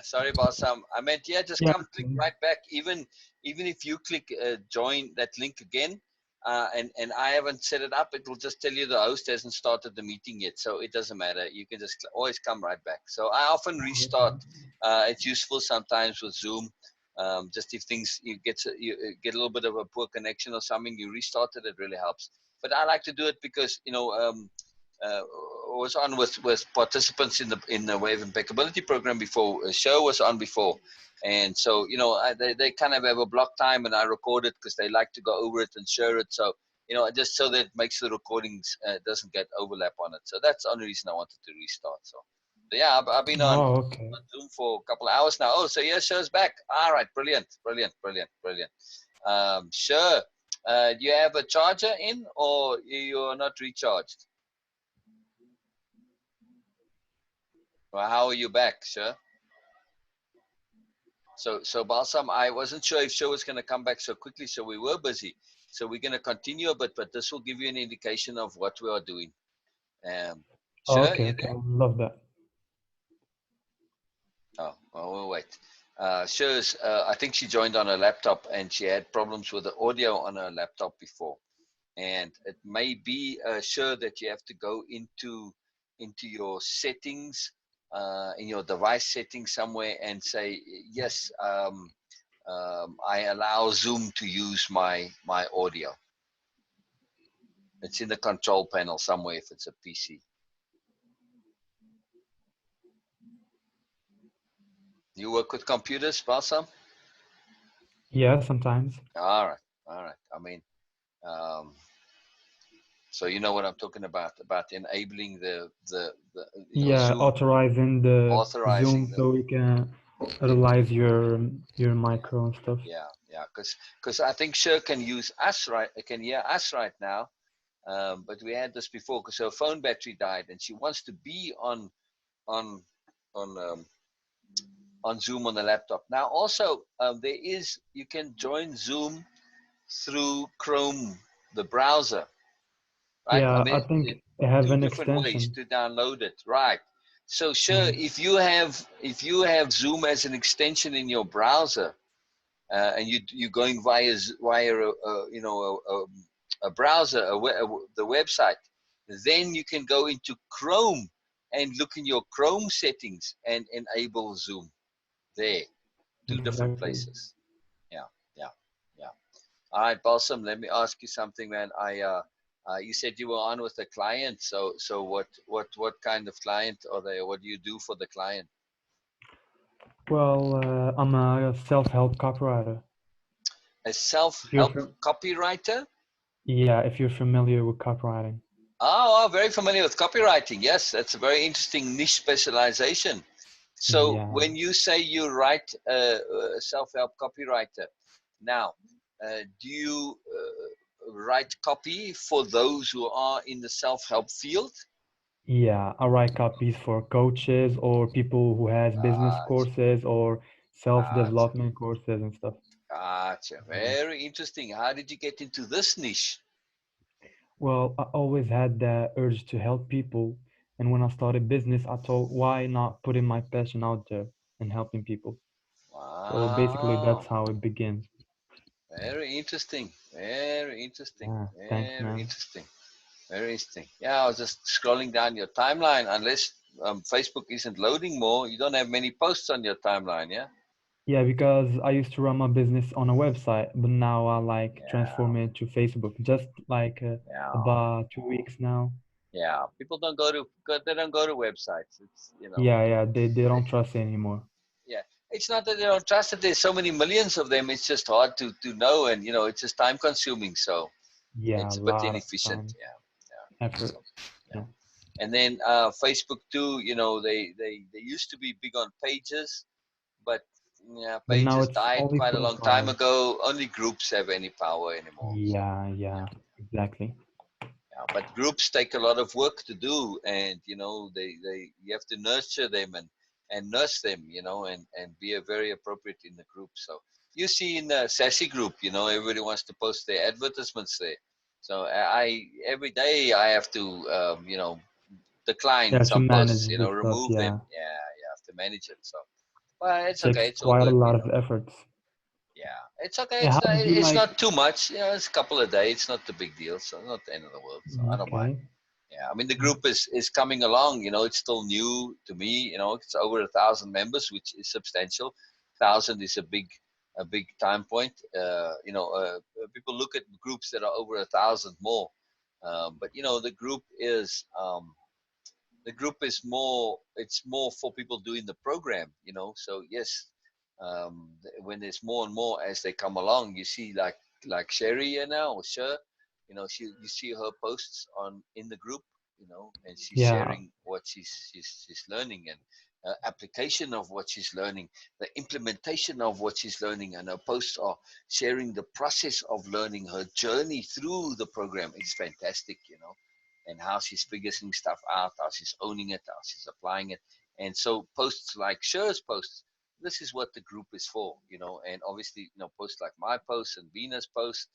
Sorry, Balsam. I meant, yeah, just Yeah. come click right back. Even if you click join that link again, and I haven't set it up, it will just tell you the host hasn't started the meeting yet. So it doesn't matter. You can just always come right back. So I often restart. It's useful sometimes with Zoom. Just if things you get a little bit of a poor connection or something, you restart it. It really helps. But I like to do it because uh, was on with participants in the Wave Impeccability program before. Sher was on before, and so they kind of have a block time, and I record it because they like to go over it and share it. So just so that it makes the recordings doesn't get overlap on it. So that's the only reason I wanted to restart. So yeah, I've been on Oh, okay. Zoom for a couple of hours now. Oh, so yeah, Sher's back. All right, brilliant, brilliant, brilliant, brilliant. Sher, do you have a charger in, or you're not recharged? Well, how are you back, sir? So Balsam, I wasn't sure if Sher was going to come back so quickly, so we were busy. So we're going to continue a bit, but this will give you an indication of what we are doing. Oh, Sher, okay, you okay. there? I love that. Oh, well, we'll wait. Sher's, I think she joined on her laptop, and she had problems with the audio on her laptop before. And it may be sure that you have to go into your settings, in your device settings somewhere, and say yes, I allow Zoom to use my audio. It's in the control panel somewhere if it's a PC. You work with computers, Balsam? Yeah, sometimes. All right, all right. I mean, um, so you know what I'm talking about enabling the Yeah, Zoom, authorizing the authorizing Zoom the so we can realize your micro and stuff. yeah, because I think Sher can use us right, can hear us right now, but we had this before because her phone battery died and she wants to be on on um, on Zoom on the laptop. Now also you can join Zoom through Chrome, the browser, right? I Yeah, I mean, think I have two an different ways extension. to download it, right? So Sher, Mm. if you have Zoom as an extension in your browser, and you're going via a browser, the website, then you can go into Chrome and look in your Chrome settings and enable Zoom there. Two different Exactly. places. Yeah, yeah, yeah. All right, Balsam. Let me ask you something, man. You said you were on with a client. So what kind of client are they? What do you do for the client? Well, I'm a self-help copywriter. A If you're self-help fam- copywriter. yeah, if you're familiar with copywriting. Oh, very familiar with copywriting. Yes, that's a very interesting niche specialization. So Yeah. when you say you write a self-help copywriter, now, do you write copy for those who are in the self-help field? Yeah, I write copies for coaches or people who has business Gotcha, courses or gotcha, self-development courses and stuff. gotcha. Yeah. Very interesting. How did you get into this niche? Well, I always had that urge to help people, and when I started business, I thought, why not putting my passion out there and helping people? So basically, that's Wow. how it begins. Very interesting. Very interesting. Yeah, thanks, Very man. interesting. Very interesting. Yeah, I was just scrolling down your timeline. Unless Facebook isn't loading more, you don't have many posts on your timeline, yeah? Yeah, because I used to run my business on a website, but now I like Yeah, transform it to Facebook. Just like yeah, about 2 weeks now. yeah. People don't they don't go to websites. It's, Yeah, yeah, they they, don't trust it anymore. yeah. It's not that they don't trust it. There's so many millions of them. It's just hard to know, and it's just time consuming. So Yeah, a it's a bit lot of inefficient. time, Yeah, yeah. effort. So yeah. Yeah. And then Facebook too. They used to be big on pages, but yeah, But now pages it's died only quite a long time profiles. ago. Only groups have any power anymore. So Yeah, yeah, yeah, exactly. yeah. But groups take a lot of work to do, and they you have to nurture them and nurse them, and be a very appropriate in the group. So you see in the Sassy group, everybody wants to post their advertisements there. So I every day I have to decline Yeah, to some posts, manage the stuff. remove them. Yeah, manage it. So, but it's okay. Takes It's all quite a good, lot of efforts. Yeah, it's okay. Yeah, how did you It's like? not too much. It's a couple of days. It's not the big deal. So not the end of the world. So I don't mind. Okay. Yeah, I mean the group is coming along. It's still new to me. It's over 1,000 members, which is substantial. 1,000 is a big time point. People look at groups that are over 1,000 more, but the group is more, it's more for people doing the program, so yes, when there's more and more as they come along, you see, like Sherry here now, or Sher, you see her posts on in the group, and she's Yeah. sharing what she's learning, and application of what she's learning, the implementation of what she's learning, and her posts are sharing the process of learning, her journey through the program. It's fantastic, and how she's figuring stuff out, how she's owning it, how she's applying it. And so posts like Sher's posts, this is what the group is for, and obviously, posts like my posts and Beena's posts,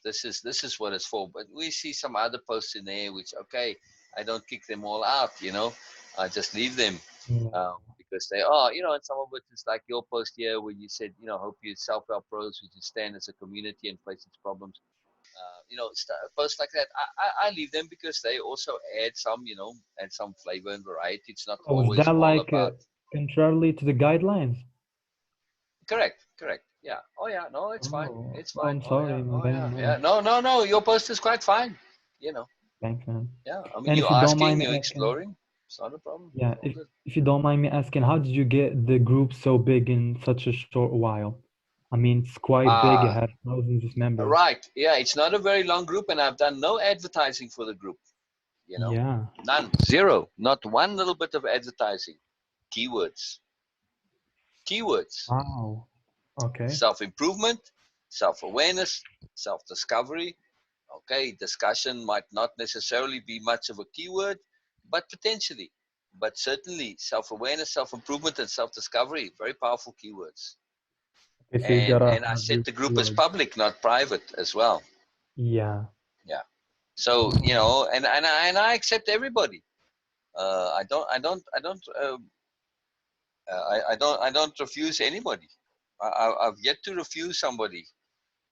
this is what it's for. But we see some other posts in there, which, okay, I don't kick them all out, I just leave them, Yeah. because they are, and some of it is like your post here where you said, hope you self-help pros, we can stand as a community and face its problems, posts like that. I leave them because they also add some, add some flavor and variety. It's not Oh, is always that all like about. contrarily to the guidelines? Correct. Yeah. Oh yeah. No, it's fine. Oh, It's oh, fine. I'm Oh yeah. sorry, man. Oh I yeah. didn't know. Yeah. No, no, no. Your post is quite fine. You know. Thanks, man. Yeah. I mean, And if you're you don't mind asking, me you're asking, exploring. It's not a problem. yeah, All if good. if you don't mind me asking, how did you get the group so big in such a short while? I mean, it's quite big. It Uh has thousands of members. right. Yeah. It's not a very long group, and I've done no advertising for the group. You know, Yeah. none, zero, not one little bit of advertising. Keywords. Keywords. Wow. Okay. Self improvement, self awareness, self discovery. Okay, discussion might not necessarily be much of a keyword, but potentially. But certainly, self awareness, self improvement, and self discovery, very powerful keywords. Okay, so you And gotta and I have set your the group as keywords. public, not private as well. Yeah. Yeah. So and I accept everybody. I don't refuse anybody. I've yet to refuse somebody.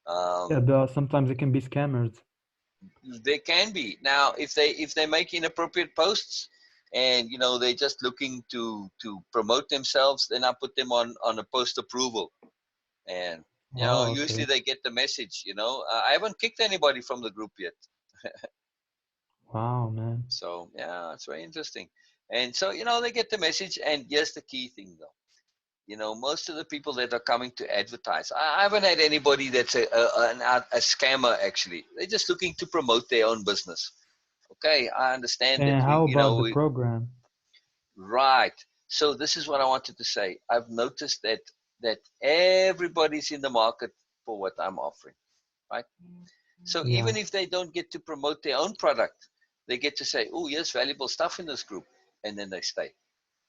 Yeah, Um, sometimes it can be scammers. They can be. Now if they make inappropriate posts, and they're just looking to promote themselves, then I put them on a post approval, and Oh, usually okay. they get the message. I haven't kicked anybody from the group yet. Wow, man. So yeah, it's very interesting. And so they get the message. And here's the key thing, though. Most of the people that are coming to advertise, I haven't had anybody that's a scammer. Actually, they're just looking to promote their own business. Okay, I understand that And we, how you about know, the we, program? right. So this is what I wanted to say. I've noticed that everybody's in the market for what I'm offering, right? So Yeah. even if they don't get to promote their own product, they get to say, "Oh, here's valuable stuff in this group," and then they stay.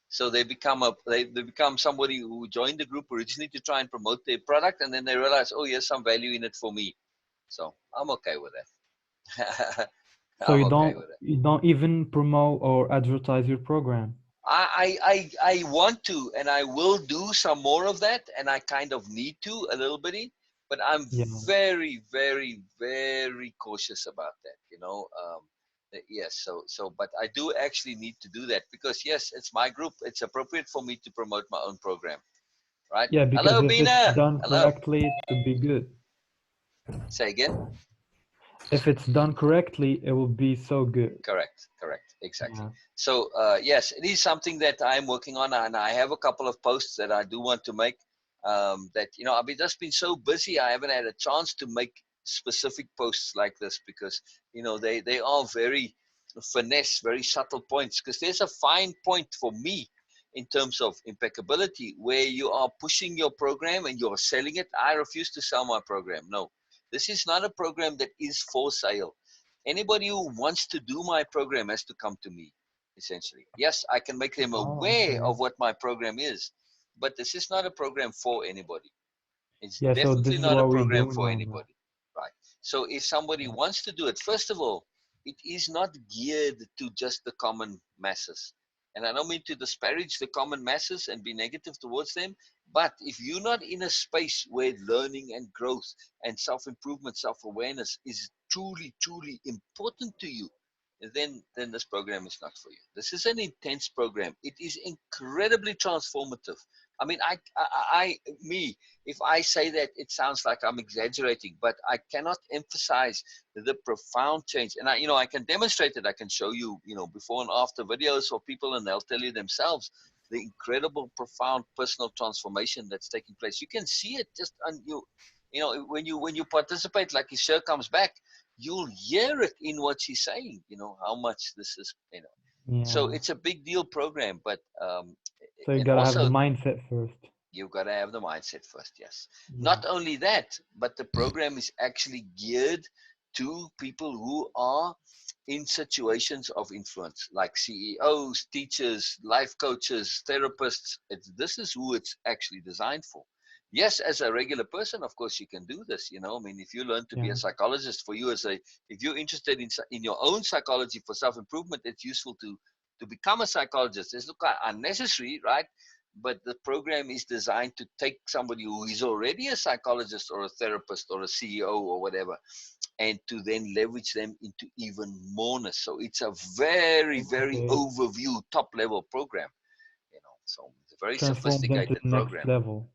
So they become somebody who joined the group originally to try and promote their product, and then they realize, "Oh, here's some value in it for me." So I'm okay with that. So I'm okay with it. you don't even promote or advertise your program. I want to, and I will do some more of that, and I kind of need to a little bit, but I'm Yeah. very, very, very cautious about that. Yes. But I do actually need to do that because yes, it's my group. It's appropriate for me to promote my own program, right? Yeah, because Hello, if it's Beena. done Hello. correctly, it would be good. Say again. If it's done correctly, it will be so good. Correct, exactly. Yeah. So yes, it is something that I'm working on, and I have a couple of posts that I do want to make. That just been so busy, I haven't had a chance to make specific posts like this because they are very finesse, very subtle points. Because there's a fine point for me in terms of impeccability where you are pushing your program and you're selling it. I refuse to sell my program. No, this is not a program that is for sale. Anybody who wants to do my program has to come to me, essentially. Yes, I can make them Oh, aware okay. of what my program is, but this is not a program for anybody. It's Yeah, so this definitely is not a what we're program doing for right now. anybody. Right. So if somebody Yeah. wants to do it, first of all, it is not geared to just the common masses. And I don't mean to disparage the common masses and be negative towards them, but if you're not in a space where learning and growth and self-improvement, self-awareness is truly, truly important to you, then this program is not for you. This is an intense program. It is incredibly transformative. I mean, if I say that, it sounds like I'm exaggerating, but I cannot emphasize the profound change. And I can demonstrate it. I can show you, before and after videos of people, and they'll tell you themselves the incredible, profound personal transformation that's taking place. You can see it just on you. When you participate, like his Sher comes back, you'll hear it in what she's saying. How much this is. So Yeah. it's a big deal program, but So you and gotta have the also mindset first. you've got to have the mindset first, yes. Yeah. Not only that, but the program is actually geared to people who are in situations of influence, like CEOs, teachers, life coaches, therapists. This is who it's actually designed for. Yes, as a regular person, of course, you can do this. I mean, if you learn to be Yeah. a psychologist, if you're interested in your own psychology for self-improvement, it's useful to become a psychologist. It's not unnecessary, right? But the program is designed to take somebody who is already a psychologist or a therapist or a CEO or whatever, and to then leverage them into even moreness. So it's a very, very Okay. overview, top level program. So it's a very Transform them to sophisticated the next program. level.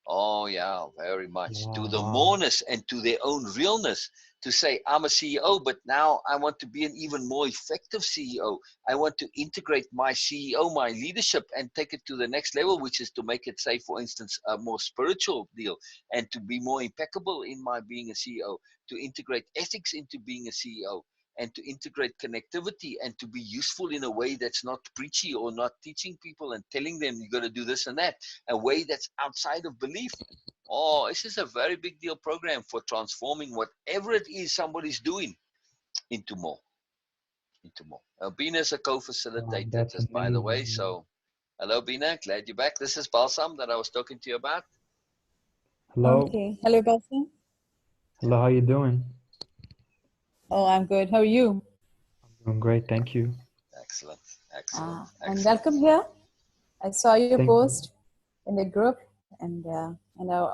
Oh yeah, very much. To Wow. the Wow. moreness and to their own realness. To say, I'm a CEO, but now I want to be an even more effective CEO. I want to integrate my CEO, my leadership, and take it to the next level, which is to make it, say, for instance, a more spiritual deal, and to be more impeccable in my being a CEO, to integrate ethics into being a CEO, and to integrate connectivity and to be useful in a way that's not preachy or not teaching people and telling them you got to do this and that, a way that's outside of belief. Oh, this is a very big deal program for transforming whatever it is somebody's doing into more, into more. Beena is a Wow. co-facilitator, That's just by the amazing. way. Yeah. So, hello, Beena, glad you're back. This is Balsam that I was talking to you about. Hello. Okay. Hello, Balsam. Hello. How you doing? Oh, I'm good. How are you? Doing great. Thank you. Excellent, excellent, And excellent. welcome here. I saw your Thank you. post in the group and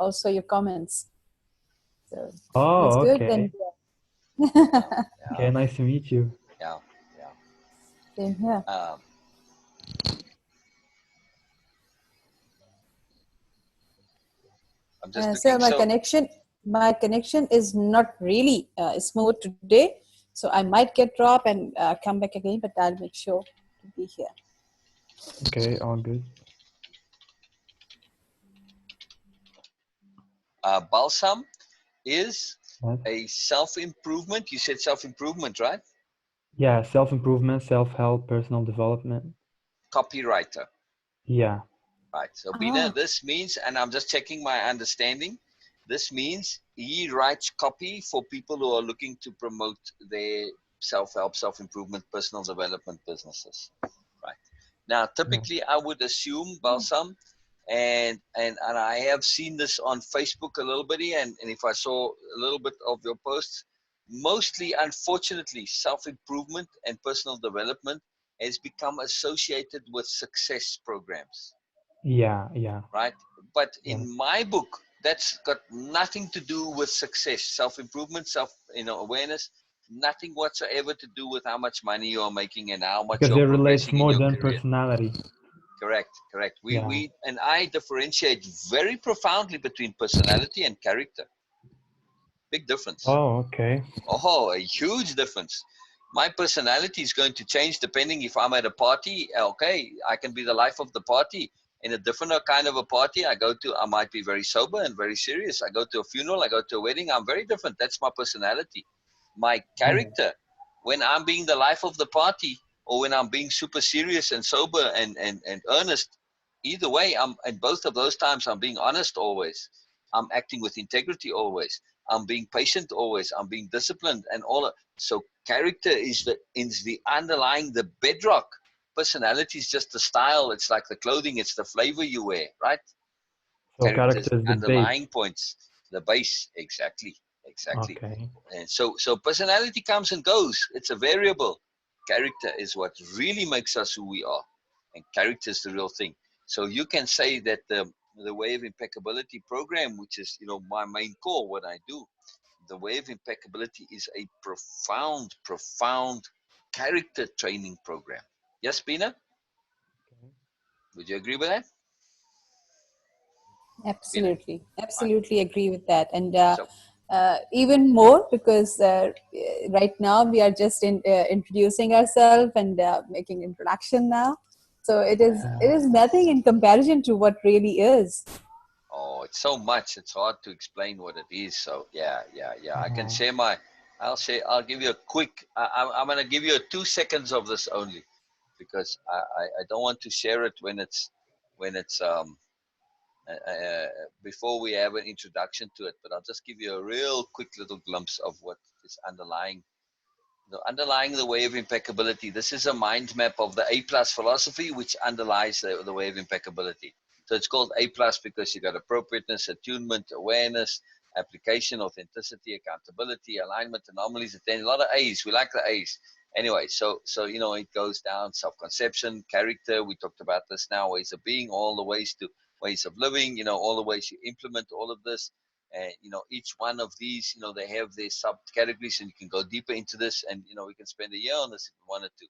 also your comments. So that's Oh, good. okay. And Yeah, Okay. yeah, Nice to meet you. yeah, yeah. same here. I'm just So looking. So, my connection is not really smooth today. So I might get dropped and come back again, but I'll make sure to be here. Okay. All good. Balsam is Yes. a self-improvement. You said self-improvement, right? Yeah. Self-improvement, self-help, personal development. Copywriter. Yeah. Right. So Ah, Beena, this means, and I'm just checking my understanding, this means he writes copy for people who are looking to promote their self-help, self-improvement, personal development businesses. Right. Now, Yeah. typically I would assume, Balsam, and I have seen this on Facebook a little bit, and if I saw a little bit of your posts, mostly, unfortunately, self-improvement and personal development has become associated with success programs, Yeah. Yeah. right? But Yeah. in my book, that's got nothing to do with success, self-improvement, awareness, nothing whatsoever to do with how much money you're making and how much Because you're it relates progressing in more your than career. personality. Correct, correct. Yeah. We and I differentiate very profoundly between personality and character. Big difference. Oh, okay. Oh, a huge difference. My personality is going to change depending if I'm at a party. Okay, I can be the life of the party. In a different kind of a party I go to, I might be very sober and very serious. I go to a funeral, I go to a wedding, I'm very different. That's my personality. My Oh, character, when I'm being the life of the party or when I'm being super serious and sober and earnest, either way, I'm in both of those times, I'm being honest always. I'm acting with integrity always. I'm being patient always. I'm being disciplined and all. So character is the underlying, the bedrock. Personality is just the style. It's like the clothing. It's the flavor you wear, right? so Character is character the is the base. underlying points, the base. Exactly, exactly. Okay. And so personality comes and goes. It's a variable. Character is what really makes us who we are. and character is the real thing. So you can say that the Way of Impeccability program, which is, you know, my main core, what I do, the Way of Impeccability is a profound character training program. Yes, Beena? Okay. Would you agree with that? Beena? Absolutely, Right. absolutely agree with that. And So, even more because right now we are just introducing ourselves and making introduction now. So it Yeah. is nothing in comparison to what really is. oh, it's so much. It's hard to explain what it is. So, yeah. I can Yeah. share my. I'll share. I'll give you a quick. I'm gonna give you 2 seconds of this only, because I don't want to share it when it's before we have an introduction to it. But I'll just give you a real quick little glimpse of what is underlying the Way of Impeccability. This is a mind map of the A plus philosophy, which underlies the Way of Impeccability. So it's called A plus because you got appropriateness, attunement, awareness, application, authenticity, accountability, alignment, anomalies, attention. A lot of A's. We like the A's. Anyway, so you know, it goes down self-conception, character. We talked about this now. Ways of being, all the ways to ways of living. You know, all the ways you implement all of this. And you know, each one of these, you know, they have their subcategories, and you can go deeper into this. And you know, we can spend a year on this if we wanted to.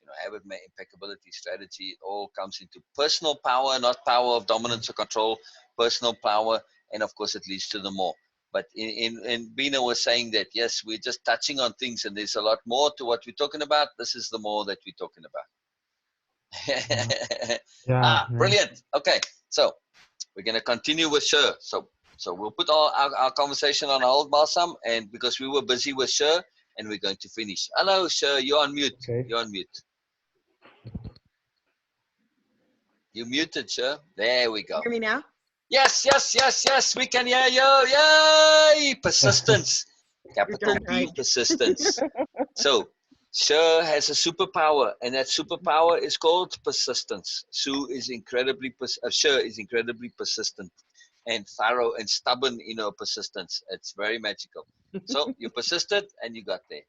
You know, have it impeccability strategy. It all comes into personal power, not power of dominance or control. Personal power, and of course, it leads to the more. But in Beena was saying that yes, we're just touching on things, and there's a lot more to what we're talking about. This is the more that we're talking Yeah. about. Yeah. Yeah. Brilliant. Okay, so we're going to continue with Sher. So we'll put all our conversation on hold, Balsam, and because we were busy with Sher, and we're going to finish. Hello, Sher. You're on mute. Okay. You're on mute. You muted, Sher. There we You go. hear me now? Yes. We can hear you. Yay! Persistence. You're Capital darn P, right. persistence. So, Sher has a superpower, and that superpower is called persistence. Sher is incredibly persistent and thorough and stubborn in her persistence. It's very magical. So you persisted and you got there.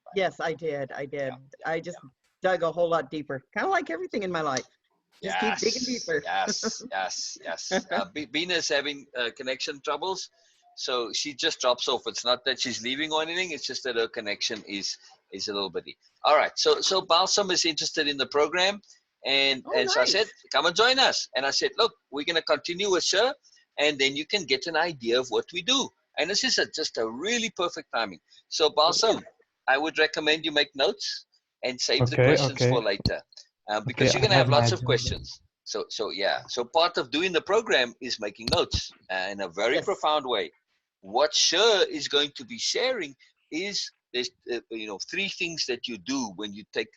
Right. Yes, I did. I did. I Yeah. just dug a whole lot deeper. Kind of like everything in my life. Just keep digging Yes, deeper. yes. Beena is having connection troubles, so she just drops off. It's not that she's leaving or anything. It's just that her connection is a little bitty. All right. So Balsam is interested in the program, and Oh, so I said, nice. come and join us. And I said, look, we're gonna continue with Sher, and then you can get an idea of what we do. And this is just a really perfect timing. So It is. Balsam, I would recommend you make notes and save the Okay. questions for Okay. later, Okay. because you're I going to have have my lots of agenda. questions. So yeah. So part of doing the program is making notes in a very Yes. profound way. What Sher is going to be sharing is there's three things that you do when you take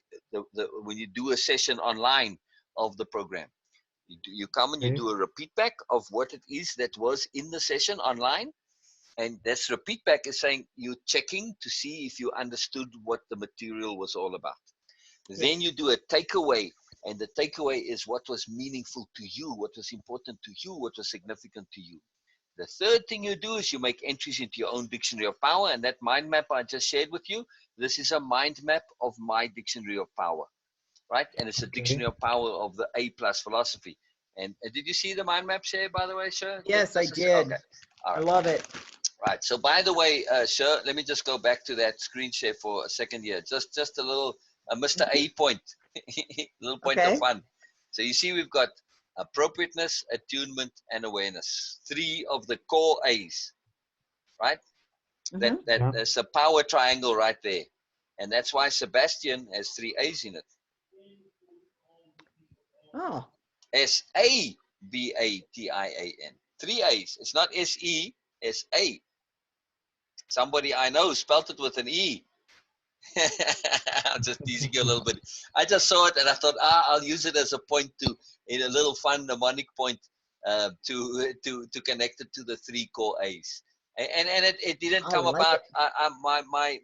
when you do a session online of the program. You come and you Okay. do a repeat back of what it is that was in the session online, and that's repeat back is saying you checking to see if you understood what the material was all about. Then you Yes. do a takeaway, and the takeaway is what was meaningful to you, what was important to you, what was significant to you. The third thing you do is you make entries into your own dictionary of power, and that mind map I just shared with you, this is a mind map of my dictionary of power, right? And it's a Okay. dictionary of power of the A plus philosophy. And did you see the mind map share, by the way, sure? Yes, I Okay, did. all I right. love it. Right. So by the way, sure. Let me just go back to that screen share for a second here. Just a little Mr. Mhm. A point, little point of Okay. fun. So you see, we've got appropriateness, attunement, and awareness. Three of the core A's, right? That Hmm. that Yeah. there's a power triangle right there, and that's why Sebastian has three A's in it. Oh, Sabatiin. Three A's. It's not S-E, S-A. Somebody I know spelt it with an E. I'm just teasing you a little bit. I just saw it and I thought, I'll use it as a point to, in a little fun mnemonic point, to connect it to the three core A's. And it didn't I come like about. it. My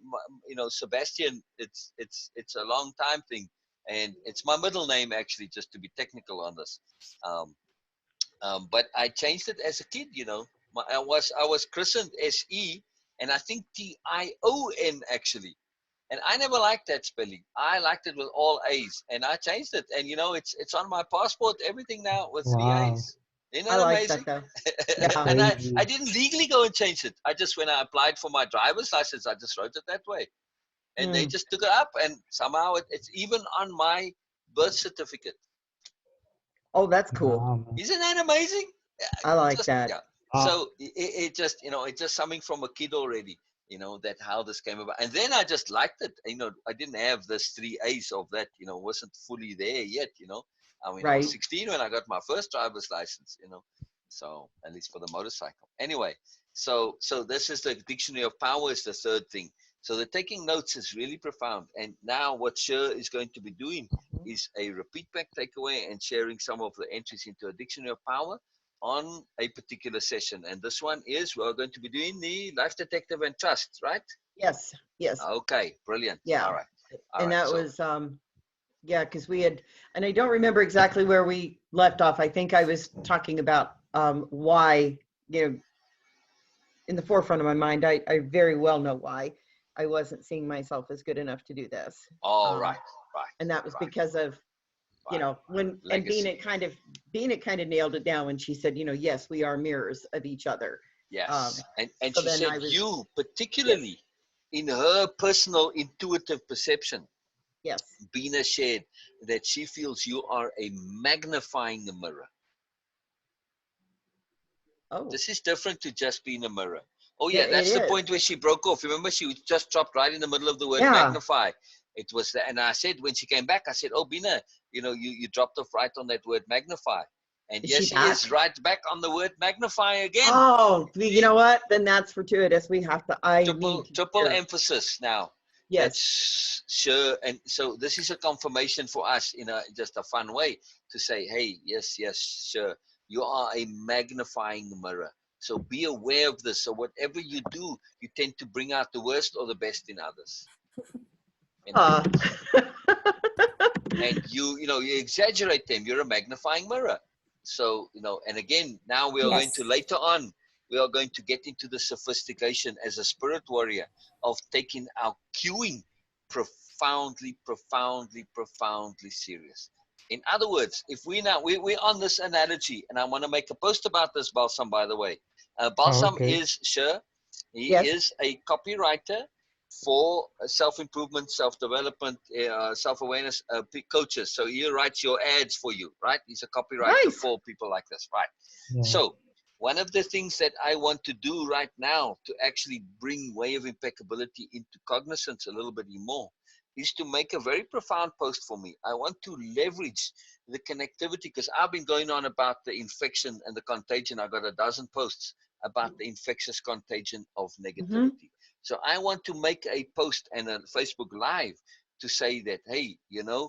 Sebastian. It's a long time thing, and it's my middle name actually, just to be technical on this. Um, but I changed it as a kid. I was christened S-E, and I think Tion actually. And I never liked that spelling. I liked it with all A's, and I changed it. And you know, it's on my passport, everything now with 3 Wow. A's. Isn't I that like amazing? that though. That's Yeah. And crazy. I didn't legally go and change it. I just, when I applied for my driver's license, I just wrote it that way. And they Mm. just took it up, and somehow it's even on my birth certificate. Oh, that's cool. Wow, man. Isn't that amazing? I like Just, that. yeah. Ah, So it just, you know, it's just something from a kid already, you know, that how this came about. And then I just liked it. You know, I didn't have this 3 A's of that, you know, wasn't fully there yet, you know. I mean, I was Right. 16 when I got my first driver's license, you know. So at least for the motorcycle. Anyway, so this is the dictionary of power is the third thing. So the taking notes is really profound. And now what Sher is going to be doing is a repeat back takeaway and sharing some of the entries into a dictionary of power on a particular session. And this one is, we're going to be doing the life detective and trust, right? Yes. Yes. Okay, brilliant. Yeah. All right. All And right. that So, was yeah, because we had, and I don't remember exactly where we left off. I think I was talking about why, you know, in the forefront of my mind, I very well know why I wasn't seeing myself as good enough to do this. all Um, right, right, and that was right, because of, you right. know, when, and Legacy. Beena kind of nailed it down when she said, you know, yes, we are mirrors of each other. Yes. And So she then said I was, you, yes, particularly in her personal intuitive perception, yes. Beena shared that she feels you are a magnifying mirror. Oh, This is different to just being a mirror. Oh yeah, yeah, it that's the is. point where she broke off. Remember, she just dropped right in the middle of the word Yeah. magnify. It was that, and I said when she came back, I said, "Oh, Bina, you know, you dropped off right on that word magnify." And Is yes, she she is back? right back on the word magnify again. Oh, you know what? Then that's fortuitous. We have to, I need to Triple hear. emphasis now. Yes. That's sure. And so this is a confirmation for us in a just a fun way to say, hey, yes, yes, sure. You are a magnifying mirror. So be aware of this. So whatever you do, you tend to bring out the worst or the best in others. You know, Uh, and you know, you exaggerate them. You're a magnifying mirror. So, you know, and again, now we are going to Yes. later on, we are going to get into the sophistication as a spirit warrior of taking our cueing profoundly, profoundly, profoundly serious. In other words, if we now, we're on this analogy, and I want to make a post about this, Balsam, by the way. oh, Balsam okay. is, Sher, he yes. is a copywriter for self-improvement, self-development, self-awareness coaches. So he writes your ads for you, right? He's a copywriter Nice. for people like this, right? Yeah. So one of the things that I want to do right now to actually bring Way of Impeccability into cognizance a little bit more is to make a very profound post for me. I want to leverage the connectivity because I've been going on about the infection and the contagion. I got a dozen posts about the infectious contagion of Mm-hmm. negativity. So I want to make a post and a Facebook Live to say that, hey, you know,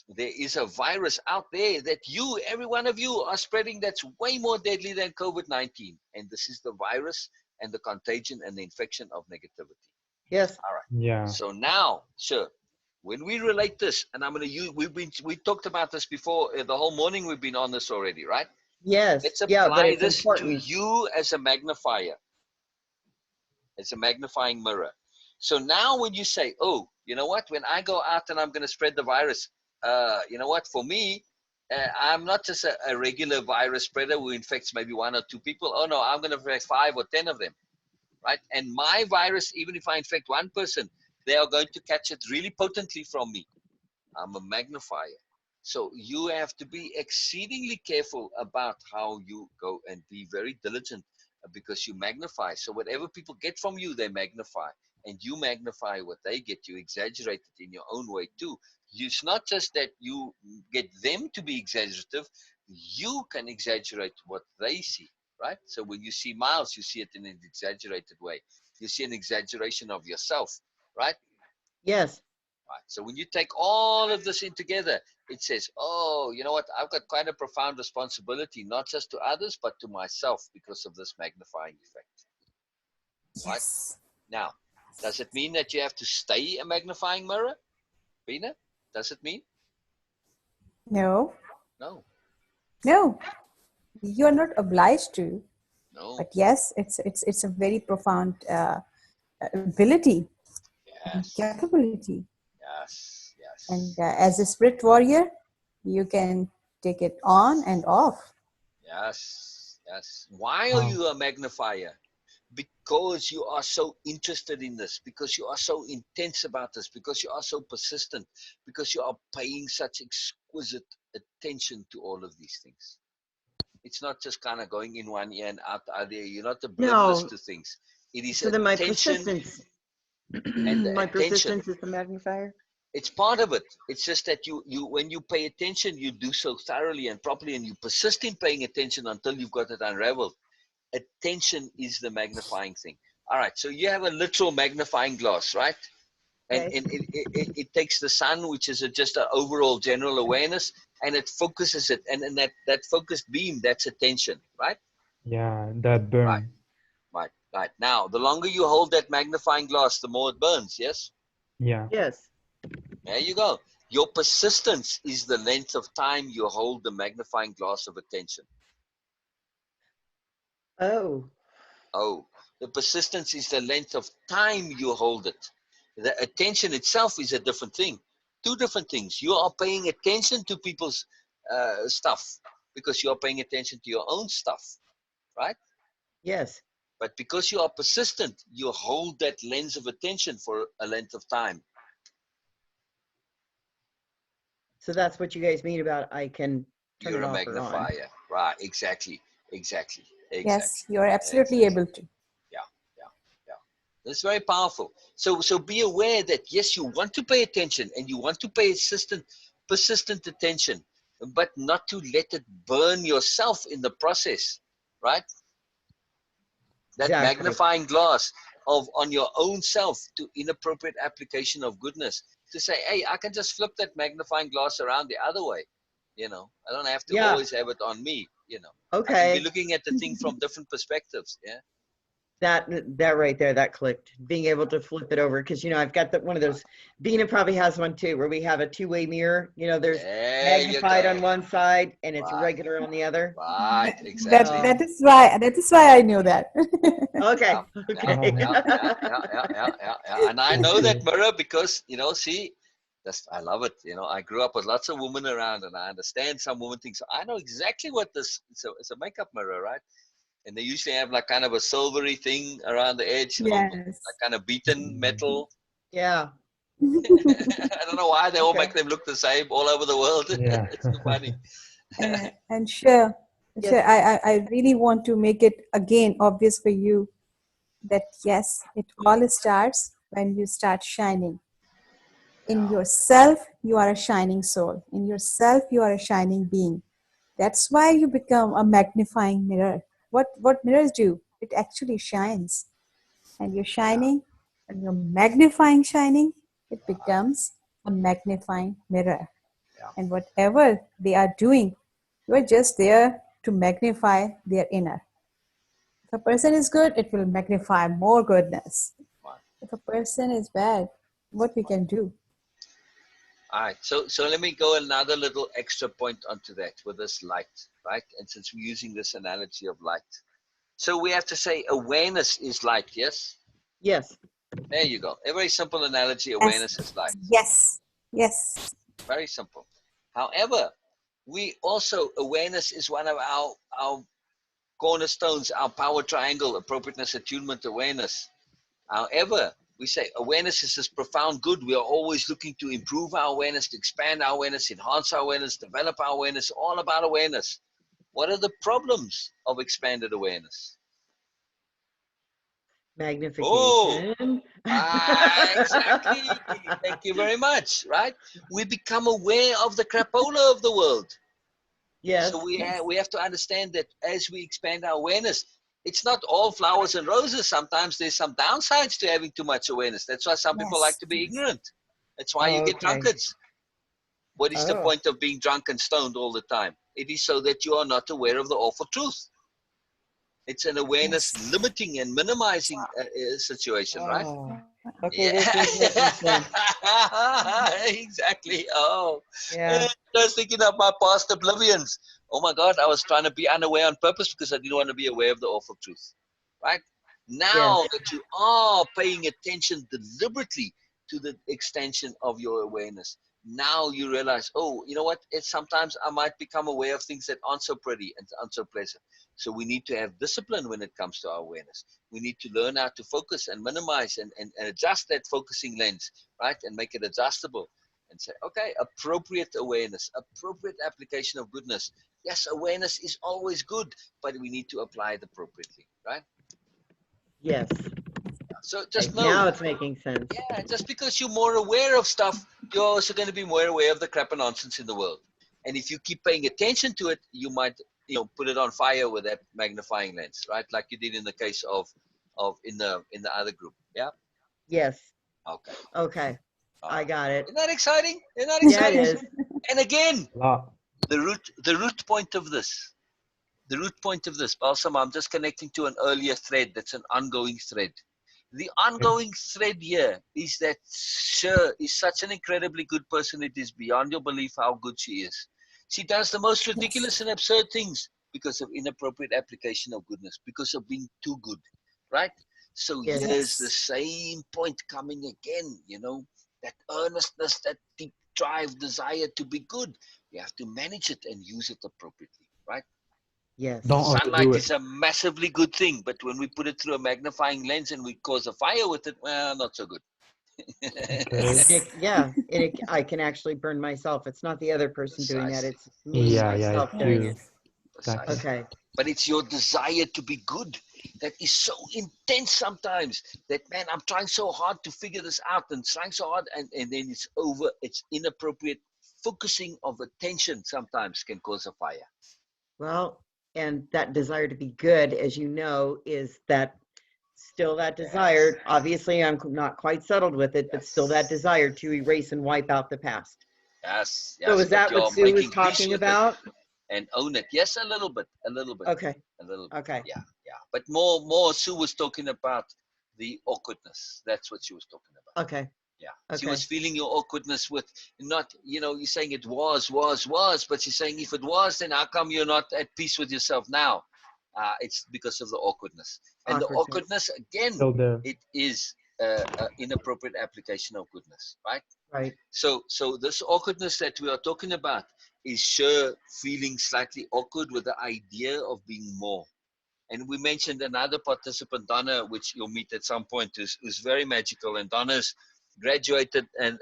there is a virus out there that you, every one of you, are spreading that's way more deadly than COVID-19. And this is the virus and the contagion and the infection of negativity. Yes. All right. Yeah. So now, sure, when we relate this, and I'm going to use, we talked about this before, the whole morning we've been on this already, right? Yes. Let's Yeah, but apply it's this to important. you as a magnifier. It's a magnifying mirror. So now when you say, oh, you know what, when I go out and I'm going to spread the virus, you know what, for me, I'm not just a regular virus spreader who infects maybe one or two people. Oh no, I'm going to infect 5 or 10 of them, right? And my virus, even if I infect one person, they are going to catch it really potently from me. I'm a magnifier. So you have to be exceedingly careful about how you go and be very diligent because you magnify. So whatever people get from you, they magnify. And you magnify what they get. You exaggerate it in your own way too. It's not just that you get them to be exaggerative, you can exaggerate what they see, right? So when you see Miles, you see it in an exaggerated way. You see an exaggeration of yourself, right? Yes. Right. So when you take all of this in together, it says, oh, you know what? I've got quite a profound responsibility, not just to others, but to myself because of this magnifying effect. Right? Yes. Now, does it mean that you have to stay a magnifying mirror, Beena? Does it mean? No. No. No. You are not obliged to. No. But yes, it's a very profound ability. Yes. capability. Yes. And Yes. as a spirit warrior, you can take it on and off. Yes. Yes. Why are Wow. you a magnifier? Because you are so interested in this, because you are so intense about this, because you are so persistent, because you are paying such exquisite attention to all of these things. It's not just kind of going in one ear and out the other. You're not oblivious No. to things. It is So then my attention, persistence, and the my attention. persistence is the magnifier. It's part of it. It's just that you when you pay attention, you do so thoroughly and properly, and you persist in paying attention until you've got it unraveled. Attention is the magnifying thing. All right, so you have a literal magnifying glass, right? And, Okay. and it takes the sun, which is just an overall general awareness, and it focuses it. And that focused beam, that's attention, right? Yeah, that Right, burn. right. Now, the longer you hold that magnifying glass, the more it burns, yes? Yeah. Yes. There you go. Your persistence is the length of time you hold the magnifying glass of attention. Oh. Oh, the persistence is the length of time you hold it. The attention itself is a different thing. Two different things. You are paying attention to people's stuff because you are paying attention to your own stuff, right? Yes. But because you are persistent, you hold that lens of attention for a length of time. So that's what you guys mean about I can turn You're it a off or on. magnifier, right? Exactly, exactly, Yes, exactly, you are absolutely exactly. able to. Yeah, yeah, yeah. It's very powerful. So be aware that yes, you want to pay attention and you want to pay persistent attention, but not to let it burn yourself in the process, right? That Exactly. magnifying glass of on your own self to inappropriate application of goodness. To say, hey, I can just flip that magnifying glass around the other way. I don't have to Yeah. always have it on me. I can be Okay. looking at the thing from different perspectives. Yeah. That right there, that clicked. Being able to flip it over, because I've got one of those. Beena probably has one too, where we have a two-way mirror. There's There you magnified on go. one side and it's Right. regular on the other. Right. That, that Exactly. that Um, is why I knew that. Yeah. okay. Yeah. Okay. Oh, Yeah. Yeah. Yeah. Yeah. Yeah. Yeah. Yeah. And I know that okay. mirror because see, I love it. I grew up with lots of women around, and I understand some women think so. I know exactly what this. It's a makeup mirror, right? And they usually have like kind of a silvery thing around the edge, like Yes. kind of beaten metal. Yeah. I don't know why they all Okay. make them look the same all over the world. Yeah. It's so funny. And sure, Yes. I really want to make it again obvious for you that yes, it all starts when you start shining. In Yeah. yourself, you are a shining soul. In yourself, you are a shining being. That's why you become a magnifying mirror. What mirrors do? It actually shines. And you're shining, and you're magnifying shining, it becomes a magnifying mirror. Yeah. And whatever they are doing, you are just there to magnify their inner. If a person is good, it will magnify more goodness. Right. If a person is bad, what we can do? All right, so let me go another little extra point onto that with this light, right? And since we're using this analogy of light, so we have to say awareness is light, yes? Yes. There you go. A very simple analogy, Yes, awareness is light. yes, yes, Very simple. However, we also, awareness is one of our cornerstones, our power triangle, appropriateness, attunement, awareness. However, we say awareness is this profound good. We are always looking to improve our awareness, to expand our awareness, enhance our awareness, develop our awareness, all about awareness. What are the problems of expanded awareness? Oh, Magnification. exactly. Thank you very much. Right? We become aware of the crapola of the world. So Yes. we have to understand that as we expand our awareness, it's not all flowers and roses. Sometimes there's some downsides to having too much awareness. That's why some people like yes, to be yes. ignorant. That's why you get Okay. drunkards. What is the Oh. point of being drunk and stoned all the time? It is so that you are not aware of the awful truth. It's an awareness Yes. limiting and minimizing situation, right? Oh. Okay, Yeah, this is making sense. exactly. Oh, Yeah. and I was thinking of my past oblivions. Oh my God, I was trying to be unaware on purpose because I didn't want to be aware of the awful truth. Right? Yes. Now that you are paying attention deliberately, to the extension of your awareness. Now you realize, oh, you know what? It's sometimes I might become aware of things that aren't so pretty and aren't so pleasant. So we need to have discipline when it comes to our awareness. We need to learn how to focus and minimize and adjust that focusing lens, right? And make it adjustable and say, okay, appropriate awareness, appropriate application of goodness. Yes, awareness is always good, but we need to apply it appropriately, right? Yes. So just Right. know, Now it's making sense. yeah, just because you're more aware of stuff, you're also going to be more aware of the crap and nonsense in the world. And if you keep paying attention to it, you might, put it on fire with that magnifying lens, right? Like you did in the case of in the other group. Yeah. Yes. Okay. Okay. All I right. got it. Isn't that exciting? Isn't that Yeah, it exciting? is. And again, La. the root point of this, Balsam, I'm just connecting to an earlier thread that's an ongoing thread. The ongoing thread here is that Sher is such an incredibly good person. It is beyond your belief how good she is. She does the most Yes. ridiculous and absurd things because of inappropriate application of goodness, because of being too good, right? So Yes. here's the Yes. same point coming again, that earnestness, that deep drive, desire to be good. You have to manage it and use it appropriately, right? Yes. Don't overdo Sunlight it. is a massively good thing, but when we put it through a magnifying lens and we cause a fire with it, well, not so good. Okay. Yes. Yeah, I can actually burn myself. It's not the other person doing that. Precisely. It's me, Yeah, yeah, Precisely. myself it's doing you. it. Yes. Exactly. Precisely. Okay. But it's your desire to be good that is so intense sometimes that, man, I'm trying so hard to figure this out and trying so hard, and then it's inappropriate focusing of attention sometimes can cause a fire. Well, and that desire to be good, as you know, is that still that Yes. desire. Obviously, I'm not quite settled with it, but still that Yes. desire to erase and wipe out the past. Yes. So Yes. is But that what you're Sue was making peace talking with it about? and own it. Yes, a little bit. A little bit. Okay. A little bit. Okay. Yeah. Yeah. But more Sue was talking about the awkwardness. That's what she was talking about. Okay. Yeah. She was Okay. feeling your awkwardness with not, you're saying it was, but she's saying if it was, then how come you're not at peace with yourself now? It's because of the awkwardness. And the Awkwardness. awkwardness, again, Still there. it is inappropriate application of goodness, right? Right. So this awkwardness that we are talking about is Sure feeling slightly awkward with the idea of being more. And we mentioned another participant, Donna, which you'll meet at some point, who's very magical. And Donna's graduated, and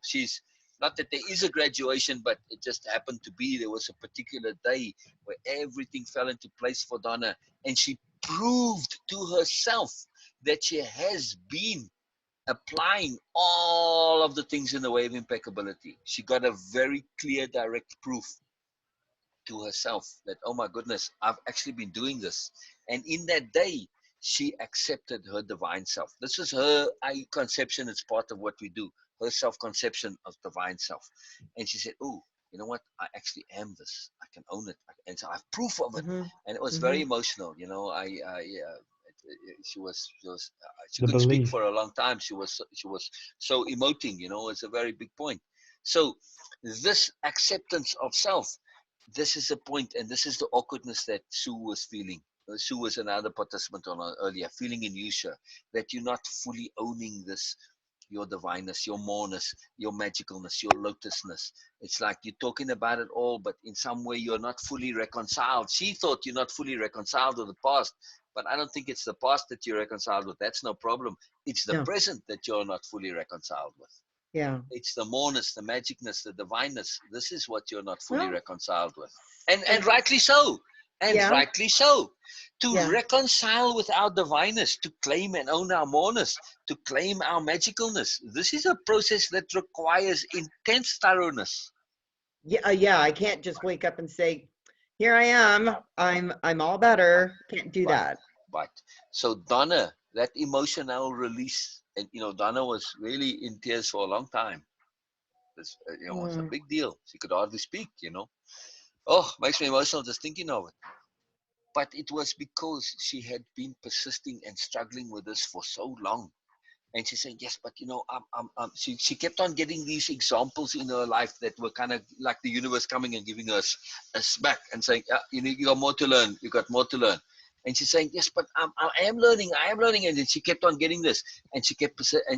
she's not that there is a graduation, but it just happened to be there was a particular day where everything fell into place for Donna, and she proved to herself that she has been applying all of the things in the way of impeccability. She got a very clear, direct proof to herself that, oh my goodness, I've actually been doing this. And in that day, she accepted her divine self. This is her conception. It's part of what we do, her self-conception of divine self. And she said, oh, you know what? I actually am this. I can own it. And so I have proof of it. Mm-hmm. And it was Mm-hmm. very emotional. She The couldn't speak belief. for a long time. She was so emoting. It's a very big point. So this acceptance of self, this is the point, and this is the awkwardness that Sue was feeling. Sue was another participant on earlier, feeling in Yusha, that you're not fully owning this, your divineness, your moreness, your magicalness, your lotusness. It's like you're talking about it all, but in some way you're not fully reconciled. She thought you're not fully reconciled with the past, but I don't think it's the past that you're reconciled with. That's no problem. It's the No. present that you're not fully reconciled with. Yeah. It's the moreness, the magicness, the divineness. This is what you're not fully Well, reconciled with. And and rightly so. And yeah. rightly so. To Yeah. reconcile with our divineness, to claim and own our moreness, to claim our magicalness. This is a process that requires intense thoroughness. Yeah. Yeah. I can't just wake up and say, "Here I am. I'm all better." Can't do Right, that. right. So Donna, that emotional release, and Donna was really in tears for a long time. This, was a Mm. big deal. She could hardly speak. Oh, makes me emotional just thinking of it. But it was because she had been persisting and struggling with this for so long. And she's saying, yes, but she kept on getting these examples in her life that were kind of like the universe coming and giving us a smack and saying, you got more to learn. You got more to learn. And she's saying, yes, but I am learning. And then she kept on getting this. And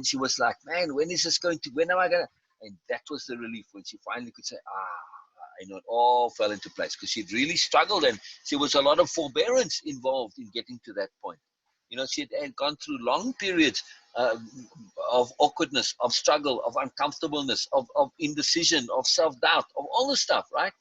she was like, man, when is this going to, when am I going to? And that was the relief when she finally could say, it all fell into place, because she'd really struggled, and there was a lot of forbearance involved in getting to that point. She had gone through long periods of awkwardness, of struggle, of uncomfortableness, of indecision, of self-doubt, of all this stuff, right?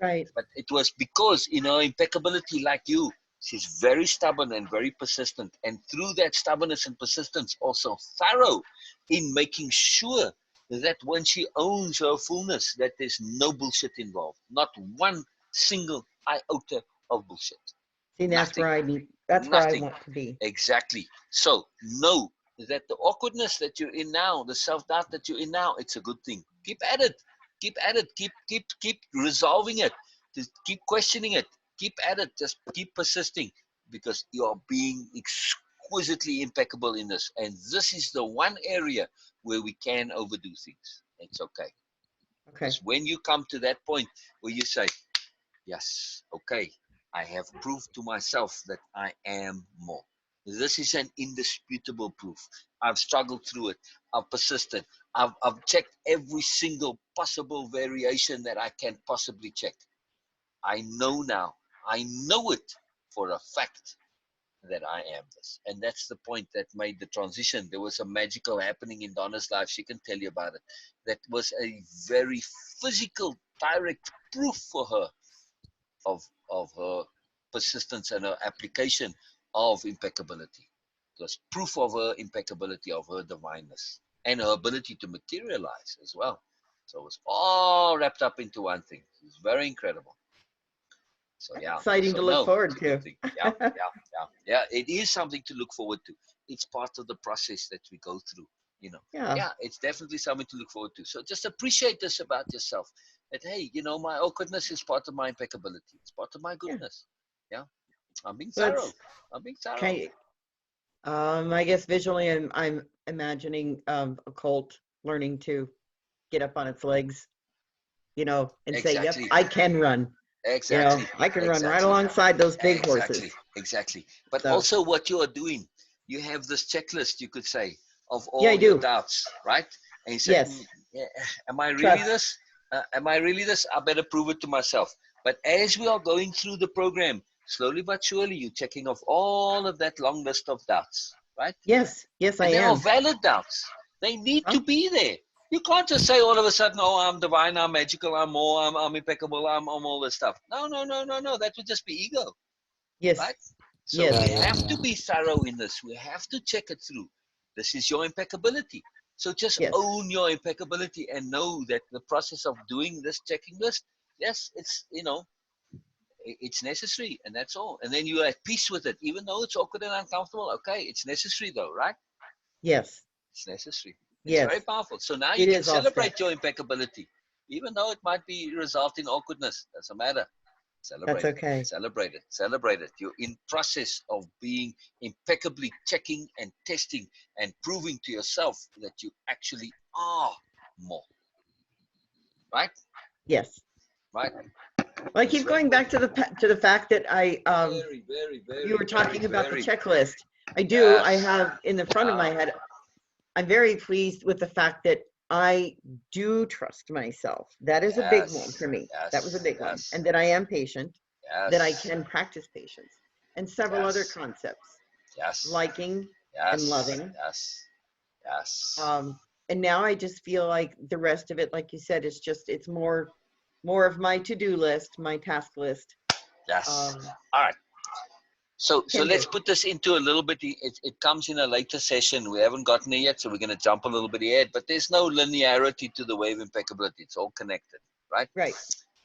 Right. But it was because, impeccability, like you, she's very stubborn and very persistent. And through that stubbornness and persistence, also thorough in making sure that when she owns her fullness, that there's no bullshit involved. Not one single iota of bullshit. See, that's where that's where I want to be. Exactly. So know that the awkwardness that you're in now, the self-doubt that you're in now, it's a good thing. Keep at it. Keep at it. Keep resolving it. Just keep questioning it. Keep at it. Just keep persisting, because you are being exquisitely impeccable in this. And this is the one area where we can overdo things. It's okay. Okay. Because when you come to that point where you say, yes, okay, I have proved to myself that I am more. This is an indisputable proof. I've struggled through it. I've persisted. I've checked every single possible variation that I can possibly check. I know now. I know it for a fact that I am this. And that's the point that made the transition. There was a magical happening in Donna's life. She can tell you about it. That was a very physical, direct proof for her of her persistence and her application of impeccability. It was proof of her impeccability, of her divineness, and her ability to materialize as well. So it was all wrapped up into one thing. It's very incredible. So yeah, exciting to look forward to. Yeah. It is something to look forward to. It's part of the process that we go through. Yeah, it's definitely something to look forward to. So just appreciate this about yourself. That, hey, my awkwardness is part of my impeccability. It's part of my goodness. Yeah. I'm being thorough. Okay. I guess visually I'm imagining a colt learning to get up on its legs, and say, yep, I can run. Exactly. I can run right alongside those big horses. Exactly. But also what you are doing, you have this checklist, you could say, of all your doubts, right? And you say, yes. Am I really this? Am I really this? I better prove it to myself. But as we are going through the program, slowly but surely, you're checking off all of that long list of doubts, right? Yes, I am. They are valid doubts. They need to be there. You can't just say all of a sudden, oh, I'm divine, I'm magical, I'm more, I'm impeccable, I'm all this stuff. No. That would just be ego. Yes. Right? So we have to be thorough in this. We have to check it through. This is your impeccability. So just own your impeccability and know that the process of doing this checking list, yes, it's, it's necessary, and that's all. And then you're at peace with it, even though it's awkward and uncomfortable. Okay, it's necessary though, right? Yes. It's necessary. It's very powerful. So now you can celebrate your impeccability, even though it might be result in awkwardness. Doesn't matter. Celebrate. That's okay. Celebrate it. You're in process of being impeccably checking and testing and proving to yourself that you actually are more. Right? Yes. Right. Well, I keep going back to the fact that very, you were talking about the checklist. I do. Yes. I have in the front of my head. I'm very pleased with the fact that I do trust myself. That is a big one for me. That was a big one. And that I am patient, that I can practice patience, and several other concepts. Liking and loving. And now I just feel like the rest of it, like you said, it's more of my to-do list, my task list. All right. So let's put this into a little bit. It comes in a later session. We haven't gotten there yet, so we're going to jump a little bit ahead. But there's no linearity to the way of impeccability. It's all connected, right? Right.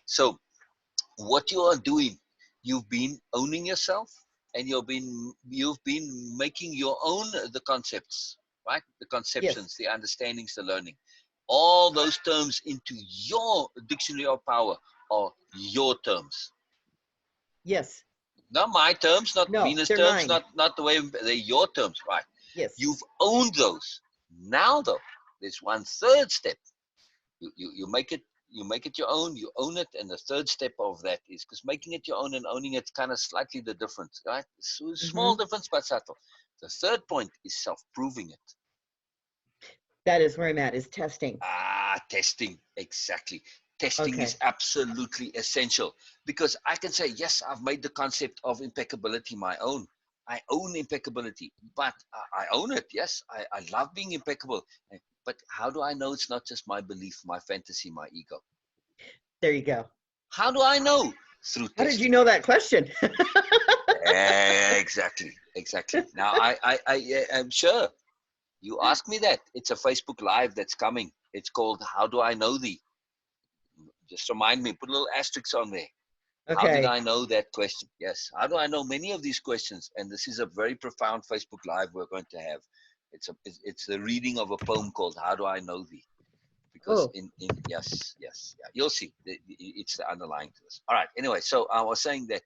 So what you are doing, you've been owning yourself, and you've been making your own the concepts, right? The conceptions, the understandings, the learning. All those terms into your dictionary of power are your terms. Yes. Not my terms, not Venus terms, not the way, they're your terms, right? Yes. You've owned those. Now, though, there's one third step. You make it you make it your own, you own it. And the third step of that is, because making it your own and owning it's kind of slightly the difference, right? So small difference, but subtle. The third point is self-proving it. That is where I'm at, is testing. Testing, exactly. Testing is absolutely essential, because I can say, yes, I've made the concept of impeccability my own. I own impeccability, but I own it. Yes, I love being impeccable. But how do I know it's not just my belief, my fantasy, my ego? There you go. How do I know? Through testing. How did you know that question? Exactly. Now, I'm sure you asked me that. It's a Facebook Live that's coming. It's called How Do I Know Thee? Just remind me, put a little asterisk on there. How did I know that question? Yes. How do I know many of these questions? And this is a very profound Facebook Live we're going to have. It's the reading of a poem called How Do I Know Thee? Because yes, you'll see. It's the underlying to this. All right. Anyway, so I was saying that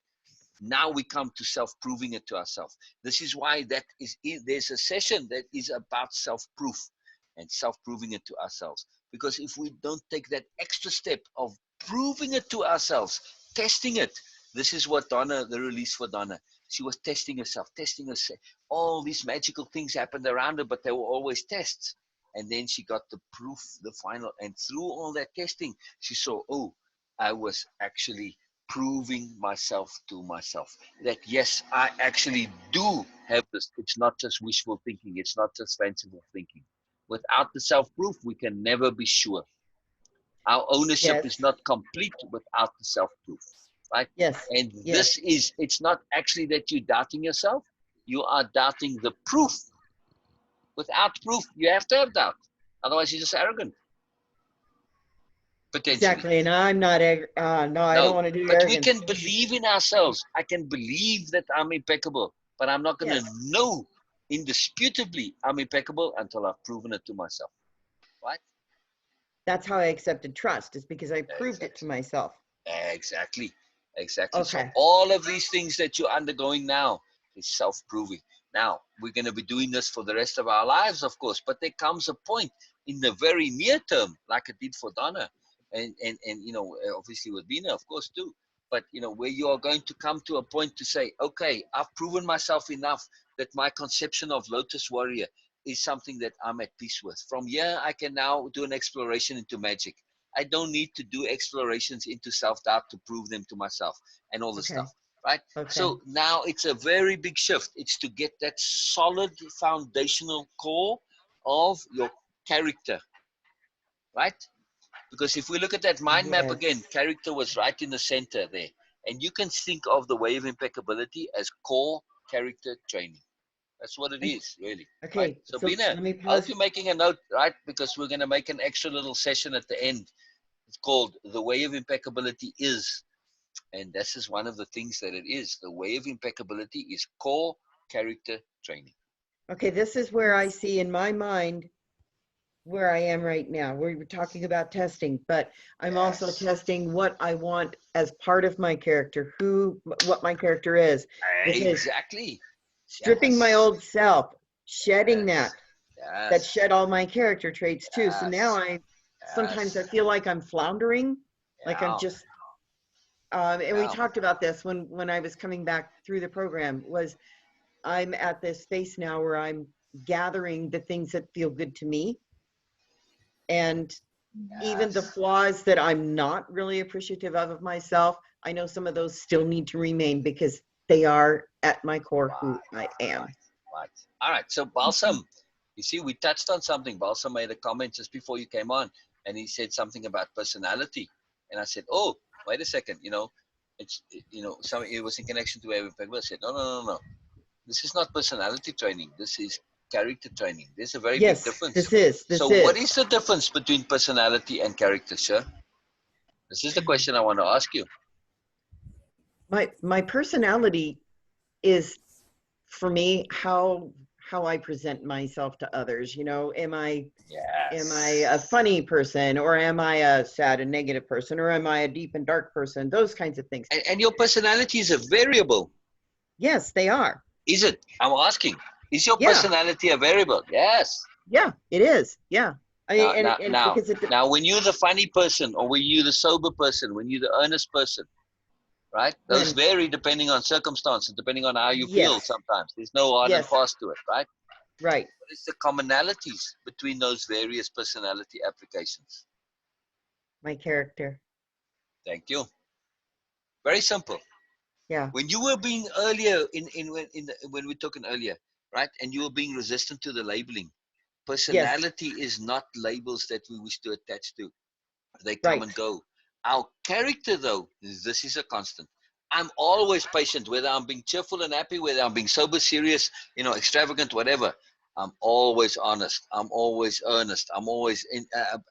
now we come to self-proving it to ourselves. This is why there's a session that is about self-proof and self-proving it to ourselves. Because if we don't take that extra step of proving it to ourselves, testing it, this is what Donna, the release for Donna, she was testing herself. All these magical things happened around her, but they were always tests. And then she got the proof, the final, and through all that testing, she saw, oh, I was actually proving myself to myself that yes, I actually do have this. It's not just wishful thinking. It's not just fanciful thinking. Without the self-proof, we can never be sure. Our ownership is not complete without the self-proof, right? Yes. And this is, it's not actually that you're doubting yourself. You are doubting the proof. Without proof, you have to have doubt. Otherwise, you're just arrogant. Exactly, and I'm not. No, I don't want to do arrogance. We can believe in ourselves. I can believe that I'm impeccable, but I'm not going to know indisputably I'm impeccable until I've proven it to myself. Right? That's how I accepted trust, is because I proved it to myself. Exactly. So all of these things that you're undergoing now is self-proving. Now, we're going to be doing this for the rest of our lives, of course, but there comes a point in the very near term, like it did for Donna, and you know, obviously with Beena, of course, too. But, you know, where you are going to come to a point to say, okay, I've proven myself enough that my conception of Lotus Warrior is something that I'm at peace with. From here, I can now do an exploration into magic. I don't need to do explorations into self-doubt to prove them to myself and all this stuff, right? So now it's a very big shift. It's to get that solid foundational core of your character, right? Because if we look at that mind map again, character was right in the center there. And you can think of the way of impeccability as core character training. That's what it is, really. Okay. Right? So Beena, I hope you're making a note, right? Because we're going to make an extra little session at the end. It's called The Way of Impeccability Is. And this is one of the things that it is. The way of impeccability is core character training. Okay, this is where I see in my mind where I am right now. We were talking about testing, but I'm also testing what I want as part of my character, what my character is. Exactly. Stripping my old self, shedding that shed all my character traits too. So now sometimes I feel like I'm floundering, like I'm just, and we talked about this when I was coming back through the program, was I'm at this space now where I'm gathering the things that feel good to me. And even the flaws that I'm not really appreciative of myself, I know some of those still need to remain because they are at my core who I am. Right. All right. So Balsam, you see, we touched on something. Balsam made a comment just before you came on, and he said something about personality. And I said, oh, wait a second. You know, it's, you know, it was in connection to where I said, no. This is not personality training. This is character training. There's a very big difference. This is. What is the difference between personality and character, Sher? This is the question I want to ask you. My personality is, for me, how I present myself to others. You know, am I a funny person, or am I a sad and negative person, or am I a deep and dark person? Those kinds of things. And your personality is a variable. Yes, they are. Is it? I'm asking. Is your personality a variable? Yes. Yeah, it is. Yeah. Now, when you're the funny person, or when you're the sober person, when you're the earnest person, right? Those vary depending on circumstances, depending on how you feel sometimes. There's no hard and fast to it, right? Right. What is the commonalities between those various personality applications? My character. Thank you. Very simple. Yeah. When you were being earlier, when we're talking earlier, right? And you were being resistant to the labeling. Personality is not labels that we wish to attach to. They come and go. Our character, though, this is a constant. I'm always patient, whether I'm being cheerful and happy, whether I'm being sober, serious, extravagant, whatever. I'm always honest. I'm always earnest. I'm always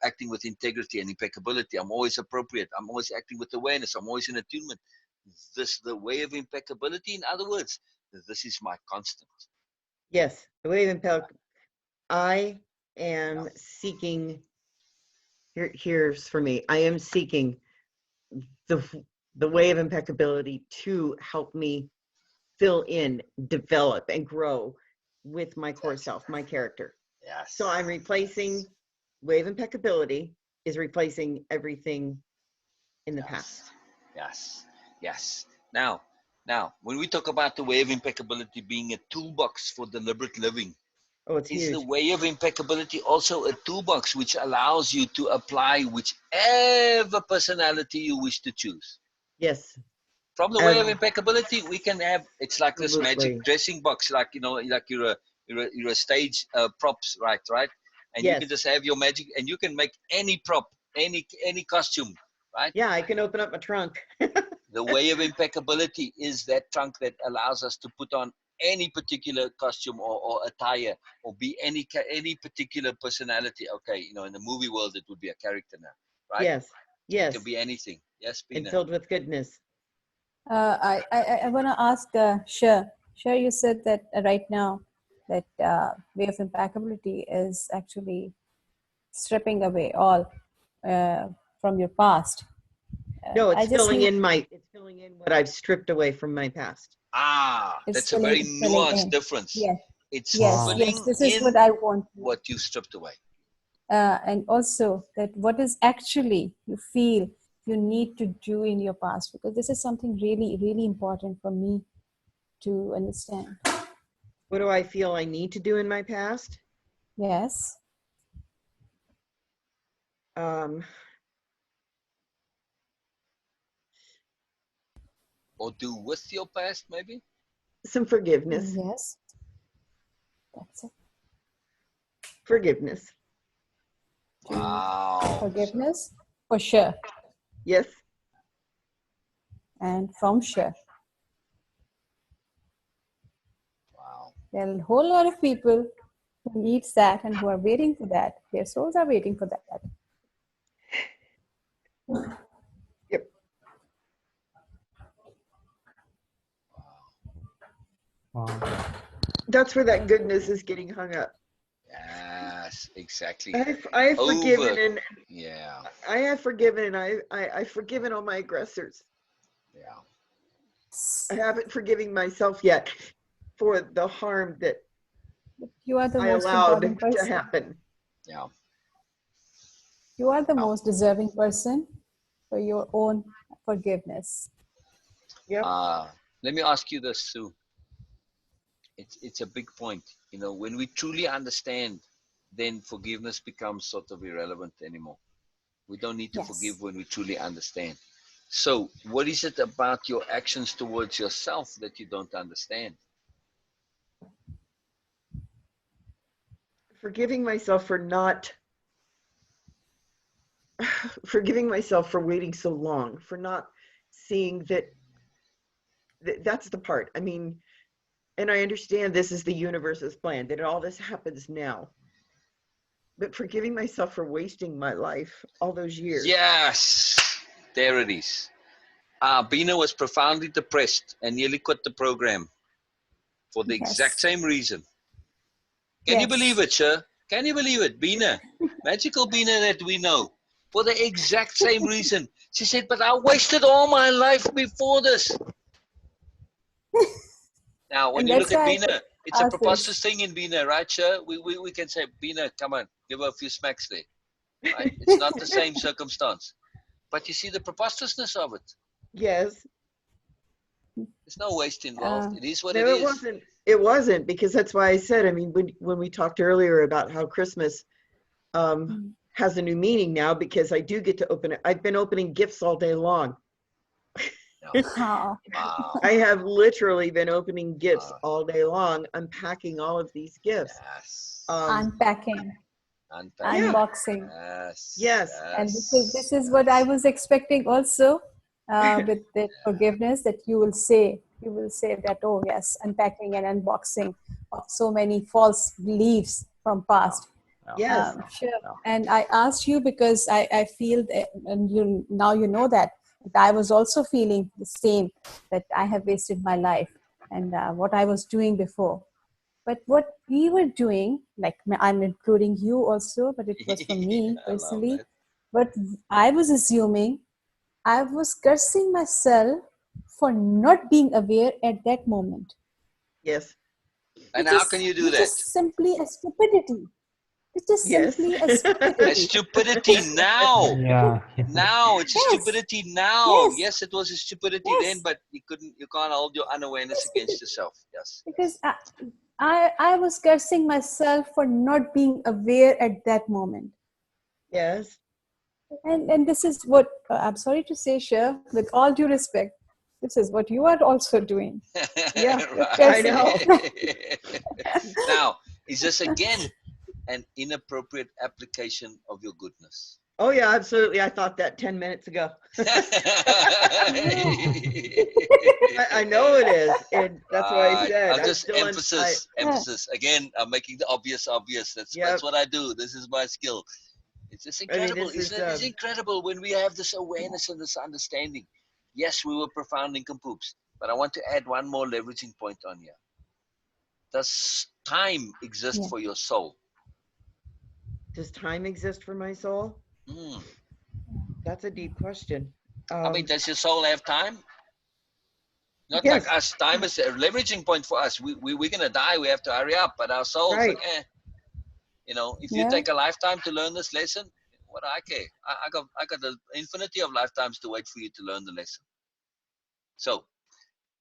acting with integrity and impeccability. I'm always appropriate. I'm always acting with awareness. I'm always in attunement. This, the way of impeccability, in other words, this is my constant. Yes, the way of impeccability. I am seeking, here's for me, I am seeking the way of impeccability to help me fill in, develop, and grow with my core self, my character. Yes. So I'm replacing, way of impeccability is replacing everything in the past. Yes. Now, when we talk about the way of impeccability being a toolbox for deliberate living, it's huge. The way of impeccability also a toolbox which allows you to apply whichever personality you wish to choose? Yes. From the way of impeccability, we can have, it's like this magic dressing box, like you're a stage props, right? And you can just have your magic, and you can make any prop, any costume, right? Yeah, I can open up my trunk. The way of impeccability is that trunk that allows us to put on any particular costume or attire, or be any particular personality. Okay, in the movie world, it would be a character now, right? Yes. It can be anything. Yes, Beena. And filled with goodness. I want to ask Sher. Sher, you said that right now that way of impeccability is actually stripping away all from your past. No, it's filling in what I've stripped away from my past. That's a very nuanced difference. Yes. It's Yes. This is what I want. What you stripped away. And also that what is actually you feel you need to do in your past, because this is something really, really important for me to understand. What do I feel I need to do in my past? Yes. Or do with your past, maybe? Some forgiveness. Yes. That's it. Forgiveness. Wow. Forgiveness for sure. Yes. And from Sher. Wow. There are a whole lot of people who needs that and who are waiting for that. Their souls are waiting for that. Yep. Wow. That's where that goodness is getting hung up. Yes, exactly. I have forgiven, and I have forgiven, and I've forgiven all my aggressors. Yeah. I haven't forgiven myself yet for the harm that you are the I most allowed important person to happen. Yeah. You are the most deserving person for your own forgiveness. Yeah. Let me ask you this, Sue. It's a big point. When we truly understand, then forgiveness becomes sort of irrelevant anymore. We don't need to forgive when we truly understand. So what is it about your actions towards yourself that you don't understand? Forgiving myself for waiting so long, for not seeing that's the part. I mean, and I understand this is the universe's plan, that all this happens now. But forgiving myself for wasting my life all those years. Yes, there it is. Beena was profoundly depressed and nearly quit the program for the exact same reason. Can you believe it, Sher? Can you believe it? Beena, magical Beena that we know, for the exact same reason. She said, but I wasted all my life before this. Now, when you look at Beena, It's a Us preposterous is, thing in Beena, right, Sher? We can say, Beena, come on, give her a few smacks there. Right? It's not the same circumstance. But you see the preposterousness of it. Yes. There's no waste involved. uh, It is what it No, it is. wasn't. It wasn't, because that's why I said, I mean, when we talked earlier about how Christmas has a new meaning now, because I do get to open it. I've been opening gifts all day long. No. oh, Wow. I have literally been opening gifts Wow. all day long, unpacking all of these gifts. Yes. unpacking, Unpacking. Yeah. unboxing. Yes. Yes. And Yes. this is what I was expecting also, with the forgiveness, that you will say that, oh yes, unpacking and unboxing of so many false beliefs from past. Yes. Sure. And I asked you because I feel that, and you now you know that I was also feeling the same, that I have wasted my life, and what I was doing before. But what we were doing, like I'm including you also, but it was for me I love personally. that. But I was assuming, I was cursing myself for not being aware at that moment, Yes. And how can you do which that? is simply a stupidity. Which is Yes. simply a A stupidity. stupidity now. Yeah. Now it's a Yes, stupidity now. yes, Yes, it was a stupidity then, yes, but you can't hold your unawareness yes, against yourself. Yes, because yes. I was cursing myself for not being aware at that moment. Yes. And this is what, I'm sorry to say, Sher, with all due respect, this is what you are also doing. Yeah. You're I cursing. know. Now, is this again an inappropriate application of your goodness? Oh yeah, absolutely. I thought that 10 minutes ago. I know it is, and that's why I Right. said I'm I'm just still in. emphasis. Again, I'm making the obvious obvious. That's Yep. what I do. This is my skill. It's just I mean, incredible, this isn't is it? It's incredible when we have this awareness and this understanding. Yes, we were profound nincompoops, but I want to add one more leveraging point on here. Does time exist Yeah. for your soul? Does time exist for my soul? Mm. That's a deep question. I mean, does your soul have time? Not like Yes. us. Time is a leveraging point for us. We're going to die. We have to hurry up. But our soul's Right. like, You know, if you Yeah. take a lifetime to learn this lesson, what do I care? I got the infinity of lifetimes to wait for you to learn the lesson. So,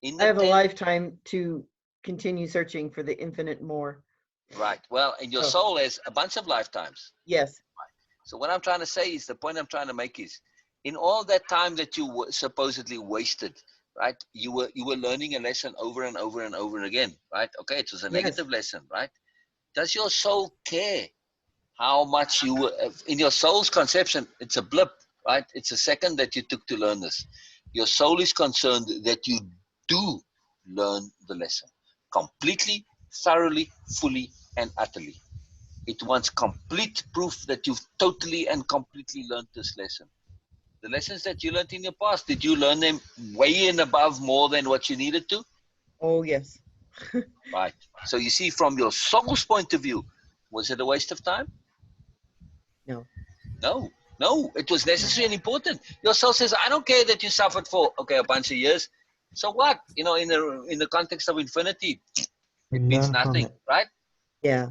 in I the have a 10, lifetime to continue searching for the infinite more. right? Well, and your So, soul has a bunch of lifetimes. yes. So, what I'm trying to say is the point I'm trying to make is, in all that time that you supposedly wasted, right? You were learning a lesson over and over and over again, right? Okay, it was a Yes. negative lesson, right? Does your soul care how much you were in your soul's conception? It's a blip, right? It's a second that you took to learn this. Your soul is concerned that you do learn the lesson completely, thoroughly, fully, and utterly. It wants complete proof that you've totally and completely learned this lesson. The lessons that you learned in your past, did you learn them way and above more than what you needed to? Oh, yes. Right. So you see, from your soul's point of view, was it a waste of time? No. No, no, it was necessary and important. Your soul says, I don't care that you suffered for, okay, a bunch of years. So what? You know, in the context of infinity, We it means learn from nothing, it. right? Yeah.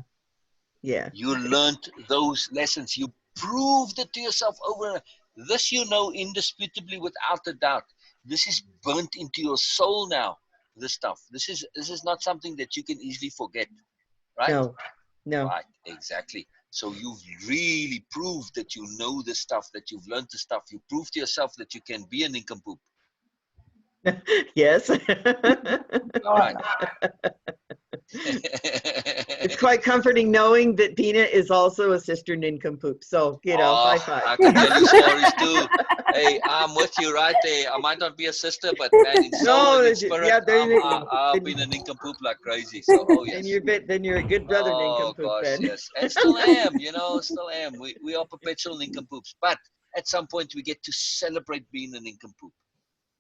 Yeah. You learned those lessons. You proved it to yourself over and over. This you know indisputably without a doubt. This is burnt into your soul now, this stuff. This is not something that you can easily forget, right? No. No. Right, exactly. So you've really proved that you know the stuff, that you've learned the stuff. You proved to yourself that you can be a nincompoop. Yes. All right. It's quite comforting knowing that Beena is also a sister nincompoop. So, high five. I can tell you stories too. Hey, I'm with you right there. I might not be a sister, but man, in soul and in spirit, Yeah, I've been a nincompoop like crazy. So, oh then yes. you're a good brother Oh nincompoop gosh, then. yes. And still am, still am. We are perpetual nincompoops. But at some point we get to celebrate being a nincompoop.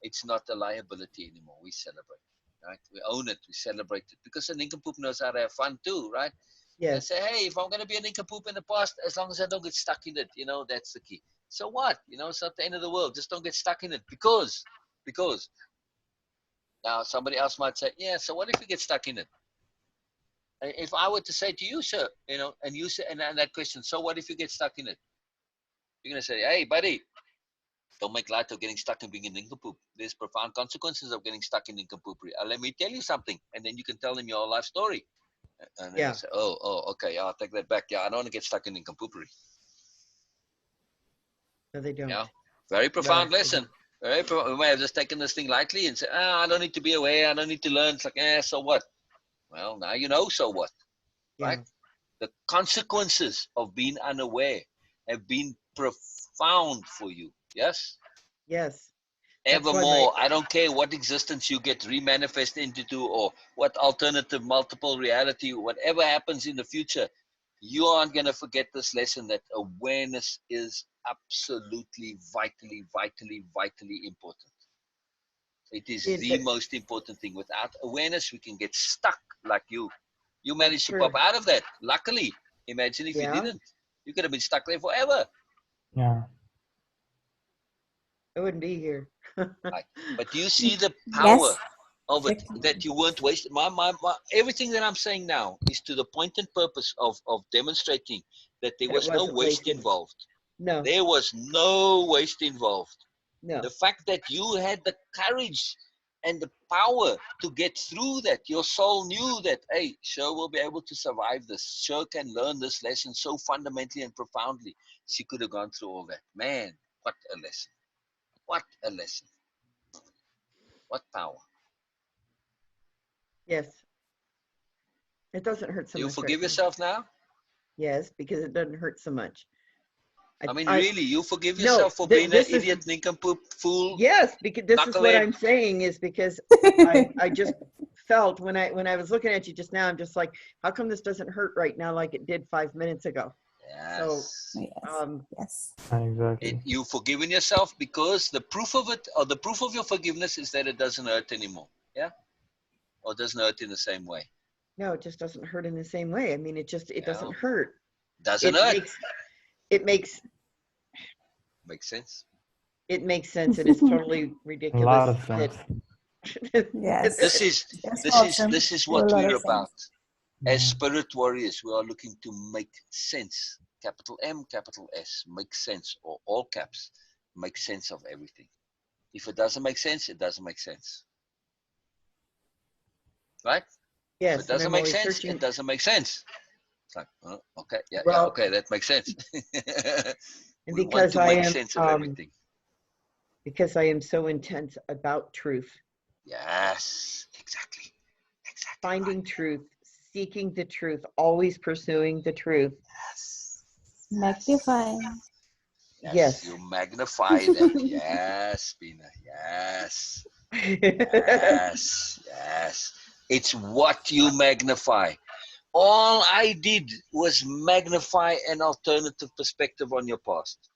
It's not a liability anymore. We celebrate, right? We own it. We celebrate it. Because a nincompoop knows how to have fun too, right? They Yes. say, hey, if I'm going to be a nincompoop in the past, as long as I don't get stuck in it, that's the key. So what? It's not the end of the world. Just don't get stuck in it because now somebody else might say, yeah, so what if you get stuck in it? if I were to say to you, sir, you know, and you say, and that question, so what if you get stuck in it? You're going to say, hey, buddy, don't make light of getting stuck in being a nincompoop. There's profound consequences of getting stuck in nincompoopery. Let me tell you something. And then you can tell them your life story. And then I say, oh, okay, I'll take that back. Yeah, I don't want to get stuck in nincompoopery. No, they don't. Yeah, very profound lesson. We may have just taken this thing lightly and say, I don't need to be aware. I don't need to learn. It's like, so what? Well, now you know, so what? Right? The consequences of being unaware have been profound for you. Yes? Yes. Evermore. I don't care what existence you get remanifest into or what alternative multiple reality, whatever happens in the future, you aren't going to forget this lesson that awareness is absolutely, vitally, vitally, vitally important. It is the most important thing. Without awareness, we can get stuck like you. You managed to pop out of that. Luckily, imagine if you didn't. You could have been stuck there forever. Yeah. I wouldn't be here. Right. But do you see the power of it, that you weren't wasted? Everything that I'm saying now is to the point and purpose of demonstrating that there was no waste involved. No. There was no waste involved. No. The fact that you had the courage and the power to get through that, your soul knew that, hey, Sher will be able to survive this. Sher can learn this lesson so fundamentally and profoundly. She could have gone through all that. Man, what a lesson. What a lesson. What power. Yes. It doesn't hurt so much. Do you forgive yourself now? Yes, because it doesn't hurt so much. I mean, really, you forgive yourself for being an idiot, nincompoop, fool? Yes, because this is what I'm saying is because I just felt when I was looking at you just now, I'm just like, how come this doesn't hurt right now like it did 5 minutes ago? Yes. So, yes. Exactly. You've forgiven yourself because the proof of it, or the proof of your forgiveness is that it doesn't hurt anymore. Yeah? Or doesn't hurt in the same way? No, it just doesn't hurt in the same way. I mean, it doesn't hurt. Doesn't hurt. It makes sense. It makes sense. It is totally ridiculous. A lot of sense. Yes. This is what we're about. As spirit warriors, we are looking to make sense. Capital M, capital S, make sense, or all caps, make sense of everything. If it doesn't make sense, it doesn't make sense. Right? Yes. If it doesn't make sense, it doesn't make sense. It's like, okay, okay, that makes sense. We want to make sense of everything. Because I am so intense about truth. Yes, exactly. Finding truth, seeking the truth, always pursuing the truth. Yes. Magnifying. Yes. You magnify that. Yes, Beena. Yes. Yes. It's what you magnify. All I did was magnify an alternative perspective on your past.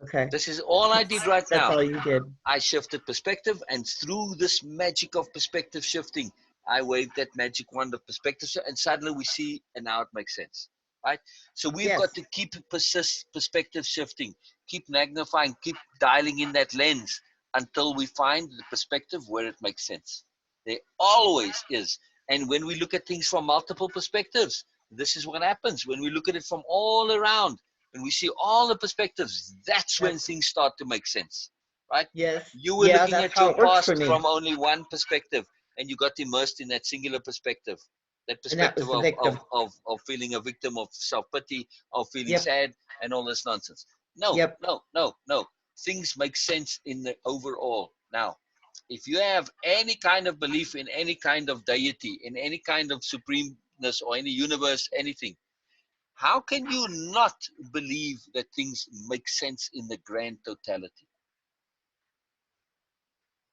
Okay. This is all I did right now. That's all you did. I shifted perspective, and through this magic of perspective shifting, I waved that magic wand of perspective, and suddenly we see, and now it makes sense, right? So we've got to keep perspective shifting, keep magnifying, keep dialing in that lens until we find the perspective where it makes sense. There always is. And when we look at things from multiple perspectives, this is what happens. When we look at it from all around, when we see all the perspectives, that's when things start to make sense, right? Yes. You were looking at your past from only one perspective, and you got immersed in that singular perspective. That perspective of feeling a victim, of self-pity, of feeling sad, and all this nonsense. No. Things make sense in the overall. Now, if you have any kind of belief in any kind of deity, in any kind of supremeness or any universe, anything, how can you not believe that things make sense in the grand totality?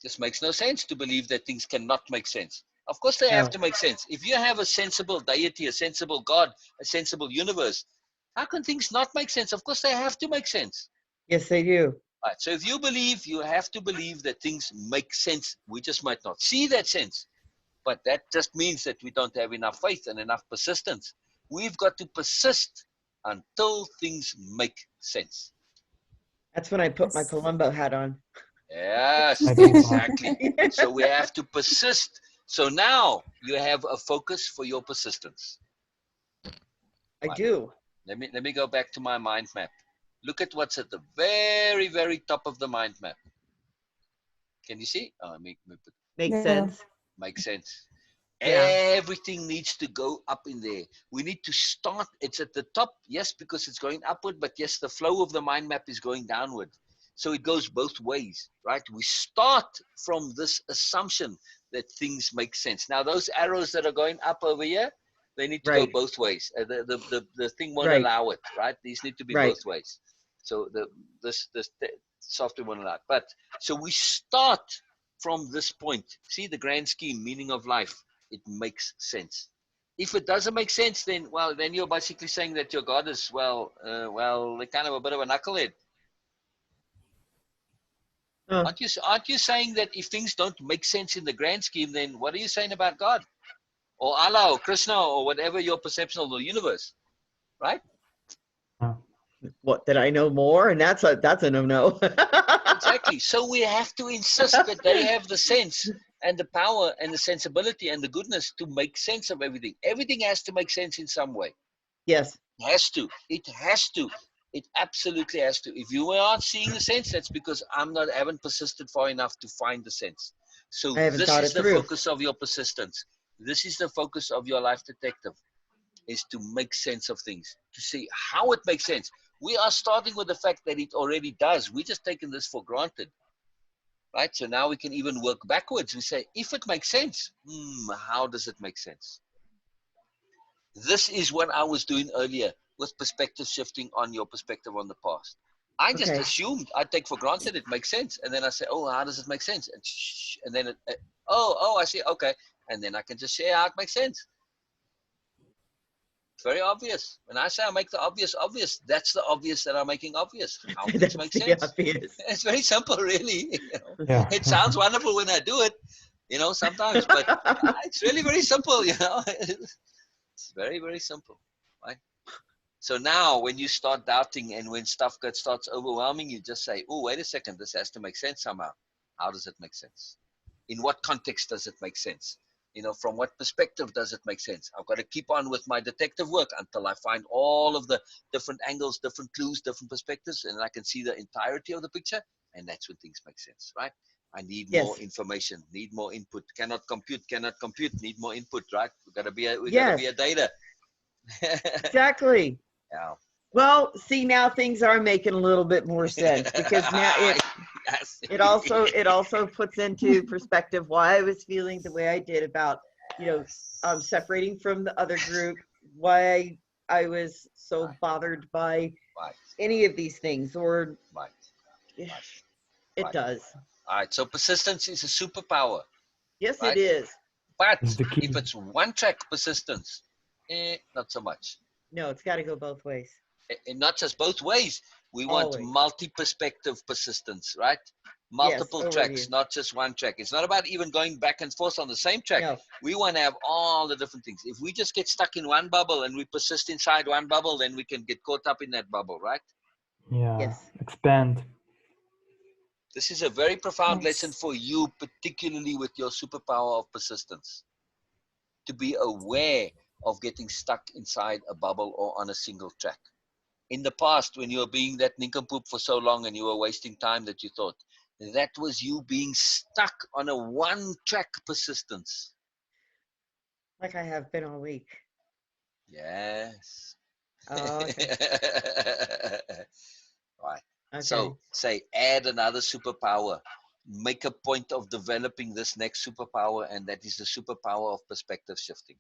This makes no sense to believe that things cannot make sense. Of course they have to make sense. If you have a sensible deity, a sensible God, a sensible universe, how can things not make sense? Of course they have to make sense. Yes, they do. Right. So if you believe, you have to believe that things make sense. We just might not see that sense. But that just means that we don't have enough faith and enough persistence. We've got to persist until things make sense. That's when I put my Columbo hat on. Yes, exactly. So we have to persist So now you have a focus for your persistence. I do. Let me go back to my mind map. Look at what's at the very, very top of the mind map. Can you see? Oh, Makes Yeah. sense. makes sense. Yeah. Everything needs to go up in there. We need to start. It's at the top, yes, because it's going upward, but yes, the flow of the mind map is going downward. So it goes both ways, right? We start from this assumption that things make sense. Now, those arrows that are going up over here, they need to go Right. both ways. The thing won't Right. allow it, right? These need to be Right. both ways. So this software won't allow it. But so we start from this point. See the grand scheme, meaning of life. It makes sense. If it doesn't make sense, then then you're basically saying that your God is they're kind of a bit of a knucklehead. Aren't you saying that if things don't make sense in the grand scheme, then what are you saying about God or Allah or Krishna or whatever your perception of the universe, right? What, that I know more? And that's a no-no. Exactly. So we have to insist that they have the sense and the power and the sensibility and the goodness to make sense of everything. Everything has to make sense in some way. Yes. It has to. It has to. It absolutely has to. If you aren't seeing the sense, that's because haven't persisted far enough to find the sense. So I haven't this thought is it the through. focus of your persistence. This is the focus of your life detective, is to make sense of things, to see how it makes sense. We are starting with the fact that it already does. We're just taking this for granted, right? So now we can even work backwards. We say, if it makes sense, how does it make sense? This is what I was doing earlier with perspective shifting on your perspective on the past. I just assumed, I take for granted it makes sense. And then I say, oh, how does it make sense? And then, I see, okay. And then I can just share how it makes sense. It's very obvious. When I say I make the obvious obvious, that's the obvious that I'm making obvious. How things make sense. Obvious. It's very simple, really. Yeah. It sounds wonderful when I do it, sometimes, but it's really very simple, It's very, very simple, right? So now when you start doubting and when stuff starts overwhelming, you just say, oh, wait a second, this has to make sense somehow. How does it make sense? In what context does it make sense? From what perspective does it make sense? I've got to keep on with my detective work until I find all of the different angles, different clues, different perspectives, and I can see the entirety of the picture. And that's when things make sense, right? I need more information, need more input. Cannot compute, need more input, right? We gotta be a data. Exactly. Yeah. Well, see, now things are making a little bit more sense, because now it also puts into perspective why I was feeling the way I did about, separating from the other group, why I was so bothered by any of these things, or it does. All right. So persistence is a superpower. Yes, right? it is. But It's the key. if it's one track persistence, not so much. No, it's got to go both ways. And not just both ways. We want Always. multi-perspective persistence, right? Multiple tracks, not just one track. It's not about even going back and forth on the same track. No. We want to have all the different things. If we just get stuck in one bubble and we persist inside one bubble, then we can get caught up in that bubble, right? Yeah. Yes. Expand. This is a very profound Yes. lesson for you, particularly with your superpower of persistence. To be aware of getting stuck inside a bubble or on a single track. In the past, when you were being that nincompoop for so long and you were wasting time, that you thought that was you being stuck on a one-track persistence. Like I have been all week. Yes. Oh, okay. Right. Okay. So say add another superpower. Make a point of developing this next superpower, and that is the superpower of perspective shifting.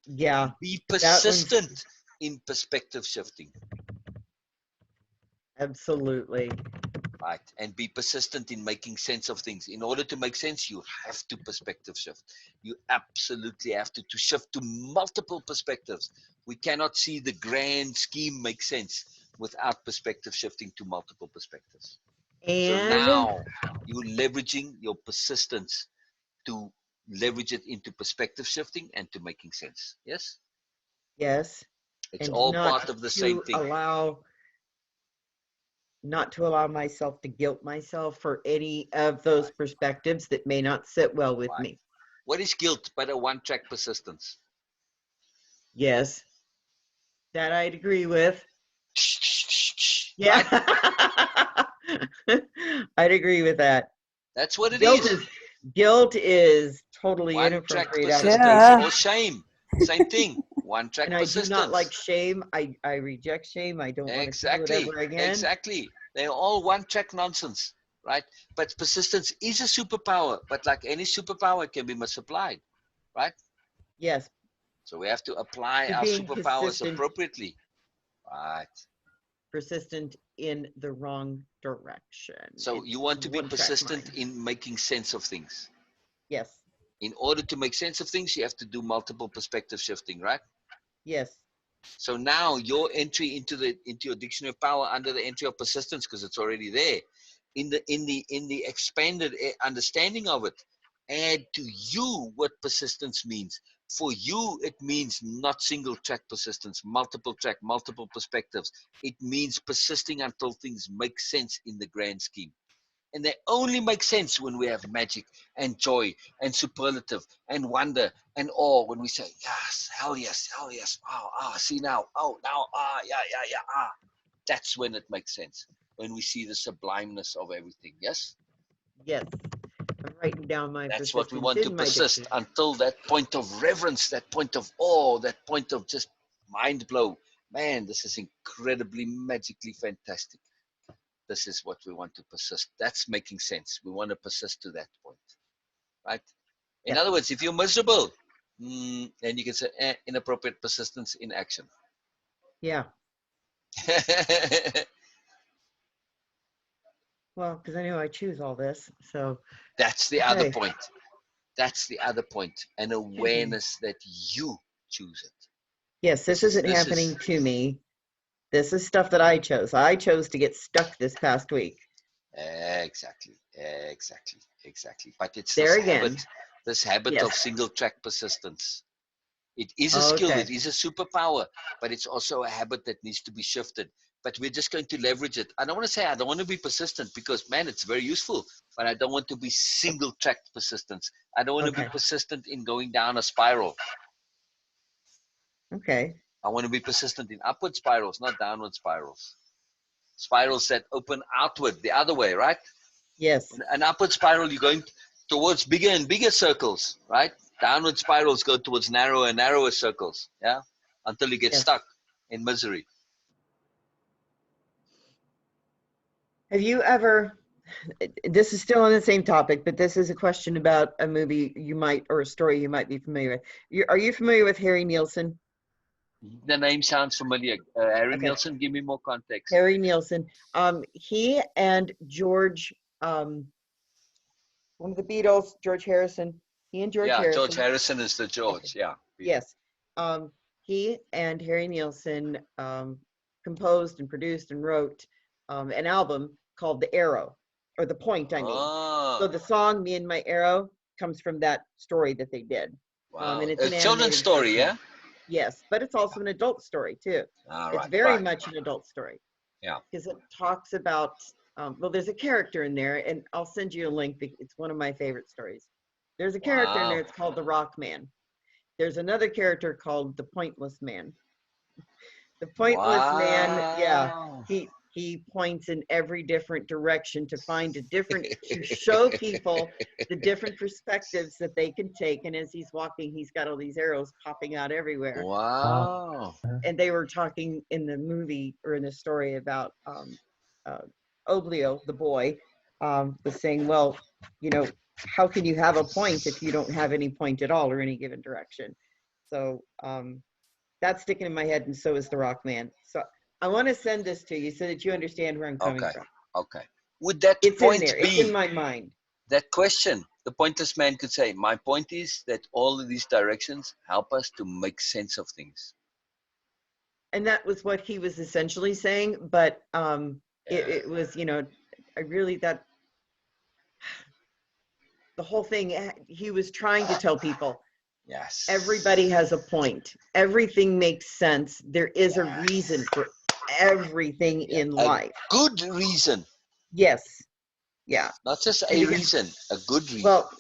Yeah. Be persistent in perspective shifting. Absolutely. Right. And be persistent in making sense of things. In order to make sense, you have to perspective shift. You absolutely have to shift to multiple perspectives. We cannot see the grand scheme make sense without perspective shifting to multiple perspectives. And so now you're leveraging your persistence to leverage it into perspective shifting and to making sense. Yes? yes. It's And all not part of the same thing. Not to allow myself to guilt myself for any of those perspectives that may not sit well with me. What is guilt but a one-track persistence? Yes. That I'd agree with. Yeah. Right? I'd agree with that. That's what it Guilt is. is guilt is totally One-track inappropriate. persistence Yeah. or shame. Same thing. One-track And I persistence. do not like shame. I reject shame. I don't want to feel it ever again. Exactly. They're all one-track nonsense, right? But persistence is a superpower, but like any superpower, it can be misapplied, right? Yes. So we have to apply To our being superpowers appropriately. Right. persistent in the wrong direction. So It's you want to be one-track persistent mind. in making sense of things. Yes. In order to make sense of things, you have to do multiple perspective shifting, right? Yes. So now your entry into your dictionary of power under the entry of persistence, because it's already there, in the expanded understanding of it, add to you what persistence means. For you, it means not single track persistence, multiple track, multiple perspectives. It means persisting until things make sense in the grand scheme. And they only make sense when we have magic and joy and superlative and wonder and awe. When we say, yes, hell yes, see now, yeah. That's when it makes sense. When we see the sublimeness of everything, yes? Yes. I'm writing down my That's persistence what we want to in my persist dictionary. until that point of reverence, that point of awe, that point of just mind blow. Man, this is incredibly magically fantastic. This is what we want to persist. That's making sense. We want to persist to that point, right? In Yes. other words, if you're miserable, then you can say inappropriate persistence in action. Yeah. Well, because I know I choose all this. So That's the other okay. point. That's the other point. An awareness that you choose it. Yes, this isn't happening to me. This is stuff that I chose. I chose to get stuck this past week. Exactly. But it's There again. this habit Yes. of single track persistence. It is a Oh, skill, okay. it is a superpower, but it's also a habit that needs to be shifted. But we're just going to leverage it. I don't want to say I don't want to be persistent because, man, it's very useful, but I don't want to be single tracked persistence. I don't want to be Okay. persistent in going down a spiral. Okay. I want to be persistent in upward spirals, not downward spirals. Spirals that open outward, the other way, right? Yes. An upward spiral, you're going towards bigger and bigger circles, right? Downward spirals go towards narrower and narrower circles, yeah? Until you get Yes. stuck in misery. Have you ever, this is still on the same topic, but this is a question about a movie you might, or a story you might be familiar with. Are you familiar with Harry Nielsen? The name sounds familiar. Harry Okay. Nielsen, give me more context. Harry Nielsen. He and George, one of the Beatles, George Harrison. He and George Harrison. George Harrison is the George, Okay. yeah. Yes. He and Harry Nielsen composed and produced and wrote an album called The Arrow, or The Point, I mean. So the song Me and My Arrow comes from that story that they did. Wow. And it's an children's story, version. yeah? Yes, but it's also an adult story too. It's Right, very much an adult story. Yeah. Because it talks about, well, there's a character in there, and I'll send you a link. It's one of my favorite stories. There's a character in there, it's called the Rock Man. There's another character called the Pointless Man. The Pointless Man, yeah, he points in every different direction to find a different, to show people the different perspectives that they can take. And as he's walking, he's got all these arrows popping out everywhere. Wow. And they were talking in the movie, or in the story, about Oblio, the boy, was saying, well, you know, how can you have a point if you don't have any point at all or any given direction? So that's sticking in my head, and so is the Rock Man. So I want to send this to you so that you understand where I'm coming from. Okay. Would that It's point in there. be It's in my mind. that question? The pointless man could say, my point is that all of these directions help us to make sense of things. And that was what he was essentially saying, but it was, you know, I really, that the whole thing, he was trying to tell people, yes, everybody has a point. Everything makes sense. There is a reason for everything in life. Good reason. Yes. Yeah. Not just a reason, a good reason. Well,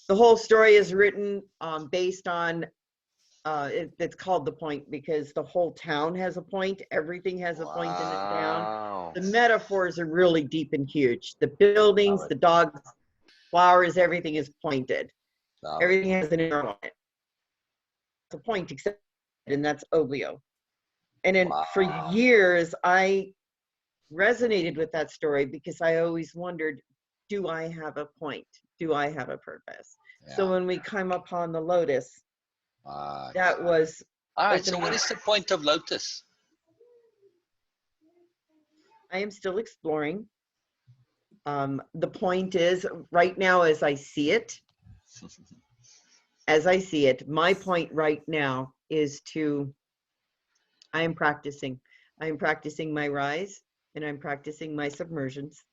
The whole story is written based on, it's called The Point because the whole town has a point. Everything has a point in the town. Wow. The metaphors are really deep and huge. The buildings, Love it. the dogs, flowers, everything is pointed. Love it. Everything has an arrow on it. It's a point except, and that's Oblio. And then for Wow. years, I resonated with that story because I always wondered, do I have a point? Do I have a purpose? Yeah. So when we come upon the Lotus, Ah, that was all right. So opening what up. is the point of Lotus? I am still exploring. The point is, right now, as I see it, my point right now is I am practicing. I am practicing my rise and I'm practicing my submersions.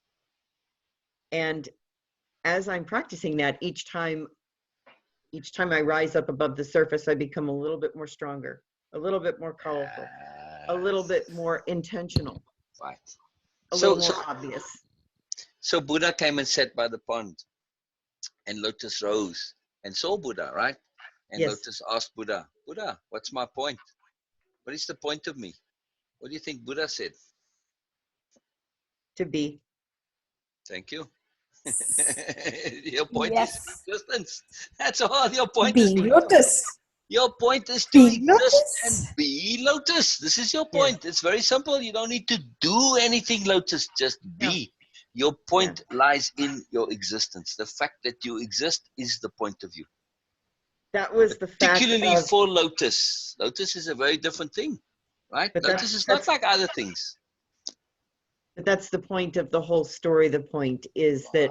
And as I'm practicing that, each time I rise up above the surface, I become a little bit more stronger, a little bit more colorful, a little bit more intentional, Right. a little more obvious. So Buddha came and sat by the pond, and Lotus rose and saw Buddha, right? And Yes. Lotus asked Buddha, Buddha, what's my point? What is the point of me? What do you think Buddha said? To be. Thank you. Your point is Yes. existence. That's all. Your point is Being Lotus. Your point is to Being exist and Lotus. be Lotus. This is your Yes. point. It's very simple. You don't need to do anything, Lotus. Just be. No. Your point lies in your existence. The fact that you exist is the point of view. That was the fact Particularly of, for Lotus. Lotus is a very different thing, right? but Lotus is not like other things. but that's the point of the whole story. The point is that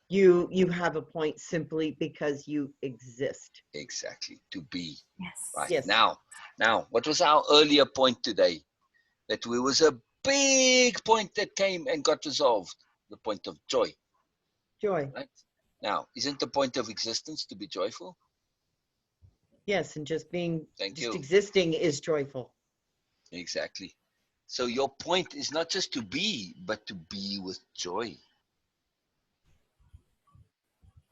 you have a point simply because you exist. Exactly. To be. Yes. Right. Yes. Now, what was our earlier point today? That there was a big point that came and got resolved. The point of joy. Joy. Right? Now, isn't the point of existence to be joyful? Yes, and just Thank you. existing is joyful. Exactly. So your point is not just to be, but to be with joy.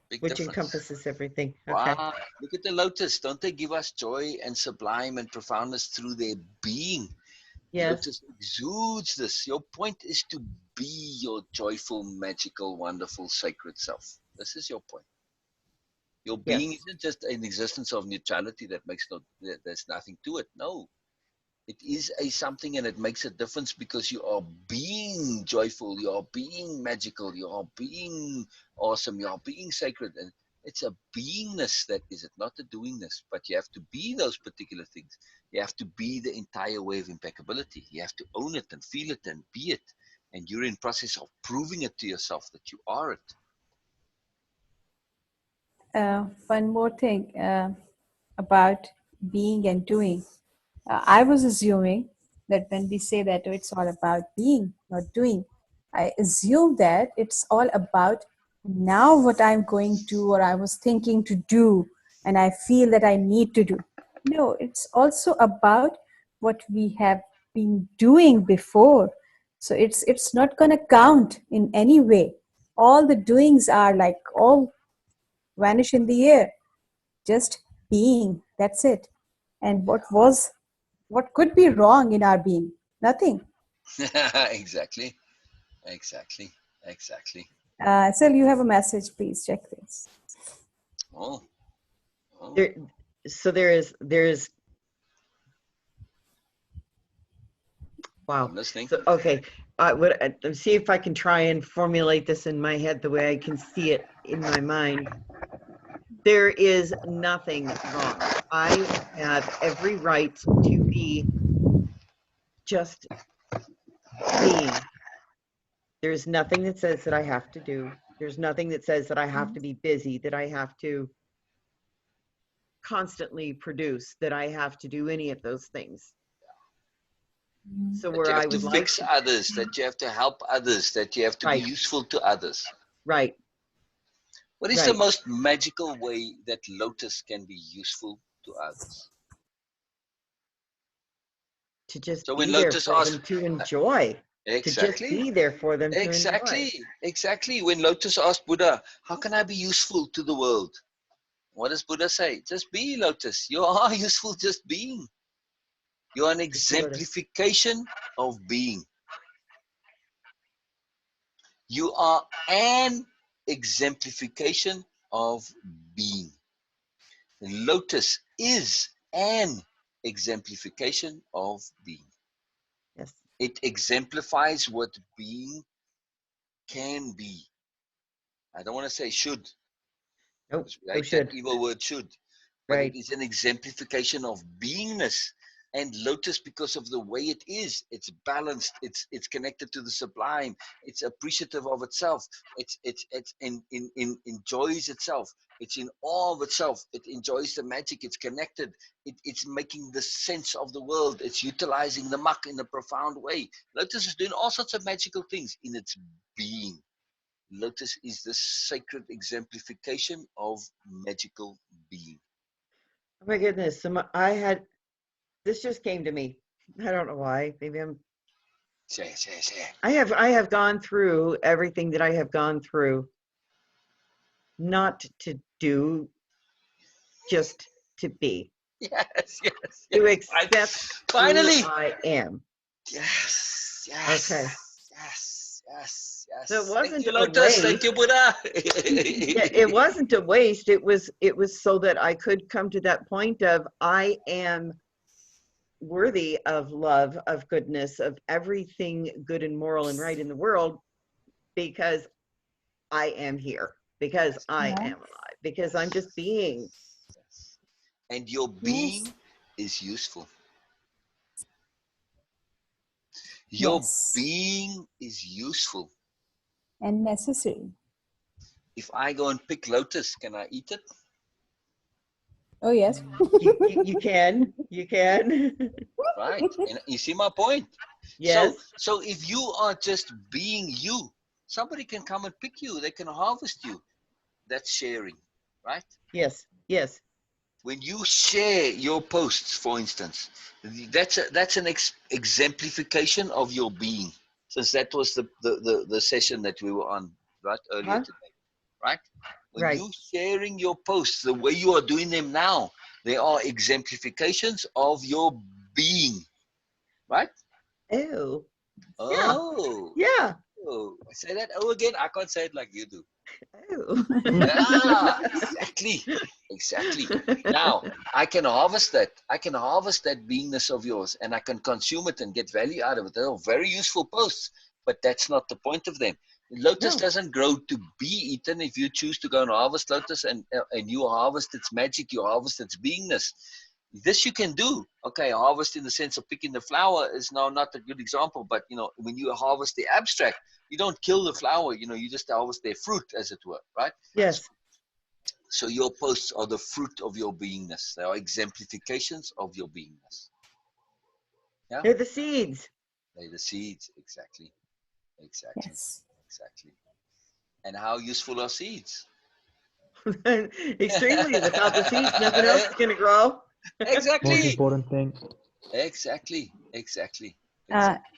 Big Which difference. encompasses everything. Okay. Wow. Look at the Lotus. Don't they give us joy and sublime and profoundness through their being? Yes. Lotus exudes this. Your point is to be your joyful, magical, wonderful, sacred self. This is your point. Your being isn't just an existence of neutrality there's nothing to it. No. It is a something, and it makes a difference because you are being joyful, you are being magical, you are being awesome, you are being sacred. And it's a beingness that is it, not a doingness. But you have to be those particular things. You have to be the entire way of impeccability. You have to own it and feel it and be it. And you're in process of proving it to yourself that you are it. One more thing about being and doing. I was assuming that when we say that it's all about being, not doing, I assume that it's all about now what I'm going to or I was thinking to do and I feel that I need to do. No, it's also about what we have been doing before. So it's not going to count in any way. All the doings are like all vanish in the air. Just being. That's it. And what could be wrong in our being? Nothing. Exactly. Exactly. Sir, you have a message. Please check this. Oh. There is. Wow. I'm listening. So, okay. Let's see if I can try and formulate this in my head the way I can see it in my mind. There is nothing wrong. I have every right to be just being. There's nothing that says that I have to do. There's nothing that says that I have to be busy, that I have to constantly produce, that I have to do any of those things. So that where you have I to would fix like others, that you have to help others, that you have to be useful to others. Right. What is the most magical way that Lotus can be useful to others? To just So be when there Lotus for asks, them to enjoy. to just Exactly. be there for them to enjoy. Exactly. Exactly. When Lotus asked Buddha, how can I be useful to the world? What does Buddha say? Just be, Lotus. You are useful just being. You are an exemplification of being. You are an exemplification of being. Lotus is an exemplification of being. Yes. It exemplifies what being can be. I don't want to say should. Nope. We No hate that should. evil word should. But Right. it is an exemplification of beingness. And Lotus, because of the way it is, it's balanced, it's connected to the sublime, it's appreciative of itself, it's enjoys itself, it's in awe of itself, it enjoys the magic, it's connected, it's making the sense of the world, it's utilizing the muck in a profound way. Lotus is doing all sorts of magical things in its being. Lotus is the sacred exemplification of magical being. Oh my goodness. This just came to me. I don't know why. Maybe Say. I have gone through everything that I have gone through, not to do, just to be. Yes. To accept Finally. who I am. Yes. Okay. Yes. So it wasn't Thank you, a Lotus. Thank waste. you, Buddha. Yeah, it wasn't a waste. It was so that I could come to that point of I am worthy of love, of goodness, of everything good and moral and right in the world, because I am here, because I Yeah. am alive, because I'm just being. And your Yes. being is useful. Your Yes. being is useful. And necessary. If I go and pick Lotus, can I eat it? Oh, yes. You can. Right. And you see my point? Yes. So if you are just being you, somebody can come and pick you. They can harvest you. That's sharing, right? Yes. When you share your posts, for instance, that's an exemplification of your being. Since that was the session that we were on right earlier Huh? today, right? When Right. you sharing your posts the way you are doing them now, they are exemplifications of your being, right? Oh. Yeah. Oh, Yeah. say that again. I can't say it like you do. Oh. Yeah, exactly. Now I can harvest that. I can harvest that beingness of yours, and I can consume it and get value out of it. They're very useful posts, but that's not the point of them. Lotus No. doesn't grow to be eaten. If you choose to go and harvest Lotus, and you harvest its magic, you harvest its beingness. This you can do. Okay, harvest in the sense of picking the flower is now not a good example, but when you harvest the abstract, you don't kill the flower. You just harvest their fruit, as it were, right? Yes. So your posts are the fruit of your beingness. They are exemplifications of your beingness. Yeah, They're the seeds. they're the seeds. Exactly. Yes. And how useful are seeds? Extremely. Without the seeds, nothing else is going to grow. Most Exactly. important thing. Exactly.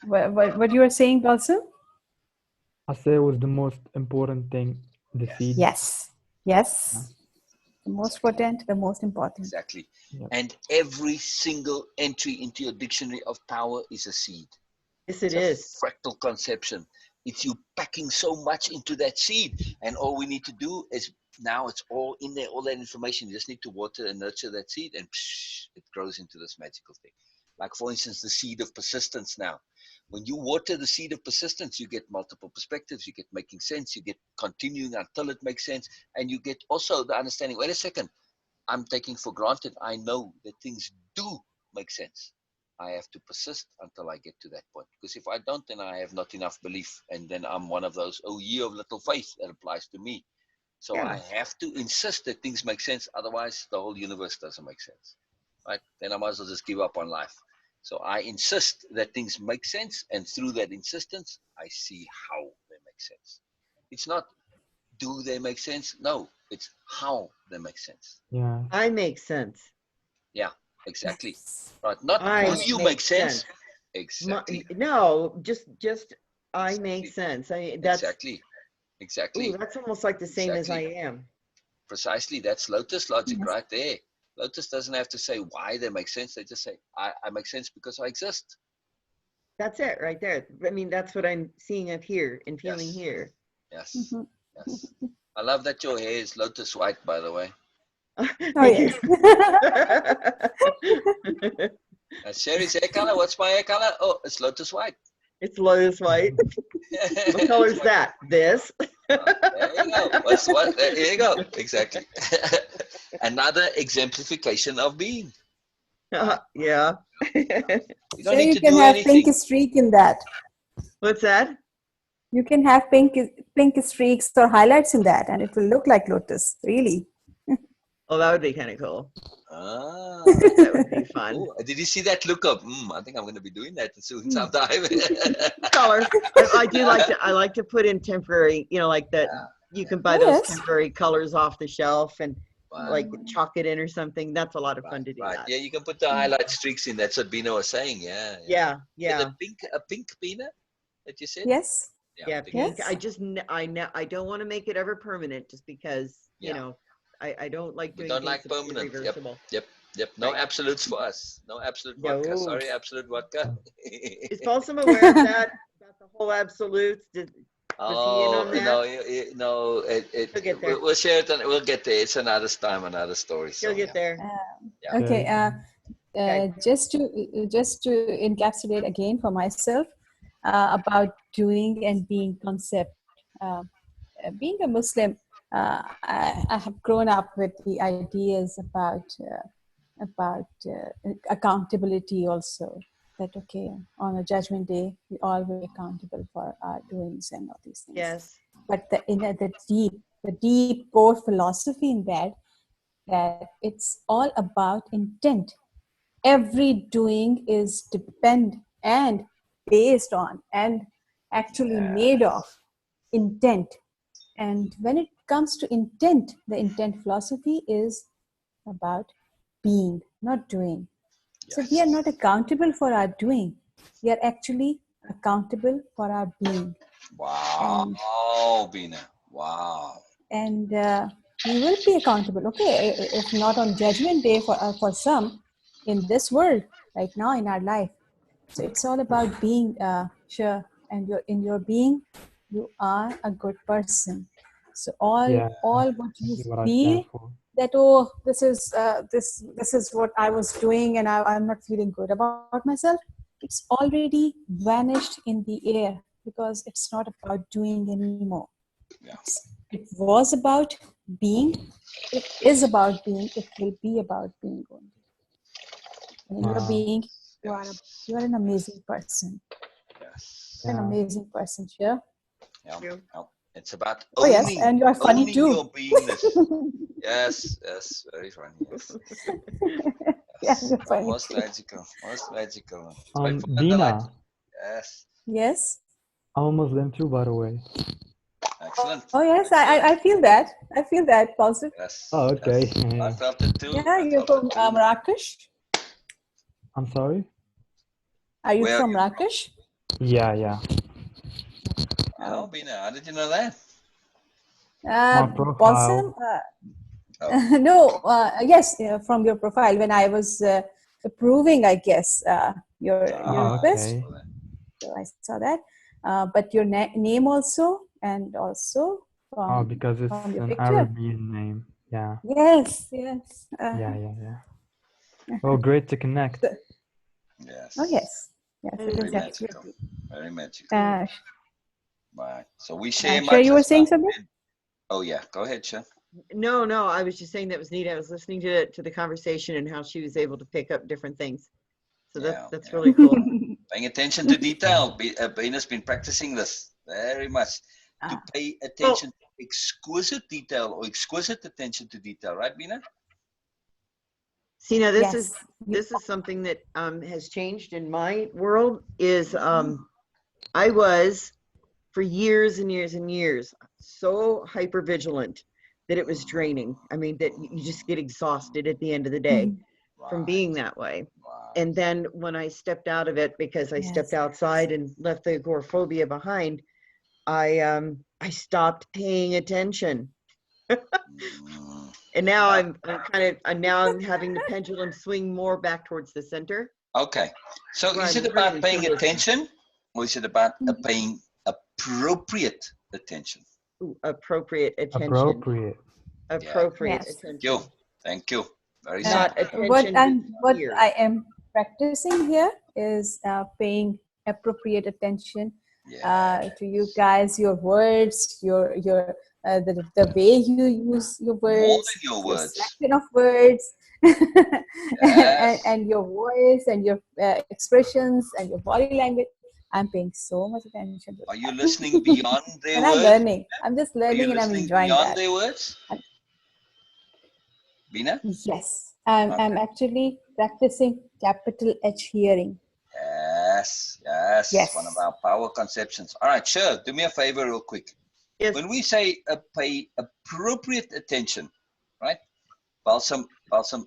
What you were saying, Balsam? I say it was the most important thing, the Yes. seeds. Yes. Yes. Yeah. The most Exactly. potent, the most important. Exactly. Yep. And every single entry into your dictionary of power is a seed. Yes, it It's a is. fractal conception. It's you packing so much into that seed. And all we need to do is now it's all in there, all that information. You just need to water and nurture that seed, and it grows into this magical thing. Like, for instance, the seed of persistence now. When you water the seed of persistence, you get multiple perspectives, you get making sense, you get continuing until it makes sense, and you get also the understanding, wait a second, I'm taking for granted, I know that things do make sense. I have to persist until I get to that point. Because if I don't, then I have not enough belief. And then I'm one of those, oh, ye of little faith, that applies to me. So I Yeah. have to insist that things make sense. Otherwise, the whole universe doesn't make sense. Right? Then I might as well just give up on life. So I insist that things make sense. And through that insistence, I see how they make sense. It's not, do they make sense? No, it's how they make sense. Yeah. I make sense. Yeah, exactly. Right. Not I will you make make sense? sense. Exactly. No, just I make sense. That's Exactly. ooh, that's almost like the same as I Exactly. am. Precisely. That's Lotus logic Yes. right there. Lotus doesn't have to say why they make sense. They just say, I make sense because I exist. That's it right there. I mean, that's what I'm seeing up here and feeling Yes. here. Yes. Yes. I love that your hair is Lotus white, by the way. Oh, Thank you. yes. Sherry's hair color. What's my hair color? Oh, it's Lotus white. It's Lotus white. What color is that? This. There you go. There you go. Exactly. Another exemplification of being. Yeah. You don't So need you to can do have anything. pink streak in that. What's that? You can have pink streaks or highlights in that, and it will look like Lotus. Really. Oh, that would be kind of cool. Ah. That would be fun. Ooh, did you see that look of? I think I'm going to be doing that soon sometime. Colors. I do like to. I like to put in temporary. You know, like that. You can buy Oh, those yes. temporary colors off the shelf and Wow. like chalk it in or something. That's a lot of fun to do Right. that. Yeah, you can put the highlight streaks in. That's what Beena was saying. Yeah. Yeah. A pink Beena that you said? Yes. Yeah, pink. Yes. I just I don't want to make it ever permanent just because you know I don't like We doing don't things like that are permanent. irreversible. Yep. No Right. absolutes for us. No absolute vodka. No. Sorry, absolute vodka. Is Balsam aware of that? About the whole absolutes? Was he in on that? No. He'll get there. We'll share it and we'll get there. It's another time, another story. So, He'll get there. Yeah. Okay. Okay. Just to encapsulate again for myself about doing and being concept. Being a Muslim, I have grown up with the ideas about accountability also. That okay, on a judgment day, we all will be accountable for our doings and all these things. Yes. But the deep core philosophy in that it's all about intent. Every doing is depend and based on and actually made of intent. And when it comes to intent, the intent philosophy is about being, not doing. So we are not accountable for our doing. We are actually accountable for our being. Wow, Beena. Wow. And we will be accountable. Okay, if not on Judgment Day for some in this world right now in our life. So it's all about being sure, and in your being, you are a good person. So all what you This is what I feel stand for. that this is what I was doing and I'm not feeling good about myself. It's already vanished in the air because it's not about doing anymore. Yeah. It was about being. It is about being. It will be about being only. And in your being, you are an amazing person. Yes. You're an amazing person, Sher. Yeah. It's about Oh yes, and you are funny owning too. your beingness. Yes, very funny. Yes. Yeah, you're funny Most too. magical. Beena, Yes. Yes. I'm a Muslim too, by the way. Excellent. Oh yes, I feel that. I feel that, positive. Yes. Oh, okay. Yes. I felt it too. Yeah, you're from Marrakesh. I'm sorry? Are you Where from are you Marrakesh? Yeah. Oh, Beena, how did you know that? My profile. Balsam? No, yes, from your profile when I was approving, I guess, your request. Okay. So I saw that. But your name also, and also from Because it's your an picture. Arabian name. Yeah. Yes. Yeah. Well, great to connect. Yes. Oh yes, it Very is magical. absolutely. Very magical. Right. So we share Sher, much. you were saying something? Oh yeah, go ahead, Sher. No, I was just saying that was neat. I was listening to the conversation and how she was able to pick up different things. So that's really cool. Paying attention to detail. Beena's been practicing this very much. To pay attention to exquisite detail or exquisite attention to detail, right, Beena? See, now this is something that has changed in my world. Is I was for years and years and years so hyper vigilant that it was draining. I mean, that you just get exhausted at the end of the day from being that way. And then when I stepped out of it, because I stepped Yes. outside and left the agoraphobia behind, I stopped paying attention. And now I'm having the pendulum swing more back towards the center. Okay. So where is I'm it about learning paying to listen. attention, or is it about paying appropriate attention? Ooh, appropriate attention. Appropriate. Appropriate Yes. attention. Thank you. Very Not simple. attention. What here. I am practicing here is paying appropriate attention to you guys, your words, your the way you use your More words, than your your words. selection of words, Yes. and your voice and your expressions and your body language. I'm paying so much attention to Are you that. listening beyond their And I'm words? learning. I'm just Are you learning and I'm listening enjoying beyond that. their words? Beena? Yes, I'm actually practicing capital H hearing. Yes. One of Yes. our power conceptions. All right, Sher, do me a favor real quick. Yes. When we say pay appropriate attention, right? Balsam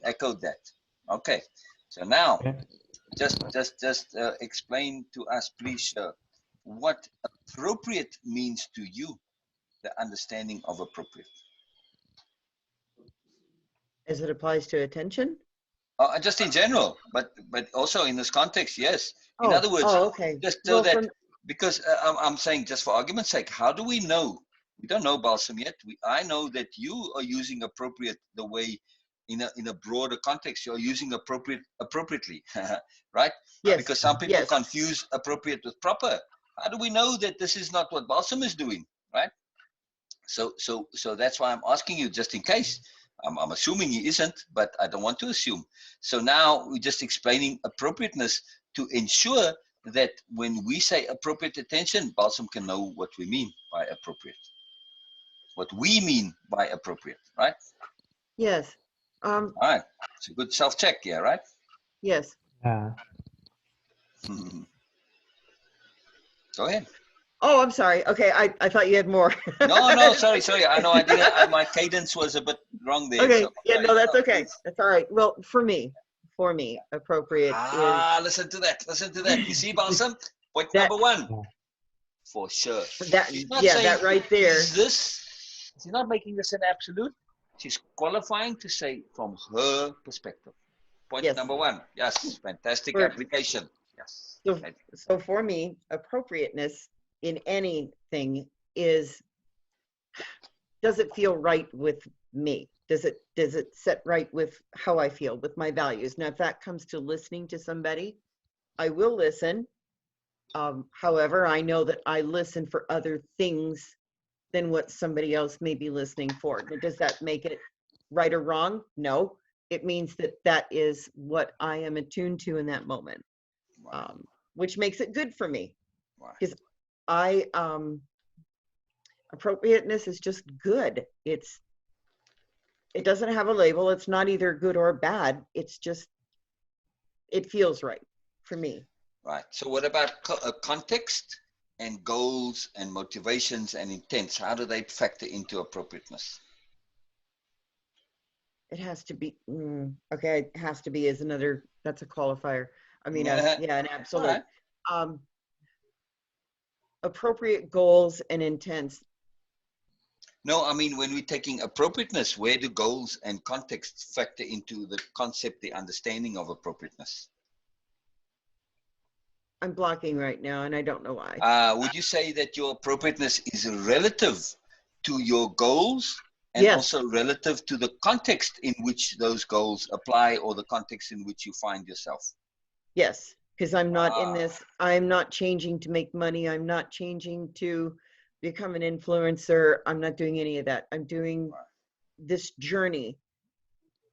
echoed that. Okay. So now, Okay. just explain to us, please, Sher, what appropriate means to you, the understanding of appropriate. As it applies to attention? Just in general, but also in this context, yes. In other words, okay. just so Well, that, because I'm saying, just for argument's sake, how do we know? We don't know Balsam yet. I know that you are using appropriate the way, in a broader context, you're using appropriately, right? Yes. Because some people Yes. confuse appropriate with proper. How do we know that this is not what Balsam is doing, right? So that's why I'm asking you, just in case. I'm assuming he isn't, but I don't want to assume. So now we're just explaining appropriateness to ensure that when we say appropriate attention, Balsam can know what we mean by appropriate. What we mean by appropriate, right? Yes. All right. It's a good self-check here, right? Yes. Yeah. Go ahead. Oh, I'm sorry. Okay, I thought you had more. No, sorry. I know I didn't. My cadence was a bit wrong there. Okay. So, Yeah, no, that's okay. please. That's all right. Well, for me, appropriate is Listen to that. You see, Balsam? Point that, number one. Yeah. For sure. that. She's not Yeah, saying, that right there. is this? She's not making this an absolute. She's qualifying to say from her perspective. Point Yes. number one. Yes, fantastic For- application. Yes. So for me, appropriateness in anything is, does it feel right with me? Does it set right with how I feel, with my values? Now, if that comes to listening to somebody, I will listen. However, I know that I listen for other things than what somebody else may be listening for. Now, does that make it right or wrong? No. It means that that is what I am attuned to in that moment, which makes it good for me. Because appropriateness is just good. It doesn't have a label. It's not either good or bad. It's just, it feels right for me. Right. So what about context and goals and motivations and intents? How do they factor into appropriateness? It has to be, okay, it has to be is another, that's a qualifier. I mean, Yeah. yeah, an absolute. Right. Appropriate goals and intents. No, I mean, when we're taking appropriateness, where do goals and context factor into the concept, the understanding of appropriateness? I'm blocking right now, and I don't know why. Would you say that your appropriateness is relative to your goals and Yes. also relative to the context in which those goals apply, or the context in which you find yourself? Yes, because I'm not in this, I'm not changing to make money. I'm not changing to become an influencer. I'm not doing any of that. I'm doing this journey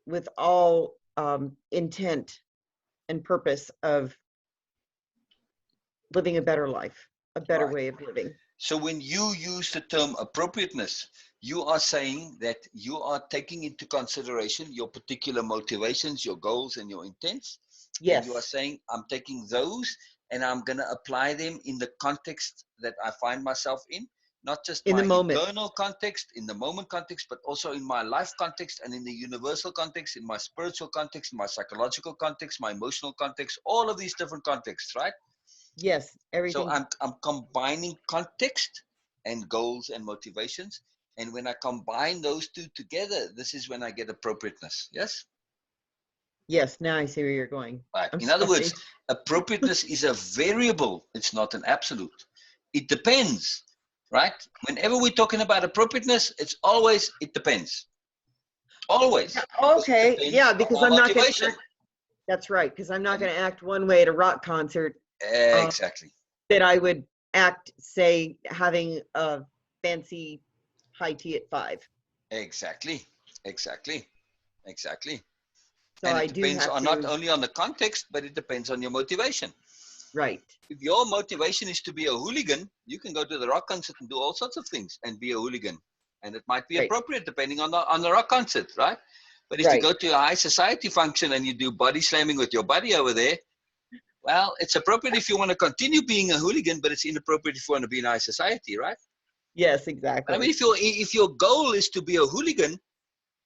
with all intent and purpose of living a better life, a better way of living. So when you use the term appropriateness, you are saying that you are taking into consideration your particular motivations, your goals, and your intents. Yes. And you are saying, I'm taking those and I'm going to apply them in the context that I find myself in. not just In my the moment. internal context, in the moment context, but also in my life context and in the universal context, in my spiritual context, in my psychological context, my emotional context, all of these different contexts, right? Yes, So everything. I'm combining context and goals and motivations. And when I combine those two together, this is when I get appropriateness. Yes? Yes, now I see where you're going. Right. I'm In other sorry. words, appropriateness is a variable. It's not an absolute. It depends, right? Whenever we're talking about appropriateness, it's always, it depends. Always. Because it Okay, depends yeah, on because my I'm not going to motivation. act. That's right, because I'm not And going to act one way at a rock concert exactly. that I would act, say, having a fancy high tea at 5. Exactly. Exactly. Exactly. So And I it do depends have on not to, only on the context, but it depends on your motivation. right. If your motivation is to be a hooligan, you can go to the rock concert and do all sorts of things and be a hooligan. And it might be Right. appropriate depending on the rock concert, right? But if you Right. go to a high society function and you do body slamming with your buddy over there, well, it's appropriate if you want to continue being a hooligan, but it's inappropriate if you want to be in high society, right? Yes, But exactly. I mean, if your goal is to be a hooligan,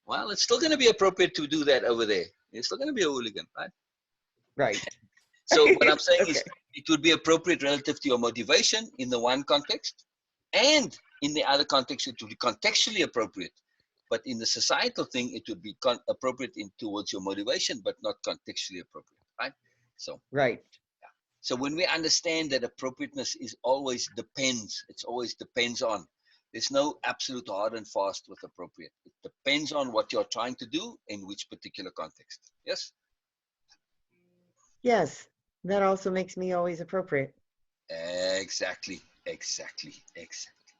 well, it's still going to be appropriate to do that over there. You're still going to be a hooligan, right? Right. So what I'm saying Okay. is it would be appropriate relative to your motivation in the one context, and in the other context, it would be contextually appropriate. But in the societal thing, it would be appropriate towards your motivation, but not contextually appropriate, right? Right. So when we understand that appropriateness is always depends, it's always depends on. There's no absolute hard and fast with appropriate. It depends on what you're trying to do in which particular context. Yes? Yes, that also makes me always appropriate. Exactly, exactly, exactly,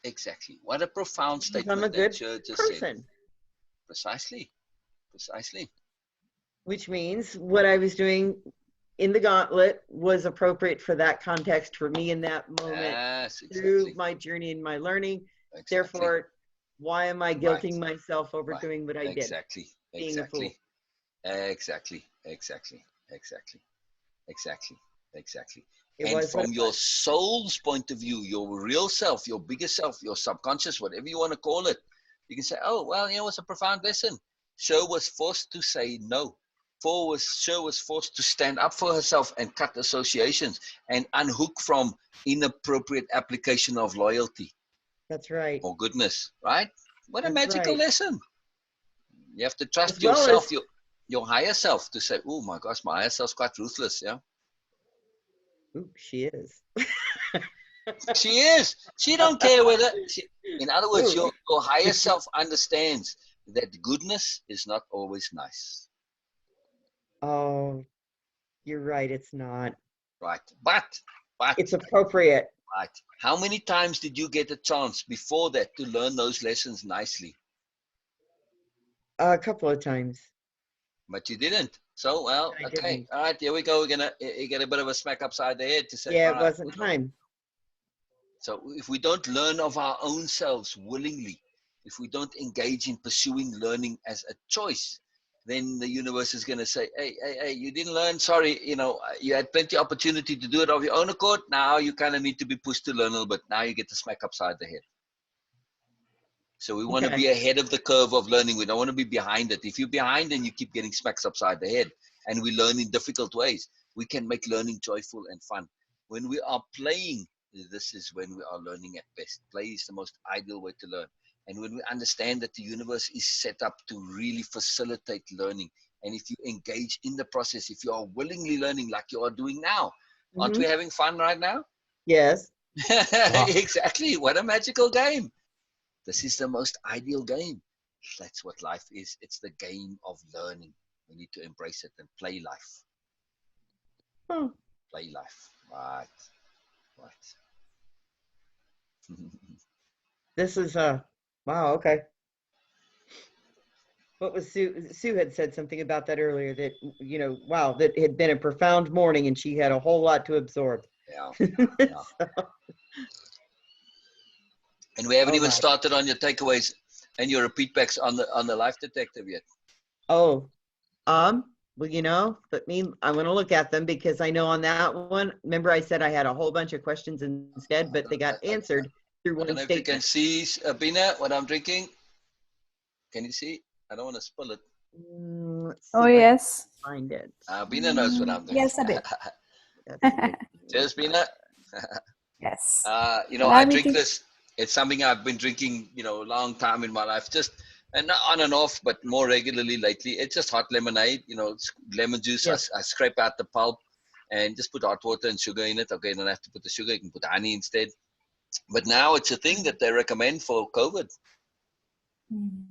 exactly. What a profound Because I'm a statement that good Sher just said. person, Precisely, precisely. which means what I was doing in the gauntlet was appropriate for that context for me in that moment Yes, through exactly, my journey and my learning. exactly. Therefore, why am I Right, guilting myself over right. doing what I did? Exactly, Being a fool. exactly, exactly, exactly, exactly, exactly, exactly. It And was what from it your was. soul's point of view, your real self, your bigger self, your subconscious, whatever you want to call it, you can say, oh, well, you know, it's a profound lesson. Sher was forced to say no. Sher was forced to stand up for herself and cut associations and unhook from inappropriate application of loyalty That's right. or goodness, right? What a That's magical right. lesson. You have to As trust well yourself, as, your higher self, to say, oh my gosh, my higher self's quite ruthless, yeah? ooh, she is. She is. She don't care whether. In other words, Ooh. your higher self understands that goodness is not always nice, Oh, you're right. It's not. right? But, It's appropriate. right. How many times did you get a chance before that to learn those lessons nicely? A couple of times. But you didn't. So, well, I okay, didn't. all right, here we go. We're gonna you get a bit of a smack upside the head to say, Yeah, all it right. wasn't time. So if we don't learn of our own selves willingly, if we don't engage in pursuing learning as a choice, then the universe is going to say, hey, you didn't learn. Sorry, you know, you had plenty of opportunity to do it of your own accord. Now you kind of need to be pushed to learn a little bit. Now you get to smack upside the head. So we want to Okay. be ahead of the curve of learning. We don't want to be behind it. If you're behind, then you keep getting smacks upside the head. And we learn in difficult ways. We can make learning joyful and fun. When we are playing, this is when we are learning at best. Play is the most ideal way to learn. And when we understand that the universe is set up to really facilitate learning, and if you engage in the process, if you are willingly learning like you are doing now, aren't we Mm-hmm. having fun right now? Yes. Wow. Exactly. What a magical game. This is the most ideal game. That's what life is. It's the game of learning. We need to embrace it and play life. Oh, Play life. Right. Right. this is wow. Okay. What was Sue? Sue had said something about that earlier. That wow, that had been a profound morning, and she had a whole lot to absorb. Yeah. Yeah. And we haven't All even right. started on your takeaways and your repeat backs on the life detective yet. Oh, well, but I'm going to look at them because I know on that one, remember I said I had a whole bunch of questions instead, but they got answered through I one don't know if you can statement. see, Beena, what I'm drinking. Can you see? I don't want to spill it. Let's Oh, see if I can yes. find it. Beena knows what I'm drinking. Yes, a bit. That's good. Cheers, Beena. Yes. You know, And I I'm drink eating. this. It's something I've been drinking, you know, a long time in my life, just and not on and off, but more regularly lately. It's just hot lemonade, you know, it's lemon juice. Yes. I scrape out the pulp and just put hot water and sugar in it. Okay, you don't have to put the sugar. You can put honey instead. But now it's a thing that they recommend for COVID. Mm.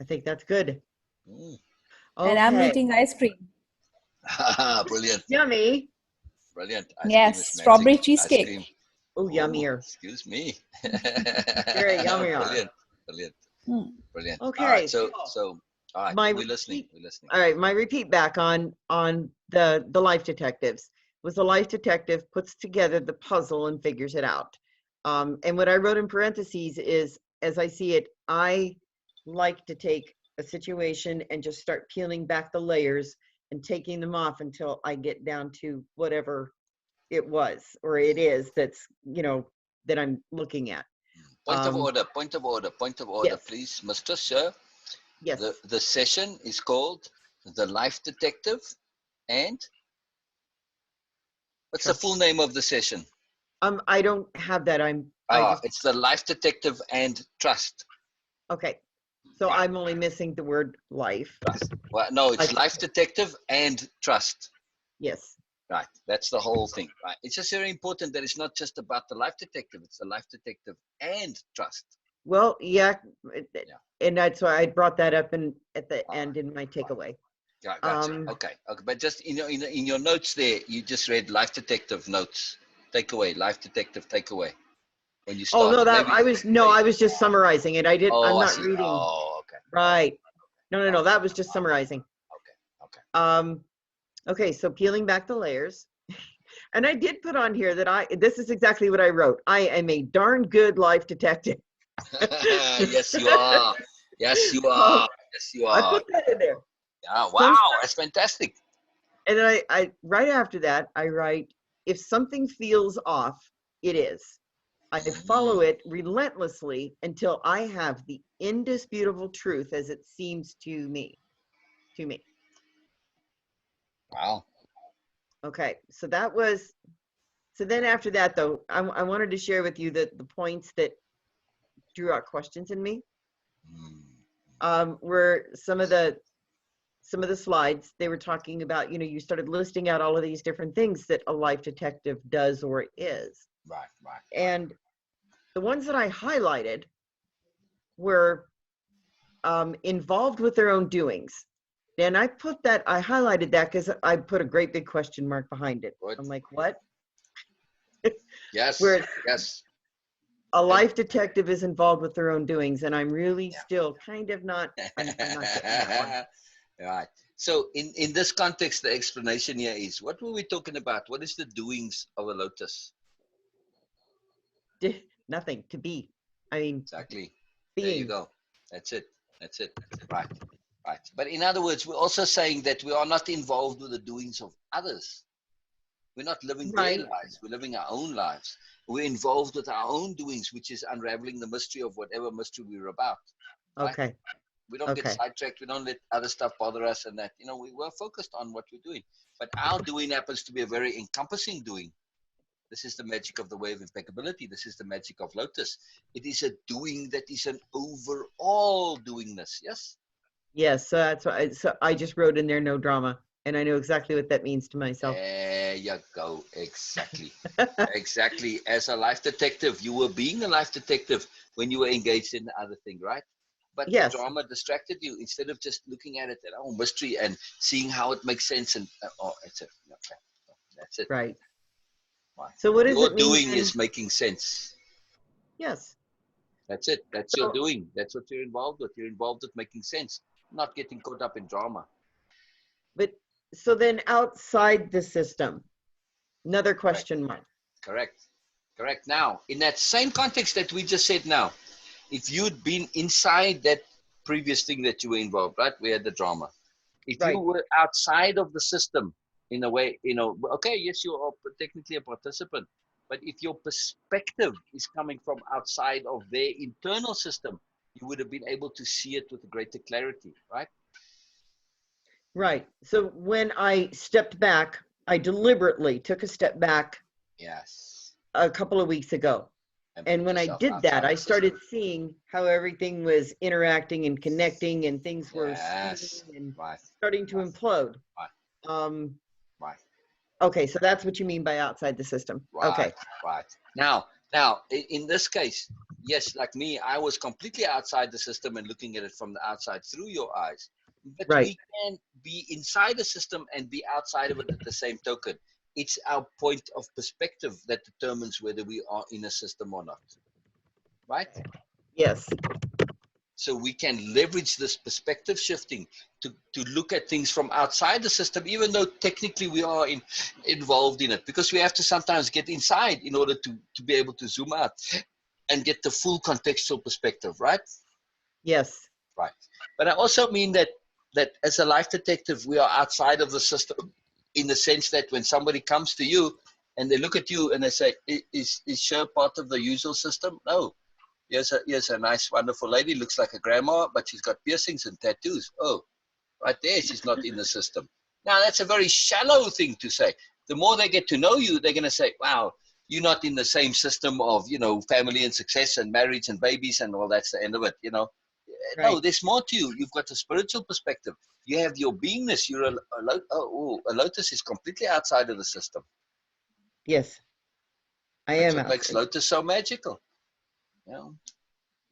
I think that's good. Mm. And I'm Okay. eating ice cream. Brilliant, Yummy. brilliant. Ice cream is Yes, magic. strawberry Ice cream. cheesecake. Oh, Oh, yummier. excuse me. Very yummier. Brilliant, brilliant, Mm. brilliant. All right, Okay. so all right, My we're listening. repeat, We're listening. all right, my repeat back on the life detectives was the life detective puts together the puzzle and figures it out. And what I wrote in parentheses is, as I see it, I like to take a situation and just start peeling back the layers and taking them off until I get down to whatever it was or it is that's, you know, that I'm looking at. Point of Um, order, point of order, point of order, yes, please, Mr. Sher. yes. The session is called The Life Detective, and what's the full Trust. name of the session? I don't have that. I just, It's The Life Detective and Trust. okay. So Right, I'm only missing the word life. trust. Well, no, it's Life Life Detective and Trust. Yes. Right, that's the whole thing. Right, it's just very important that it's not just about the life detective; it's the life detective and trust. Well, yeah, Yeah. and that's why I brought that up at the All end in my right. takeaway. Gotcha. Okay. Okay. But just in your notes there, you just read life detective notes. Takeaway. Life detective takeaway. When you Oh no, started, that maybe. I was just summarizing it. I'm Oh, I not see. reading. Oh, okay. Right. No, Okay. that was just summarizing. Okay. Okay. Um, okay, so peeling back the layers. And I did put on here that this is exactly what I wrote. I am a darn good life detective. Yes, you are. Yes, you Oh, are. Yes, you I are. put that in there. Yeah. Some, Wow. That's fantastic. and then I right after that, I write, if something feels off, it is. I follow it relentlessly until I have the indisputable truth as it seems to me. To me. Wow. Okay, so that was, so then after that though, I wanted to share with you the points that drew out questions in me. Were some of the slides, they were talking about, you know, you started listing out all of these different things that a life detective does or is. Right. Right. And the ones that I highlighted were involved with their own doings. And I highlighted that because I put a great big question mark behind it. Good. I'm like, what? Yes. Where Yes. a Good. life detective is involved with their own doings. And I'm really still kind of not, I'm not getting that one. Right. So in this context, the explanation here is, what were we talking about? What is the doings of a lotus? Nothing, to be. I mean, Exactly. There you being. go. That's it. That's it. Right. Right. But in other words, we're also saying that we are not involved with the doings of others. We're not living their Right. lives. We're living our own lives. We're involved with our own doings, which is unraveling the mystery of whatever mystery we're about. Right? Okay. We don't get Okay. sidetracked. We don't let other stuff bother us, and that, you know, we're focused on what we're doing. But our doing happens to be a very encompassing doing. This is the magic of the way of impeccability. This is the magic of Lotus. It is a doing that is an overall doingness. Yes. Yes. So that's why. So I just wrote in there no drama, and I know exactly what that means to myself. There you go. Exactly. Exactly. As a life detective, you were being a life detective when you were engaged in the other thing, right? But the Yes. drama distracted you instead of just looking at it at oh, mystery and seeing how it makes sense. And oh, it's a, okay, that's it. Right. Right. So what does Your it mean doing then? is making sense. Yes. That's it. That's your So, doing. That's what you're involved with. You're involved with making sense, not getting caught up in drama. but so then outside the system, another Correct. question mark. Correct. Correct. Now, in that same context that we just said now, if you'd been inside that previous thing that you were involved, right? We had the drama. If you Right. were outside of the system, in a way, you know, okay, yes, you are technically a participant, But if your perspective is coming from outside of their internal system, you would have been able to see it with greater clarity, right? Right. So when I stepped back, I deliberately took a step back Yes. a couple of weeks ago. And put when I yourself did that, outside I the started system. seeing how everything was interacting and connecting and things were Yes. spinning and Right. starting to Right. implode. Right. Right. Okay, so that's what you mean by outside the system. Okay. Right. Now, in this case, yes, like me, I was completely outside the system and looking at it from the outside through your eyes. But Right. we can be inside the system and be outside of it at the same token. It's our point of perspective that determines whether we are in a system or not. Right? Yes. So we can leverage this perspective shifting to look at things from outside the system, even though technically we are involved in it, because we have to sometimes get inside in order to be able to zoom out and get the full contextual perspective, right? Yes. Right. But I also mean that as a life detective, we are outside of the system in the sense that when somebody comes to you and they look at you and they say, is Sher part of the usual system? No. Here's a nice, wonderful lady, looks like a grandma, but she's got piercings and tattoos. Oh, right there, she's not in the system. Now, that's a very shallow thing to say. The more they get to know you, they're going to say, wow, you're not in the same system of, family and success and marriage and babies and all that's the end of it, Right. No, there's more to you. You've got a spiritual perspective. You have your beingness. You're a lotus is completely outside of the system. Yes. I That's am what makes outside. Lotus so magical.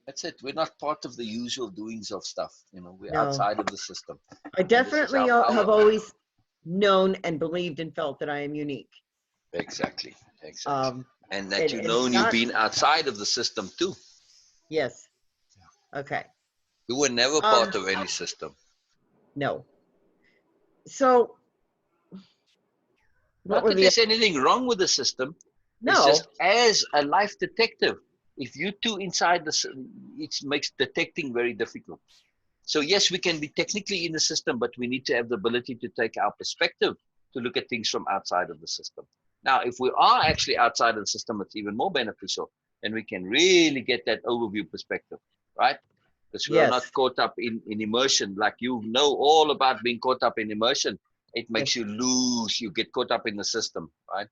That's it. We're not part of the usual doings of stuff. We're No. outside of the system. I definitely have always known and believed and felt that I am unique. Exactly. And that and you've been outside of the system too. Yes. Okay. You were never part of any system. No. So, not that there's anything wrong with the system. No. It's just as a life detective, if you two inside it makes detecting very difficult. So yes, we can be technically in the system, but we need to have the ability to take our perspective to look at things from outside of the system. Now, if we are actually outside of the system, it's even more beneficial, and we can really get that overview perspective, right? Because we're not caught up in immersion. Like all about being caught up in immersion. It makes you lose. You get caught up in the system, right?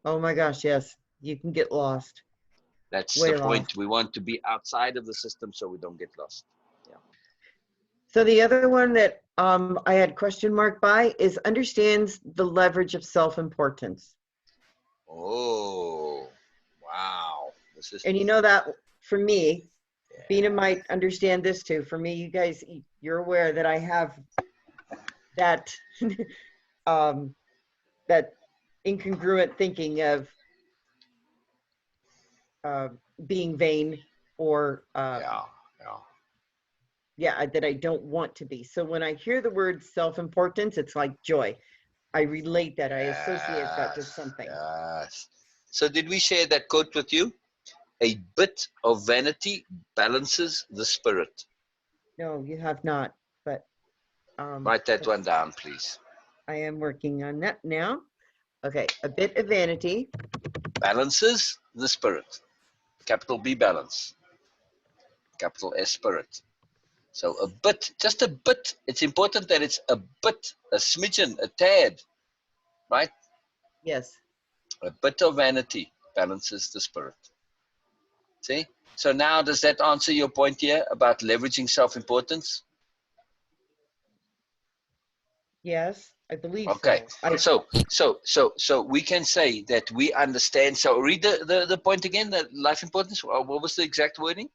Oh my gosh, yes. You can get lost. That's the point. We want to be outside of the system so we don't get lost. Yeah. So the other one that I had question mark by is understands the leverage of self-importance. Oh, wow. And that for me, Beena might understand this too. For me, you guys, you're aware that I have that that incongruent thinking of being vain or that I don't want to be. So when I hear the word self-importance, it's like joy. I relate that. I associate that to something. Yes. So did we share that quote with you? A bit of vanity balances the spirit. No, you have not. But write that one down, please. I am working on that now. Okay, a bit of vanity balances the spirit. Capital B, balance. Capital S, spirit. So a bit, just a bit. It's important that it's a bit, a smidgen, a tad, right? Yes. A bit of vanity balances the spirit. See? So now, does that answer your point here about leveraging self-importance? Yes, I believe okay. so. So we can say that we understand. So read the point again, the life importance. What was the exact wording?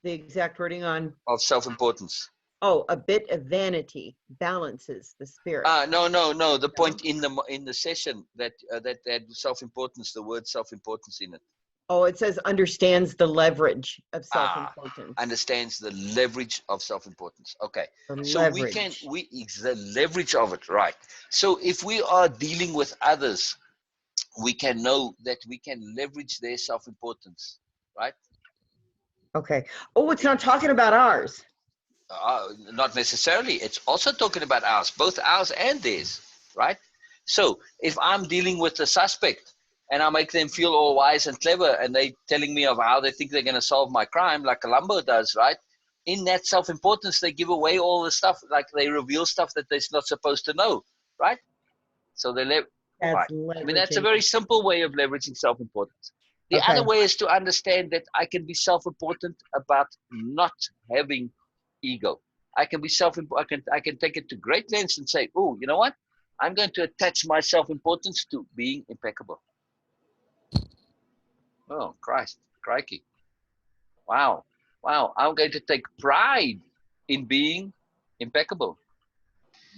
The exact wording on? Of self-importance. Oh, a bit of vanity balances the spirit. No. The point in the session that had self-importance, the word self-importance in it. Oh, it says understands the leverage of self-importance. Understands the leverage of self-importance. Okay. So leverage. It's the leverage of it, right? So if we are dealing with others, we can know that we can leverage their self-importance, right? Okay. Oh, it's not talking about ours. Not necessarily. It's also talking about ours, both ours and theirs, right? So if I'm dealing with a suspect and I make them feel all wise and clever, and they telling me of how they think they're going to solve my crime, like Columbo does, right? In that self-importance, they give away all the stuff, like they reveal stuff that they're not supposed to know, right? So they live. That's Right. I mean, that's a leveraging. very simple way of leveraging self-importance. The Okay. other way is to understand that I can be self-important about not having ego. I can be I can take it to great lengths and say, oh, you know what? I'm going to attach my self-importance to being impeccable. Oh, Christ, crikey. Wow. Wow. I'm going to take pride in being impeccable.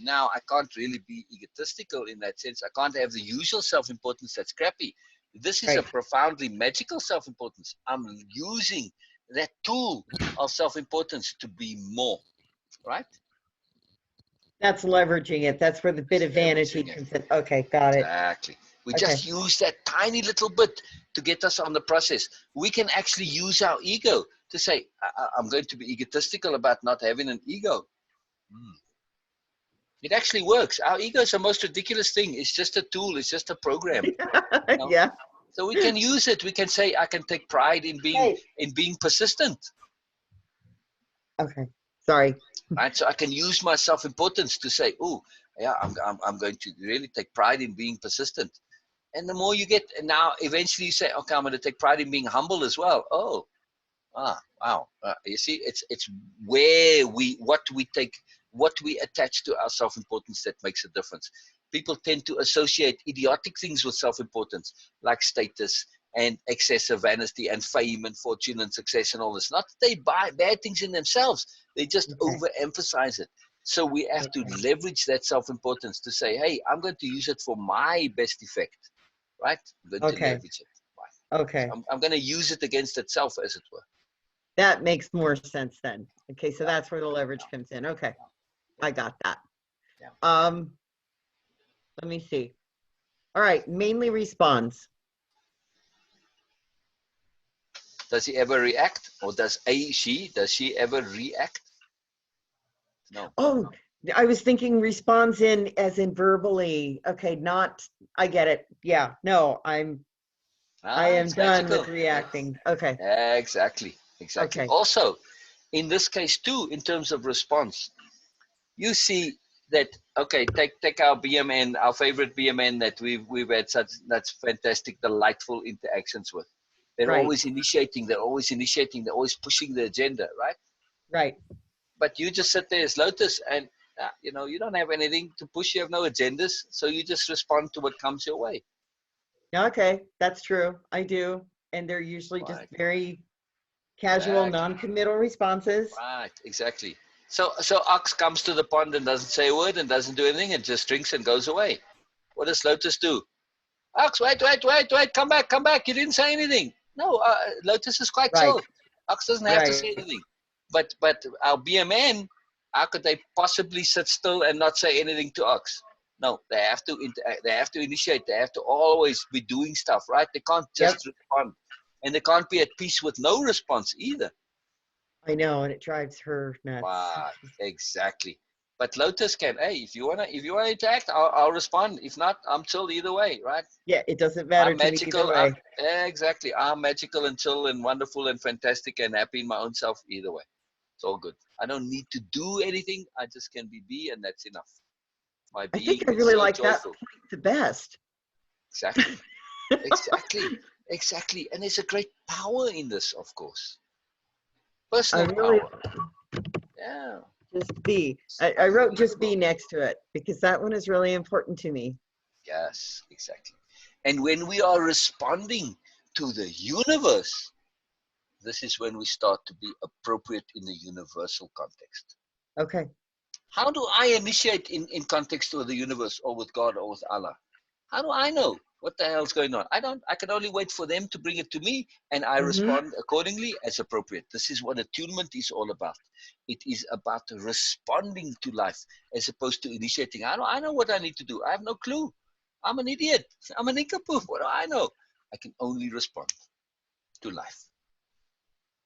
Now, I can't really be egotistical in that sense. I can't have the usual self-importance that's crappy. This is a Right. profoundly magical self-importance. I'm using that tool of self-importance to be more, right? That's leveraging it. That's where the bit of vanity Leveraging it. comes in. Okay, got it. Exactly. We Okay. just use that tiny little bit to get us on the process. We can actually use our ego to say, I'm going to be egotistical about not having an ego. It actually works. Our ego is the most ridiculous thing. It's just a tool. It's just a program. You know? Yeah. So we can use it. We can say, I can take pride in Hey. being persistent. Okay. Sorry. Right. So I can use my self-importance to say, oh, yeah, I'm going to really take pride in being persistent. And the more you get, and now eventually you say, okay, I'm going to take pride in being humble as well. Oh, wow. You see, it's where what we attach to our self-importance that makes a difference. People tend to associate idiotic things with self-importance, like status and excessive vanity and fame and fortune and success and all this. Not that they buy bad things in themselves, they just overemphasize it. So we have to leverage that self-importance to say, hey, I'm going to use it for my best effect, right? I'm going to leverage it. Right? Okay. So I'm going to use it against itself, as it were. That makes more sense then. Okay, so that's where the leverage comes in. Okay. I got that. Let me see. All right, mainly responds. Does he ever react, or does she ever react? No. Oh, I was thinking responds in as in verbally. Okay, not, I get it. Yeah, no, I am done with reacting. Okay. Exactly. Okay. Also, in this case too, in terms of response, you see that, okay, take our BMN, our favorite BMN that we've had that's fantastic, delightful interactions with. They're always initiating, they're always pushing the agenda, right? Right. But you just sit there as Lotus, and you don't have anything to push. You have no agendas, so you just respond to what comes your way. Okay, that's true. I do, and they're usually just very casual, non-committal responses. Right, exactly. So Ox comes to the pond and doesn't say a word and doesn't do anything and just drinks and goes away. What does Lotus do? Ox, wait, come back. You didn't say anything. No, Lotus is quite chill. Ox doesn't have to say anything. But our BMN, how could they possibly sit still and not say anything to Ox? No, they have to initiate. They have to always be doing stuff, right? They can't just respond. And they can't be at peace with no response either. I know, and it drives her nuts. Wow, exactly. But Lotus can, hey, if you wanna interact, I'll respond. If not, I'm chill either way, right? Yeah, it doesn't matter to me either way. Exactly. I'm magical and chill and wonderful and fantastic and happy in my own self either way. It's all good. I don't need to do anything. I just can be, and that's enough. My being, I think I really like joyful. That point the best. Exactly. Exactly. And there's a great power in this, of course. Personal power. Yeah. Just be. I wrote just be next to it because that one is really important to me. Yes, exactly. And when we are responding to the universe, this is when we start to be appropriate in the universal context. Okay. How do I initiate in context with the universe or with God or with Allah? How do I know what the hell's going on? I can only wait for them to bring it to me, and I respond accordingly as appropriate. This is what attunement is all about. It is about responding to life as opposed to initiating. I know what I need to do. I have no clue. I'm an idiot. I'm a nincompoop. What do I know? I can only respond to life.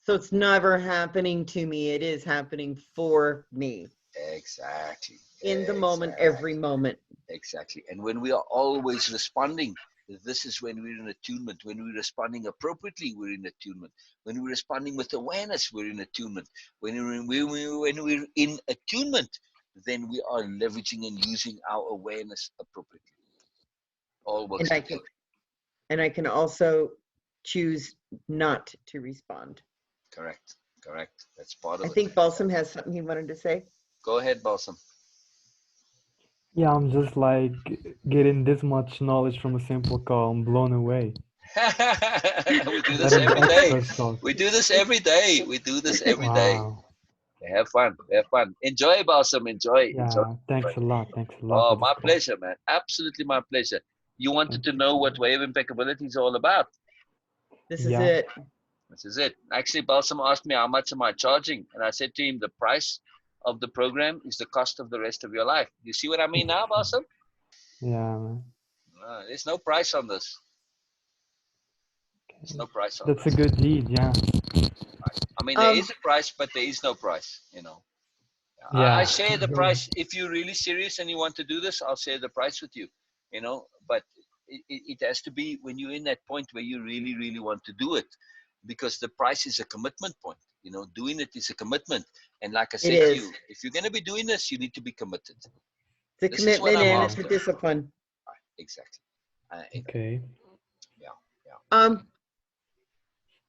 So it's never happening to me. It is happening for me. Exactly. In the moment, every moment. Exactly. And when we are always responding This is when we're in attunement. When we're responding appropriately, we're in attunement. When we're responding with awareness, we're in attunement. When we're in attunement, then we are leveraging and using our awareness appropriately. All works together. And I can also choose not to respond. Correct. Correct. That's part of it. I think Balsam has something he wanted to say. Go ahead, Balsam. Yeah, I'm just like getting this much knowledge from a simple call. I'm blown away. We do this That is every day. expert talk. We do this every day. We do this every day. Wow. Have fun. Have fun. Enjoy, Balsam. Enjoy. Enjoy. Yeah, thanks a lot. Thanks a lot Oh, for this my call. pleasure, man. Absolutely my pleasure. You wanted to know what Way of Impeccability is all about. This is Yeah. it. This is it. Actually, Balsam asked me how much am I charging, and I said to him, the price of the program is the cost of the rest of your life. You see what I mean now, Balsam? Yeah, man. There's no price on this. There's no price on That's a this. good deed, yeah. I mean, there is a price, but there is no price, you know. I Yeah. share the price. If you're really serious and you want to do this, I'll share the price with you, you know. But it has to be when you're in that point where you really, really want to do it, because the price is a commitment point. You know, doing it is a commitment. And like I said to you, if you're going to be doing this, you need to be committed. It's a commitment and it's a discipline. Exactly. Okay. Yeah.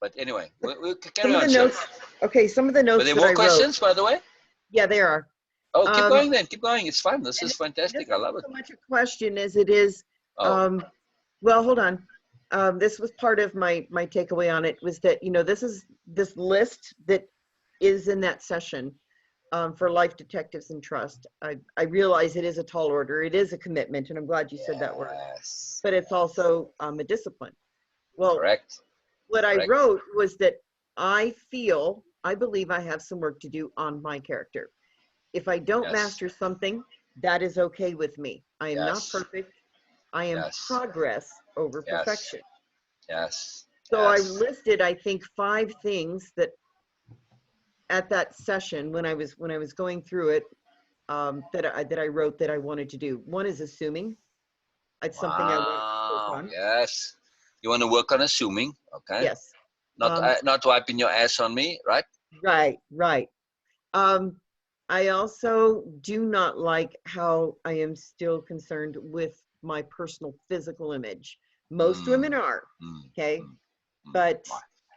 But anyway, we'll carry some on. Of the notes, okay, some of the notes. Were there more questions, by the way? Yeah, there are. Oh, keep going then. Keep going. It's fun. This is fantastic. I love it. So much a question as it is. Well, hold on. This was part of my takeaway on it was that, you know, this list that is in that session for life detectives and trust. I realize it is a tall order. It is a commitment, and I'm glad you said that word. But it's also a discipline. Well, correct. What I wrote was that I believe I have some work to do on my character. If I don't master something, that is okay with me. I am not perfect. I am progress over perfection. Yes. So I listed, I think, 5 things that at that session when I was going through it that I wrote that I wanted to do. One is assuming. It's something I want to work on. Yes. You want to work on assuming, okay? Yes. Not wiping your ass on me, right? Right. I also do not like how I am still concerned with my personal physical image. Most women are, okay? But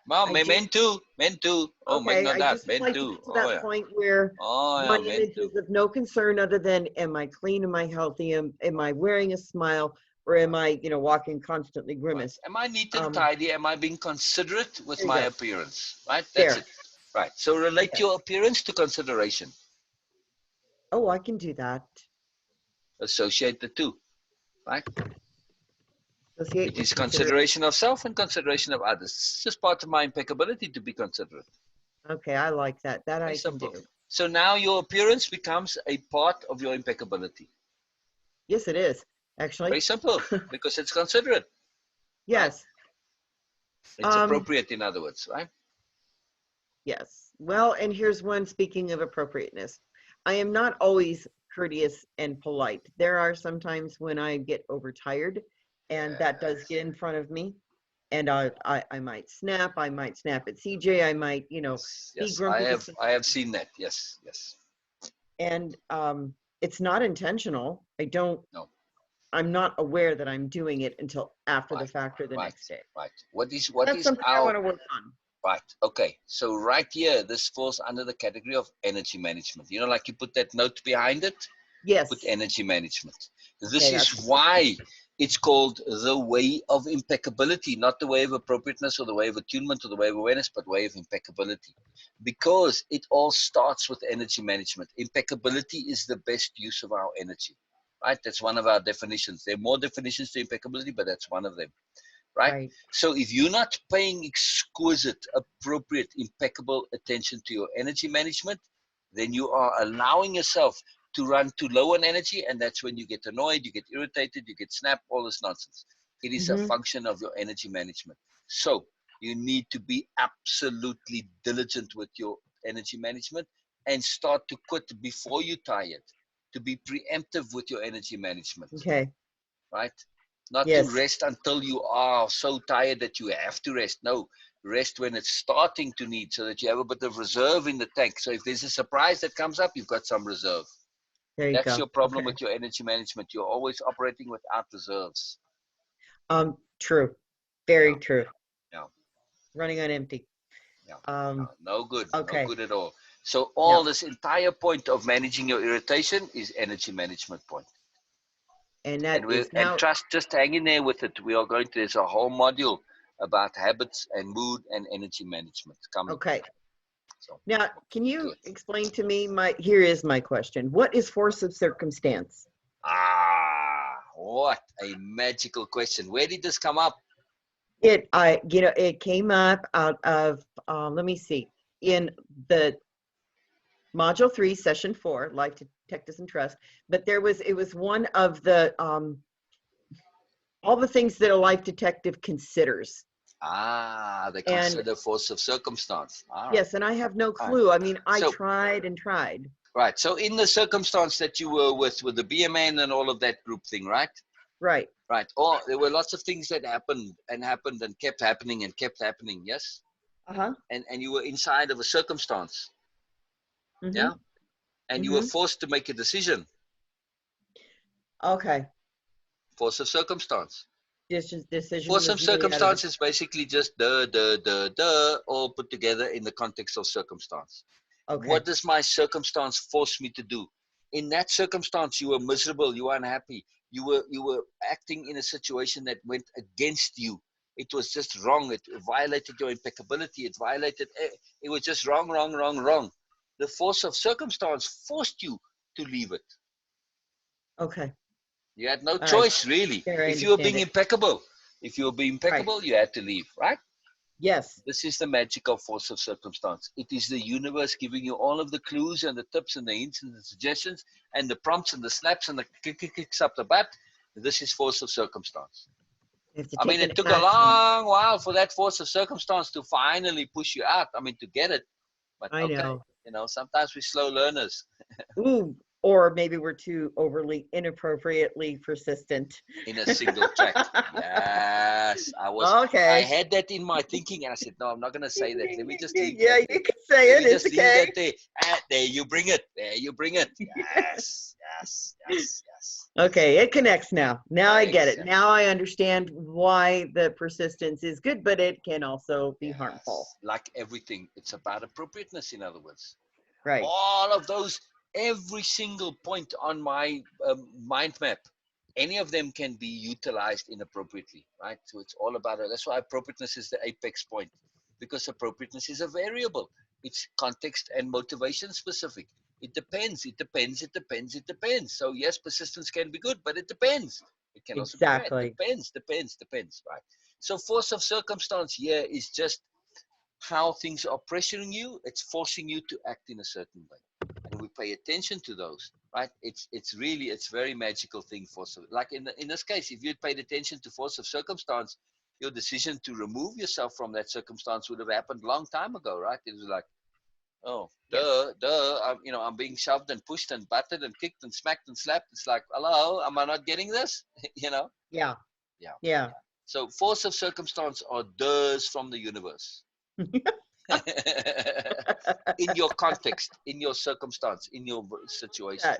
well, men too. Oh, okay, my God, I just men like too. To get to that point where my image is of no concern other than, am I clean? Am I healthy? Am I wearing a smile? Or am I, you know, walking constantly grimace? Am I neat and tidy? Am I being considerate with my appearance? Right? That's it. Right. So relate your appearance to consideration. Oh, I can do that. Associate the two. Right? It is consideration of self and consideration of others. It's just part of my impeccability to be considerate. Okay, I like that. That Very I simple. can do. So now your appearance becomes a part of your impeccability. Yes, it is, actually. Very simple, because it's considerate. Yes. Right? It's appropriate, in other words, right? Yes. Well, and here's one, speaking of appropriateness. I am not always courteous and polite. There are some times when I get overtired, and that does get in front of me. And I might snap. I might snap at CJ. I might, you know, be grumpy. I have seen that. Yes. And it's not intentional. No. I'm not aware that I'm doing it until after the fact or the next day. Right. What is something I want to work on. Right. Okay. So right here, this falls under the category of energy management. You know, like you put that note behind it. Yes. Put energy management. This is why it's called the way of impeccability, not the way of appropriateness or the way of attunement or the way of awareness, but way of impeccability. Because it all starts with energy management. Impeccability is the best use of our energy. Right? That's one of our definitions. There are more definitions to impeccability, but that's one of them. Right? So if you're not paying exquisite, appropriate, impeccable attention to your energy management, then you are allowing yourself to run too low on energy, and that's when you get annoyed, you get irritated, you get snapped, all this nonsense. It is a function of your energy management. So you need to be absolutely diligent with your energy management and start to quit before you're tired, to be preemptive with your energy management. Okay. Right? Not to Yes. rest until you are so tired that you have to rest. No, rest when it's starting to need, so that you have a bit of reserve in the tank. So if there's a surprise that comes up, you've got some reserve. There you That's go. your problem Okay. with your energy management. You're always operating without reserves. True. Very Yeah. true. Yeah. Running on empty. Yeah. No good. Okay. No good at all. So all this entire point of managing your irritation is energy management point. And that And is now just hang in there with it. We are going to, there's a whole module about habits and mood and energy management coming. okay. So, Now, can you good. explain to me here is my question. What is force of circumstance? What a magical question. Where did this come up? It came up out of, let me see, in the module 3, session 4, life detectives and trust, but it was one of the, all the things that a life detective considers. They consider force of circumstance. All right. Yes, and I have no clue. I mean, I tried and tried. Right. So in the circumstance that you were with the BMN and all of that group thing, right? Right. Right. Or there were lots of things that happened and kept happening and kept happening. Yes. Uh-huh. And you were inside of a circumstance. Mm-hmm. Yeah. And you were forced to make a decision. Okay. Force of circumstance. Decision. Force of circumstance is basically just all put together in the context of circumstance. Okay. What does my circumstance force me to do? In that circumstance, you were miserable, you were unhappy, you were acting in a situation that went against you. It was just wrong. It violated your impeccability. It was just wrong. The force of circumstance forced you to leave it. Okay. You had no choice, really. If you were being impeccable, you had to leave, right? Yes. This is the magical force of circumstance. It is the universe giving you all of the clues and the tips and the hints and the suggestions and the prompts and the slaps and the kicks up the butt. This is force of circumstance. I mean, it took a long while for that force of circumstance to finally push you out. I mean, to get it. But I know. Sometimes we're slow learners. Ooh. Or maybe we're too inappropriately persistent. In a single track. Yes. Okay. I had that in my thinking and I said, no, I'm not going to say that. Let me just leave that. Yeah, you can say it. It's okay. Leave that there. There you bring it. Yes. Okay, it connects now. Now I get it. Now I understand why the persistence is good, but it can also be harmful. Like everything, it's about appropriateness, in other words. Right. All of those, every single point on my mind map, any of them can be utilized inappropriately, right? So it's all about it. That's why appropriateness is the apex point, because appropriateness is a variable. It's context and motivation specific. It depends. So yes, persistence can be good, but it depends. It can also be bad. Depends, right? So force of circumstance here is just how things are pressuring you. It's forcing you to act in a certain way. And we pay attention to those, right? It's very magical thing. Like in this case, if you'd paid attention to force of circumstance, your decision to remove yourself from that circumstance would have happened a long time ago, right? It was like, I'm being shoved and pushed and battered and kicked and smacked and slapped. It's like, hello, am I not getting this? Yeah. So force of circumstance are does from the universe. In your context, in your circumstance, in your situation.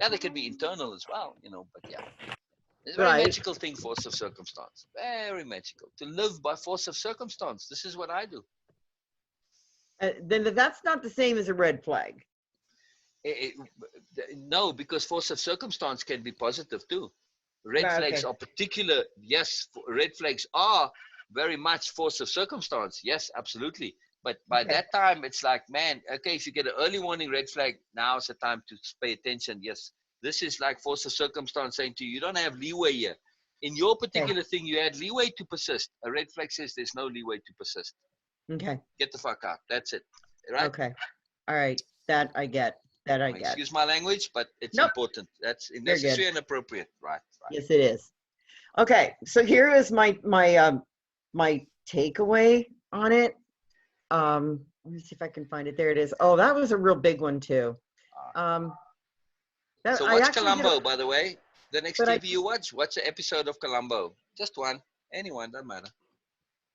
Now they can be internal as well, but yeah. It's a very magical thing, force of circumstance. Very magical. To live by force of circumstance. This is what I do. Then that's not the same as a red flag. No, because force of circumstance can be positive too. Red flags are particular. Yes, red flags are very much force of circumstance. Yes, absolutely. But by that time, it's like, man, okay, if you get an early warning red flag, now's the time to pay attention. Yes, this is like force of circumstance saying to you, you don't have leeway here. In your particular thing, you had leeway to persist. A red flag says there's no leeway to persist. Okay. Get the fuck out. That's it. Right? Okay. All right. That I get. Excuse my language, but it's important. That's necessary and appropriate. Right. Yes, it is. Okay. So here is my takeaway on it. Let me see if I can find it. There it is. Oh, that was a real big one too. So what's Colombo, by the way? The next But TV you watch an episode of Columbo. Just one. Anyone, doesn't matter.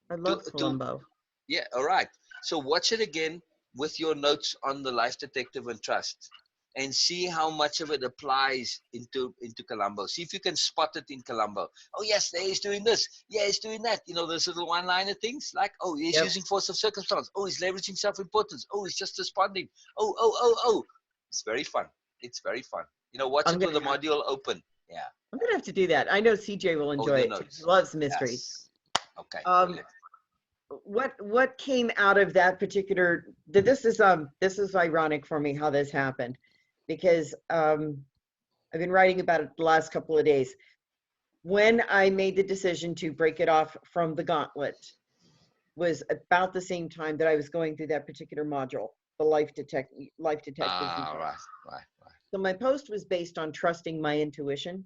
I love Columbo. Yeah, all right. So watch it again with your notes on the life detective and trust, and see how much of it applies into Columbo. See if you can spot it in Columbo. Oh yes, there he's doing this. Yeah, he's doing that. You know, those little one-liner things like, oh, he's using force of circumstance. Oh, he's leveraging self-importance. Oh, he's just responding. Oh. It's very fun. It's very fun. You know, watch it with the module open. Yeah. I'm gonna have to do that. I know CJ will enjoy it. He loves mysteries. Yes. Okay. What came out of that particular? This is ironic for me how this happened, because I've been writing about it the last couple of days. When I made the decision to break it off from the gauntlet, was about the same time that I was going through that particular module, the life detectives. Right. So my post was based on trusting my intuition,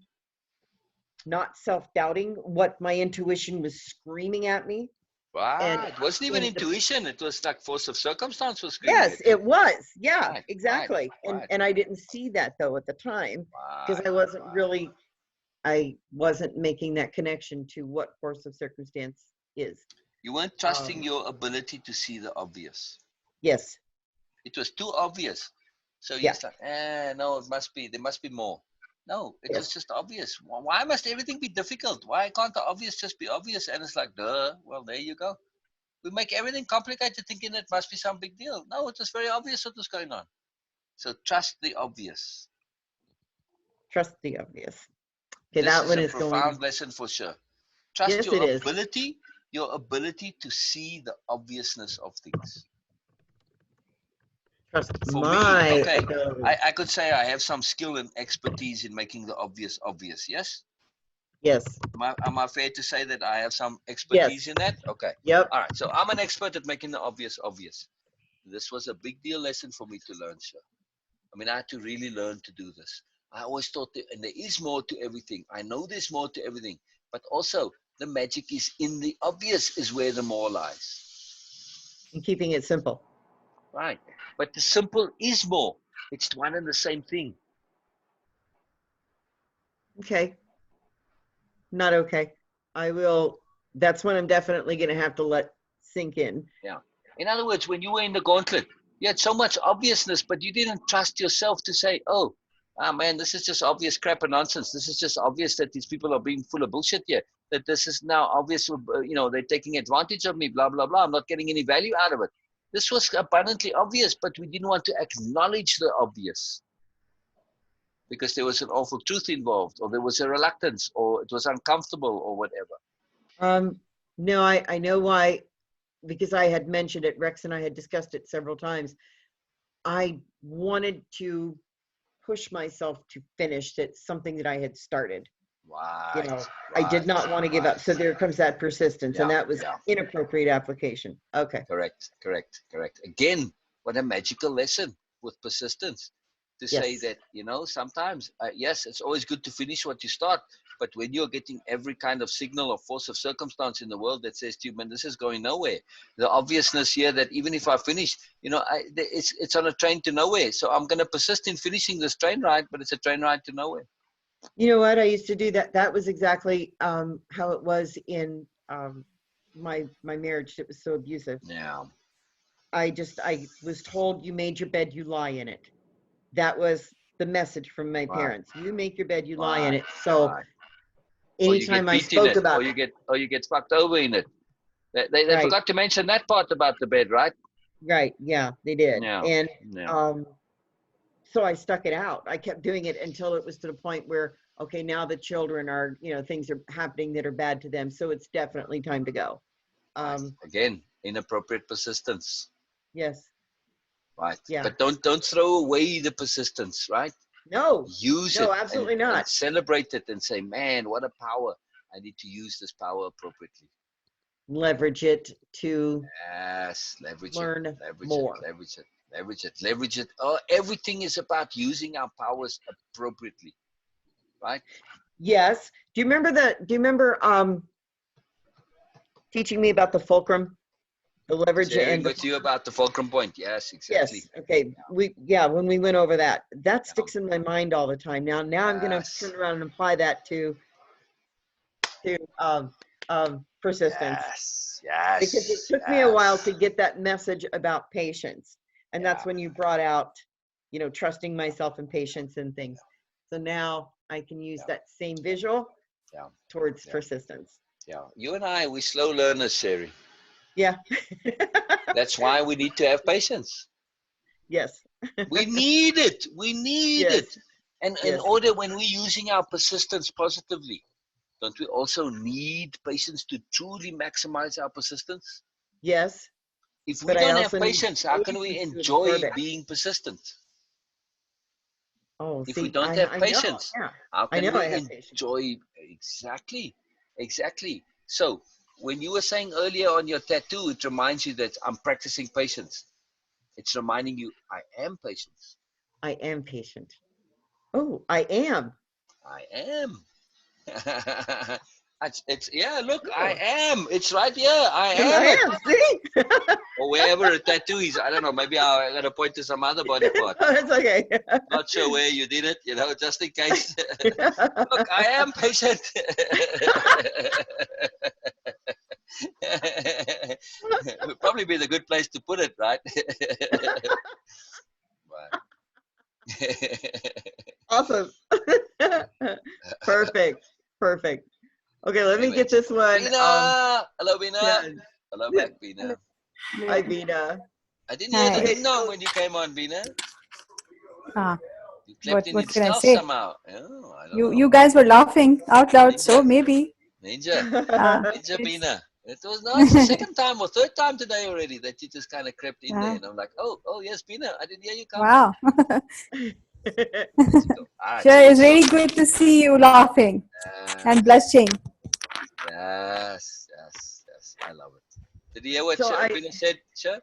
not self-doubting what my intuition was screaming at me. Right. And it wasn't even intuition. It was like force of circumstance was screaming. Yes, it was. Yeah, right, exactly. Right. And I didn't see that though at the time, because I wasn't making that connection to what force of circumstance is. You weren't trusting your ability to see the obvious. Yes. It was too obvious. So you're like, no, there must be more. No, it was just obvious. Why must everything be difficult? Why can't the obvious just be obvious? And it's like, duh, well, there you go. We make everything complicated thinking it must be some big deal. No, it was very obvious what was going on. So trust the obvious. Trust the obvious. Okay, that one is a profound lesson for sure. Trust your ability to see the obviousness of things. Trust for my me, ability. I could say I have some skill and expertise in making the obvious obvious. Yes. Yes. Am I fair to say that I have some expertise in that? Okay. Yep. All right. So I'm an expert at making the obvious obvious. This was a big deal lesson for me to learn, sir. I mean, I had to really learn to do this. I always thought and there is more to everything. I know there's more to everything, but also the magic is in the obvious is where the more lies. And keeping it simple. Right. But the simple is more. It's one and the same thing. Okay. Not okay. I will. That's when I'm definitely going to have to let sink in. Yeah. In other words, when you were in the gauntlet, you had so much obviousness, but you didn't trust yourself to say, oh man, this is just obvious crap and nonsense. This is just obvious that these people are being full of bullshit here. That this is now obvious, they're taking advantage of me, blah, blah, blah. I'm not getting any value out of it. This was abundantly obvious, but we didn't want to acknowledge the obvious because there was an awful truth involved, or there was a reluctance, or it was uncomfortable, or whatever. No, I know why, because I had mentioned it. Rex and I had discussed it several times. I wanted to push myself to finish it, something that I had started. Right. I did not want to give up. So there comes that persistence, and that was inappropriate application. Okay. Correct. Again, what a magical lesson with persistence to say that, sometimes, yes, it's always good to finish what you start, but when you're getting every kind of signal or force of circumstance in the world that says to you, man, this is going nowhere. The obviousness here that even if I finish, it's on a train to nowhere. So I'm going to persist in finishing this train ride, but it's a train ride to nowhere. You know what? I used to do that. That was exactly how it was in my marriage. It was so abusive. Yeah. I was told, you made your bed, you lie in it. That was the message from my parents. You make your bed, you lie in it. So anytime I spoke about it, or you get fucked over in it. They forgot to mention that part about the bed, right? Right. Yeah, they did. Yeah. And so I stuck it out. I kept doing it until it was to the point where, okay, now the children are, things are happening that are bad to them. So it's definitely time to go. Again, inappropriate persistence. Yes. Right. Yeah. But don't throw away the persistence, right? No. Use it. No, absolutely not. And celebrate it and say, man, what a power. I need to use this power appropriately. Leverage it to learn leverage it. Oh, everything is about using our powers appropriately, right? Yes. Do you remember teaching me about the fulcrum The leverage Sharing and the with you about the fulcrum point. Yes, exactly. yes. Okay. When we went over that, that Yeah. sticks in my mind all the time. Now I'm going to Yes. turn around and apply that to persistence. Yes. Yes. Because it took me a while to get that message about patience. And that's when you brought out, you know, trusting myself and patience and things. So now I can use that same visual towards persistence. Yeah. You and I, we slow learners, Sherry. Yeah. That's why we need to have patience. Yes. We need it. We need Yes. it. And in Yes. order, when we're using our persistence positively, don't we also need patience to truly maximize our persistence? Yes. If we But I don't have also need patience, how can we patience to absorb enjoy it. being persistent? Oh, If we see, don't I have know. patience, Yeah. how I can know I we have patience. enjoy? Exactly. So when you were saying earlier on your tattoo, it reminds you that I'm practicing patience. It's reminding you I am patient. I am patient. Oh, I am. I am. It's yeah, look, I Oh, am. It's right here. I and am I it. am. See? Or wherever a tattoo is. I don't know. Maybe I gotta point to some other body part. It's okay. Not sure where you did it, you know, just in case. Look, I am patient. Would probably be the good place to put it, right? Awesome. Perfect. Perfect. Okay, let me get this one. Beena! Hello, Beena. Yeah. Hello back, Beena. Hi, Beena. I didn't hear the Hi. ding dong when you came on, Beena. Ah, You clapped in what can I itself say? somehow. Oh, I don't You know. you guys were laughing out loud, so Ninja. maybe. Ninja. Ah, Ninja it's Beena. It was nice. The second time or third time today already that you just kind of crept in there. ah, And I'm like, oh, yes, Beena. I didn't hear you come. wow. All right, Sure, so it's let's really start. good to see you laughing and blushing. Yes. I love it. Did you hear what So Beena said, Sher?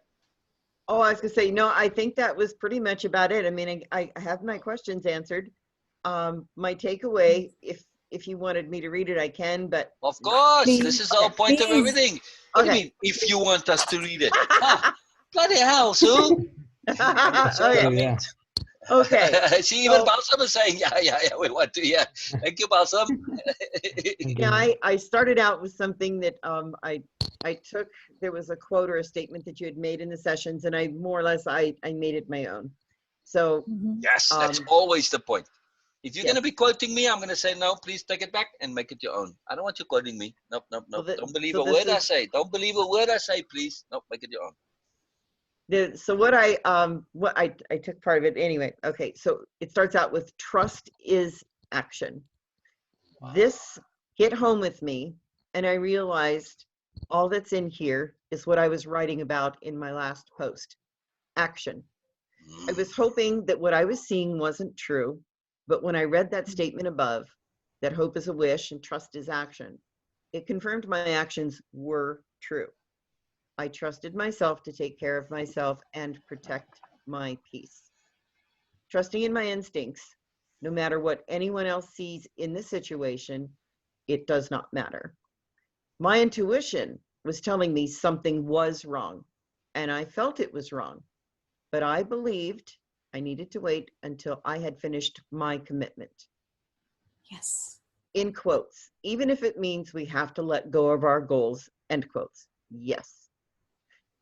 oh, I was gonna say, no, I think that was pretty much about it. I mean, I have my questions answered. My takeaway, if you wanted me to read it, I can, but Of course. This Please, is the whole point of please. everything. What do you okay. mean, if you want us to read it? Huh? Bloody hell, Sue. Sure, So I Okay. mean, yeah. Okay. see, even So Balsam is saying, yeah, we want to, yeah. Thank you, Balsam. Thank yeah, you. I started out with something that I took, there was a quote or a statement that you had made in the sessions, and I more or less I made it my own. So Mhm. Yes, that's always the point. If you're going to yes. be quoting me, I'm going to say, no, please take it back and make it your own. I don't want you quoting me. Nope. Well, Don't believe so a this word I is say. Don't believe a word I say, please. Nope, make it your own. so what I took part of it anyway. Okay, so it starts out with trust is action. This hit home with me, and I realized all that's in here is what I was writing about in my last post. Action. I was hoping that what I was seeing wasn't true, but when I read that statement above, that hope is a wish and trust is action, it confirmed my actions were true. I trusted myself to take care of myself and protect my peace. Trusting in my instincts, no matter what anyone else sees in the situation, it does not matter. My intuition was telling me something was wrong, and I felt it was wrong, but I believed I needed to wait until I had finished my commitment. Yes. In quotes, even if it means we have to let go of our goals, end quotes. Yes,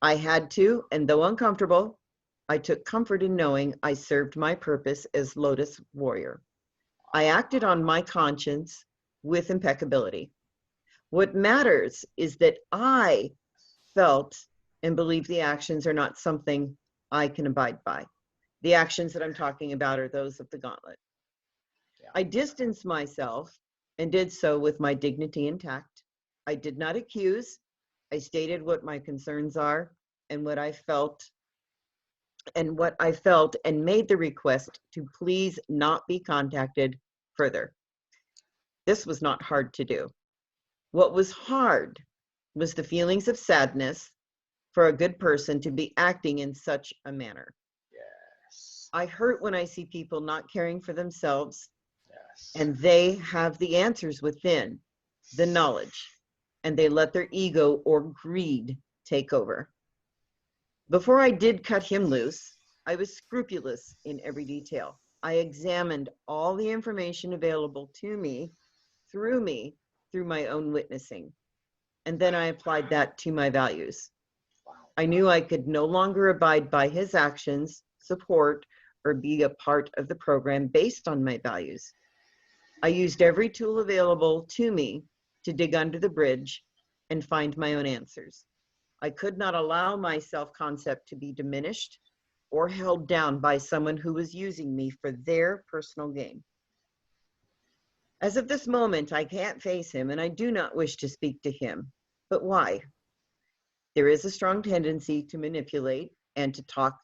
I had to, and though uncomfortable, I took comfort in knowing I served my purpose as Lotus warrior. I acted on my conscience with impeccability. What matters is that I felt and believe the actions are not something I can abide by. The actions that I'm talking about are those of the gauntlet. I distanced myself and did so with my dignity intact. I did not accuse. I stated what my concerns are and what I felt and made the request to please not be contacted further. This was not hard to do. What was hard was the feelings of sadness for a good person to be acting in such a manner. Yes. I hurt when I see people not caring for themselves Yes. and they have the answers within, the knowledge, and they let their ego or greed take over. Before I did cut him loose, I was scrupulous in every detail. I examined all the information available to me, through my own witnessing. And then I applied that to my values. I knew I could no longer abide by his actions, support, or be a part of the program based on my values. I used every tool available to me to dig under the bridge and find my own answers. I could not allow my self-concept to be diminished or held down by someone who was using me for their personal gain. As of this moment, I can't face him and I do not wish to speak to him. But why? There is a strong tendency to manipulate and to talk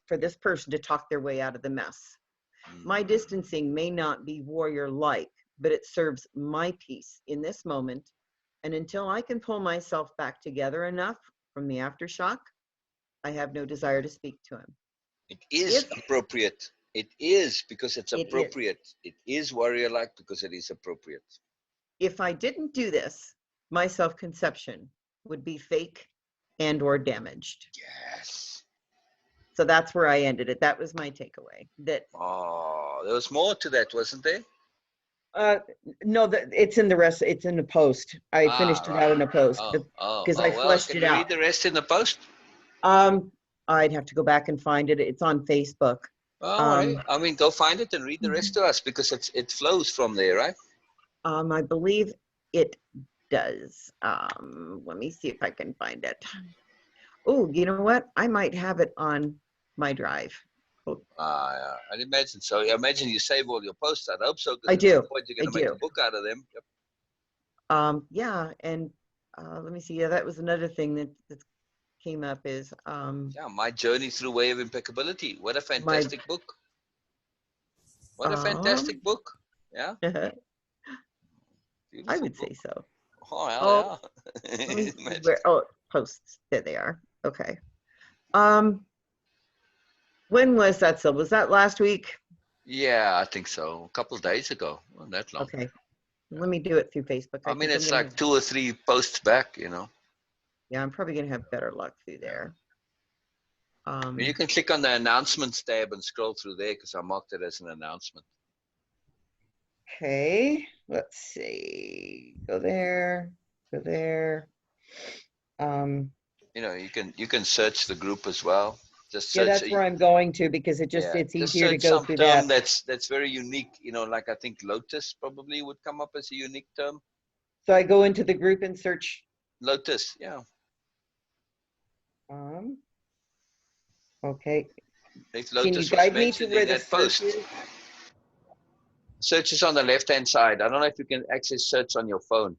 for this person to talk their way out of the mess. My distancing may not be warrior-like, but it serves my peace in this moment. And until I can pull myself back together enough from the aftershock, I have no desire to speak to him. It is appropriate. It is because it's appropriate. It is warrior-like because it is appropriate. If I didn't do this, my self-conception would be fake and or damaged. Yes. So that's where I ended it. That was my takeaway. That there was more to that, wasn't there? No, it's in the rest. It's in the post. I finished it out in a post because I fleshed it out. Can you read the rest in the post? I'd have to go back and find it. It's on Facebook. All right. I mean, go find it and read the rest to us because it flows from there, right? I believe it does. Let me see if I can find it. Oh, you know what? I might have it on my drive. Yeah, I'd imagine so. I imagine you save all your posts. I hope so. I do. You're going to make a book out of them. Yep. Yeah, and let me see. Yeah, that was another thing that came up is yeah, My Journey Through Way of Impeccability. What a fantastic book. What a fantastic book. Yeah. I would say so. Oh, hell yeah. Posts. There they are. Okay. When was that, Sil? Was that last week? Yeah, I think so. A couple of days ago. Not that long. Okay. Let me do it through Facebook. I mean, it's like 2 or 3 posts back, you know. Yeah, I'm probably going to have better luck through there. You can click on the announcements tab and scroll through there because I marked it as an announcement. Okay, let's see. Go there. Go there. You know, you can search the group as well. Just search. Yeah, that's where I'm going to because it's easier to go through that. That's very unique. You know, like I think Lotus probably would come up as a unique term. So I go into the group and search Lotus. Yeah. Okay. If Lotus Can you guide me to where the post is? Search is on the left-hand side. I don't know if you can access search on your phone,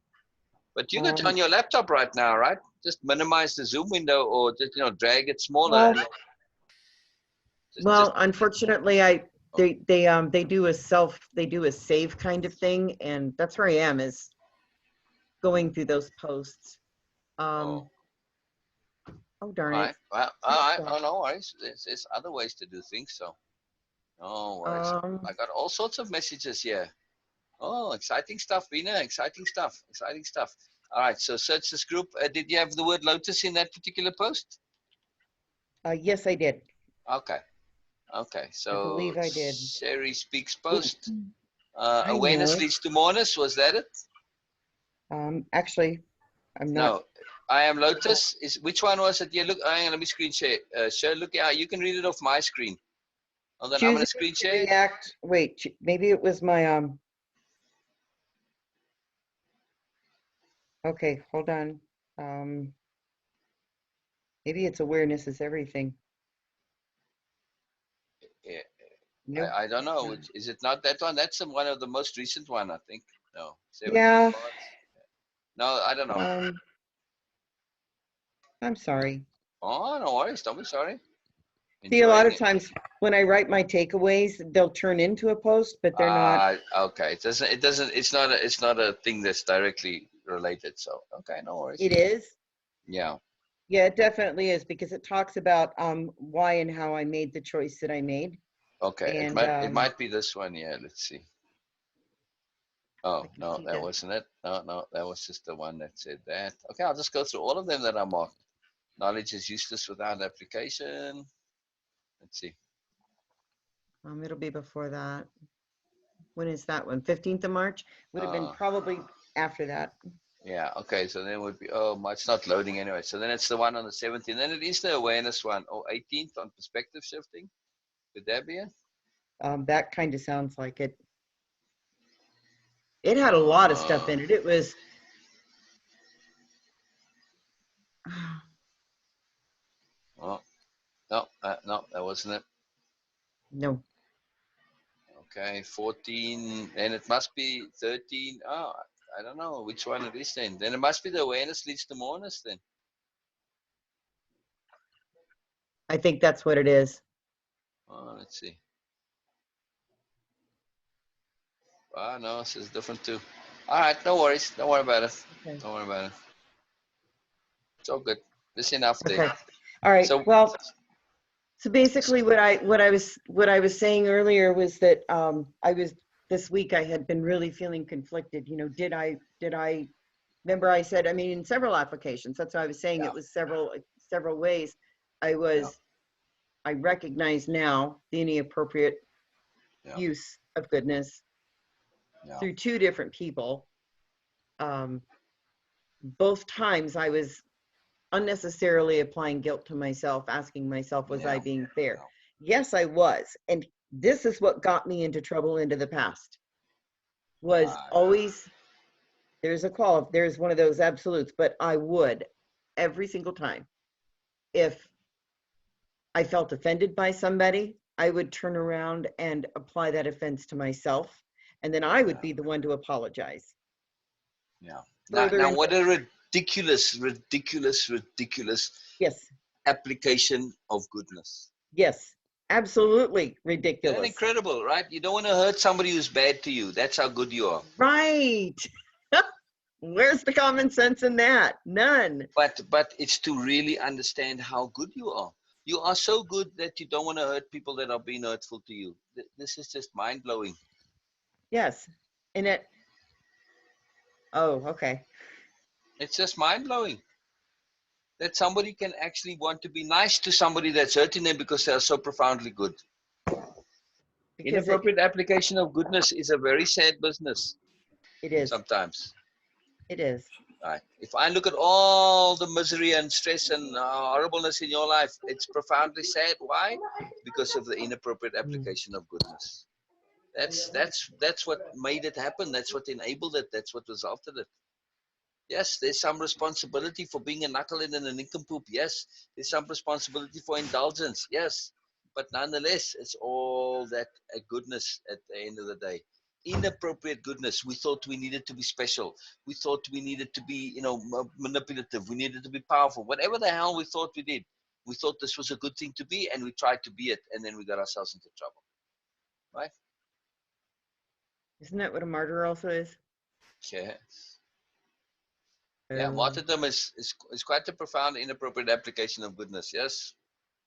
but you got it on your laptop right now, right? Just minimize the Zoom window or just drag it smaller. Unfortunately, they do a save kind of thing, and that's where I am is going through those posts. Oh darn it! Well, all right. Oh, no worries. There's other ways to do things. So, no worries. I got all sorts of messages here. Oh, exciting stuff, Beena. Exciting stuff. Exciting stuff. All right. So, search this group. Did you have the word Lotus in that particular post? Yes, I did. Okay. Okay. So, I believe I did. Sherry Speaks post. Awareness leads to moreness. Was that it? Actually, I'm not. No. I am Lotus. Which one was it? Yeah, look, let me screen share. Sher, look, you can read it off my screen. Hold on, I'm going to screen share. React. Wait, maybe it was my Okay, hold on. Maybe it's awareness is everything. Yeah. Nope. I don't know. Is it not that one? That's one of the most recent one, I think. No. Yeah. No, I don't know. I'm sorry. Oh, no worries. Don't be sorry. See, a lot of times when I write my takeaways, they'll turn into a post, but they're not. Okay. It's not a thing that's directly related. So, okay, no worries. It is? Yeah. Yeah, it definitely is because it talks about why and how I made the choice that I made. Okay. And, it might be this one. Yeah. Let's see. Oh, no, that wasn't it. No, that was just the one that said that. Okay, I'll just go through all of them that I marked. Knowledge is useless without application. Let's see. It'll be before that. When is that one? 15th of March? Would have been probably after that. Yeah, okay, so then it would be, oh, it's not loading anyway. So then it's the one on the 17th. Then it is the awareness one, or 18th on perspective shifting. Could that be it? That kind of sounds like it. It had a lot of stuff in it. It was. Oh, no, no, that wasn't it. No. Okay, 14, and it must be 13. Oh, I don't know which one it is then. Then it must be the awareness leads to moreness then. I think that's what it is. Oh, let's see. Ah, no, this is different too. All right, no worries. Don't worry about it. Okay. Don't worry about it. It's all good. This enough there. Okay. All right. So, Well, so basically what I was saying earlier was that this week I had been really feeling conflicted. You know, did I remember I said, I mean, in several applications, that's what I was saying. Yeah. It was several ways. I recognize now the inappropriate use of goodness through two different people. Both times I was unnecessarily applying guilt to myself, asking myself, was I being fair? Yes, I was. And this is what got me into trouble into the past. Was always, there's one of those absolutes, but I would every single time. If I felt offended by somebody, I would turn around and apply that offense to myself. And then I would be the one to apologize. Yeah. Now what a ridiculous yes application of goodness. Yes, absolutely ridiculous. Isn't that incredible, right? You don't want to hurt somebody who's bad to you. That's how good you are. Right. Where's the common sense in that? None. But it's to really understand how good you are. You are so good that you don't want to hurt people that are being hurtful to you. This is just mind-blowing. Yes. And okay. It's just mind-blowing that somebody can actually want to be nice to somebody that's hurting them because they are so profoundly good. Inappropriate application of goodness is a very sad business. It is. Sometimes. It is. Right. If I look at all the misery and stress and horribleness in your life, it's profoundly sad. Why? Because of the inappropriate application of goodness. That's what made it happen. That's what enabled it. That's what resulted it. Yes, there's some responsibility for being a knucklehead and a nincompoop. Yes, there's some responsibility for indulgence. Yes, but nonetheless, it's all that goodness at the end of the day. Inappropriate goodness. We thought we needed to be special. We thought we needed to be, manipulative. We needed to be powerful. Whatever the hell we thought we did, we thought this was a good thing to be, and we tried to be it, and then we got ourselves into trouble. Right? Isn't that what a martyr also is? Yeah. Yeah, martyrdom is quite a profound, inappropriate application of goodness. Yes.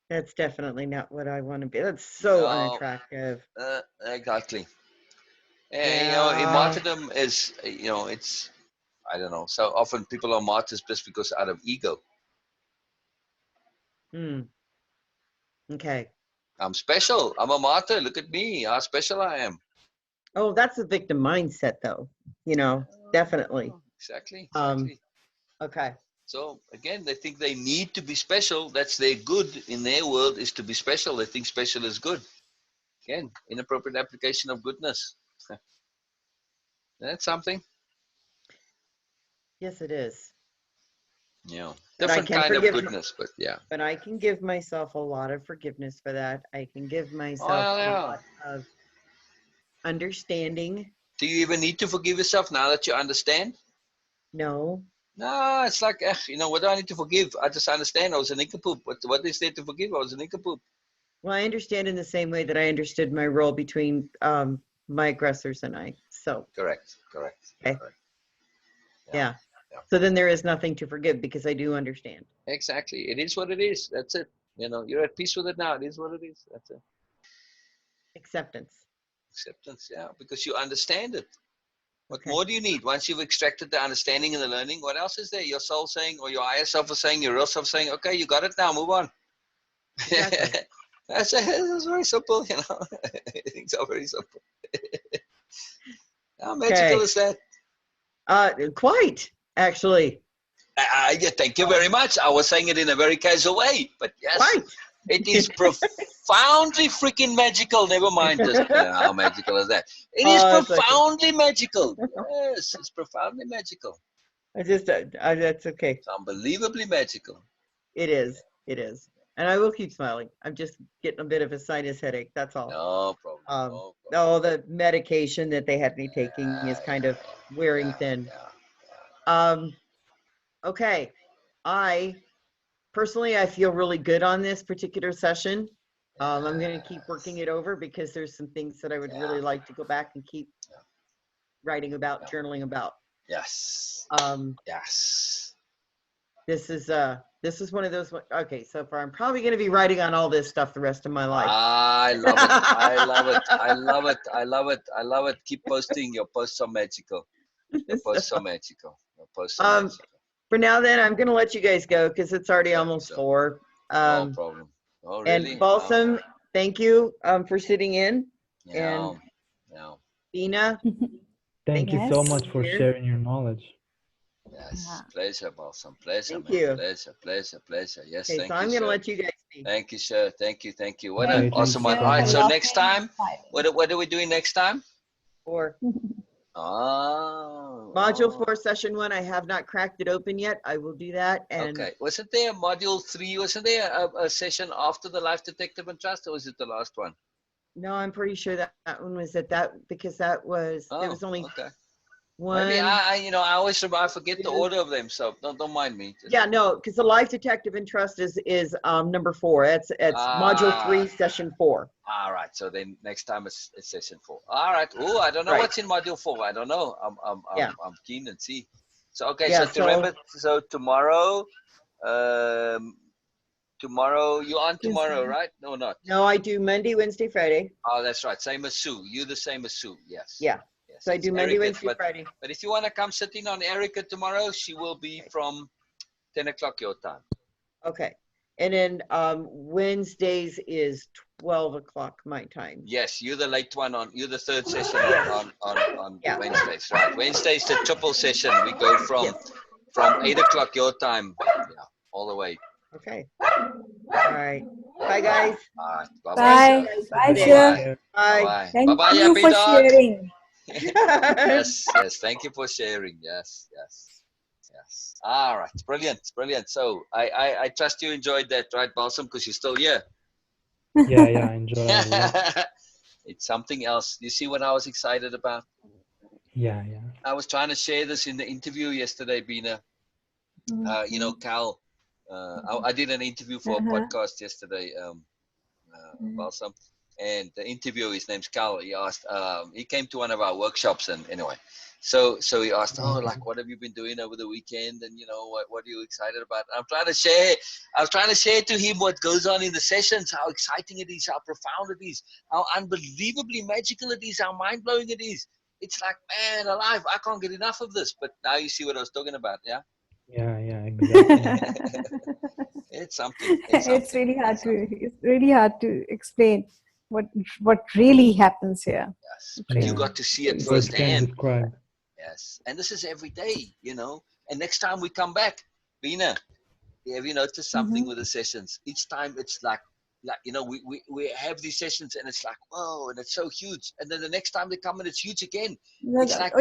That's definitely not what I want to be. That's so unattractive. Exactly. Yeah, martyrdom is, it's, I don't know. So often people are martyrs just because out of ego. Okay. I'm special. I'm a martyr. Look at me. How special I am. Oh, that's a victim mindset, though. Definitely. Exactly. Okay. So again, they think they need to be special. That's their good in their world, is to be special. They think special is good. Again, inappropriate application of goodness. That's something. Yes, it is. Yeah. Different kind of goodness, but yeah. But I can give myself a lot of forgiveness for that. I can give myself a lot of understanding. Do you even need to forgive yourself now that you understand? No. No, it's like, what do I need to forgive? I just understand I was a nincompoop. What is there to forgive? I was a nincompoop. Well, I understand in the same way that I understood my role between my aggressors and I. So. Correct. Okay. Yeah. So then there is nothing to forgive because I do understand. Exactly. It is what it is. That's it. You're at peace with it now. It is what it is. That's it. Acceptance. Acceptance, yeah, because you understand it. What more do you need? Once you've extracted the understanding and the learning, what else is there? Your soul saying, or your higher self is saying, your real self saying, okay, you got it now, move on. Exactly. That's very simple, you know. Things are very simple. How magical is that? Quite, actually. Yeah, thank you very much. I was saying it in a very casual way, but yes, Quite. it is profoundly freaking magical. Never mind just how magical is that. It is profoundly magical. Yes, it's profoundly magical. That's okay. It's unbelievably magical. It is. It is. And I will keep smiling. I'm just getting a bit of a sinus headache. That's all. No problem. No problem. No, the medication that they had me taking is kind of wearing thin. Okay. I feel really good on this particular session. I'm going to keep working it over because there's some things that I would really like to go back and keep writing about, journaling about. Yes. Yes. This is one of those. Okay, so far I'm probably going to be writing on all this stuff the rest of my life. I love it. I love it. I love it. I love it. I love it. Keep posting. Your posts are magical. Your posts are magical. Your posts are magical. For now, then, I'm going to let you guys go because it's already almost 4. No problem. Oh, really? And Balsam, thank you for sitting in. Yeah. And Beena, thank you so much for sharing your knowledge. Yes, pleasure, Balsam. Pleasure, thank man. you. Pleasure. Yes, okay, thank so you, I'm going to sir. let you guys speak. Thank you, sir. Thank you. What Okay, an awesome one. so All right, so much. next time, what are we doing next time? 4. Oh. Module 4, session 1. I have not cracked it open yet. I will do that. And okay. Wasn't there module 3? Wasn't there a session after the Life Detective and Trust, or was it the last one? no, I'm pretty sure that one was at that because that was there was only one. Maybe I always forget the order of them, so don't mind me. Yeah, no, because the Life Detective and Trust is number 4. It's module 3, session 4. All right, so then next time it's session 4. All right. Oh, I don't know what's in module 4. I don't know. I'm keen and see. So okay, so to remember, so tomorrow, you on tomorrow, right? No, not. No, I do Monday, Wednesday, Friday. Oh, that's right. Same as Sue. You're the same as Sue. Yes. Yeah. Yes, so I do Monday, Wednesday, Friday. But if you want to come sitting on Erica tomorrow, she will be from 10 o'clock your time. Okay. And then Wednesdays is 12 o'clock my time. Yes, you're the late one you're the third session on Wednesdays, right? Wednesday's the triple session. We go from 8 o'clock your time, all the way. Okay. All right. Bye, guys. All right. Bye. Bye, Sher. Bye. Thank you for sharing. Yes. Thank you for sharing. Yes. All right. Brilliant. So I trust you enjoyed that, right, Balsam? Because you're still here. Yeah, I enjoyed it. It's something else. You see what I was excited about? Yeah. I was trying to share this in the interview yesterday, Beena. You know, Cal. I did an interview for a podcast yesterday, Balsam, and the interviewer, his name's Cal. He asked, he came to one of our workshops, and anyway, so he asked, what have you been doing over the weekend, and what are you excited about? And I was trying to share to him what goes on in the sessions, how exciting it is, how profound it is, how unbelievably magical it is, how mind blowing it is. It's like, man alive, I can't get enough of this. But now you see what I was talking about, yeah. Yeah, exactly. It's something. It's really hard to explain what really happens here. Yes, but you got to see it firsthand. Yes, and this is every day, And next time we come back, Beena, have you noticed something with the sessions? Each time it's like we have these sessions and it's like, whoa, and it's so huge. And then the next time they come and it's huge again. It's like,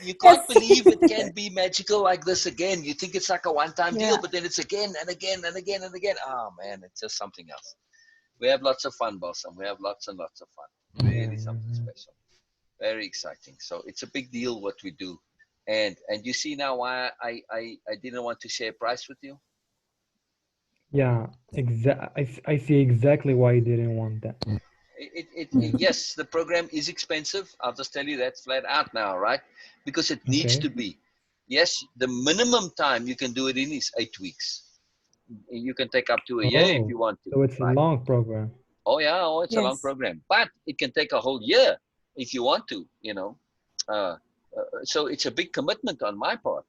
you can't believe it can be magical like this again. You think it's like a one-time deal, but then it's again and again and again and again. Oh, man, it's just something else. We have lots of fun, Balsam. We have lots and lots of fun. Really something special. Very exciting. So it's a big deal what we do. And you see now why I didn't want to share price with you? Yeah, I see exactly why you didn't want that. Yes, the program is expensive. I'll just tell you that flat out now, right? Because it needs to be. Yes, the minimum time you can do it in is 8 weeks. You can take up to a year if you want to. So it's a long program. Oh, yeah. It's a long program. But it can take a whole year if you want to, So it's a big commitment on my part,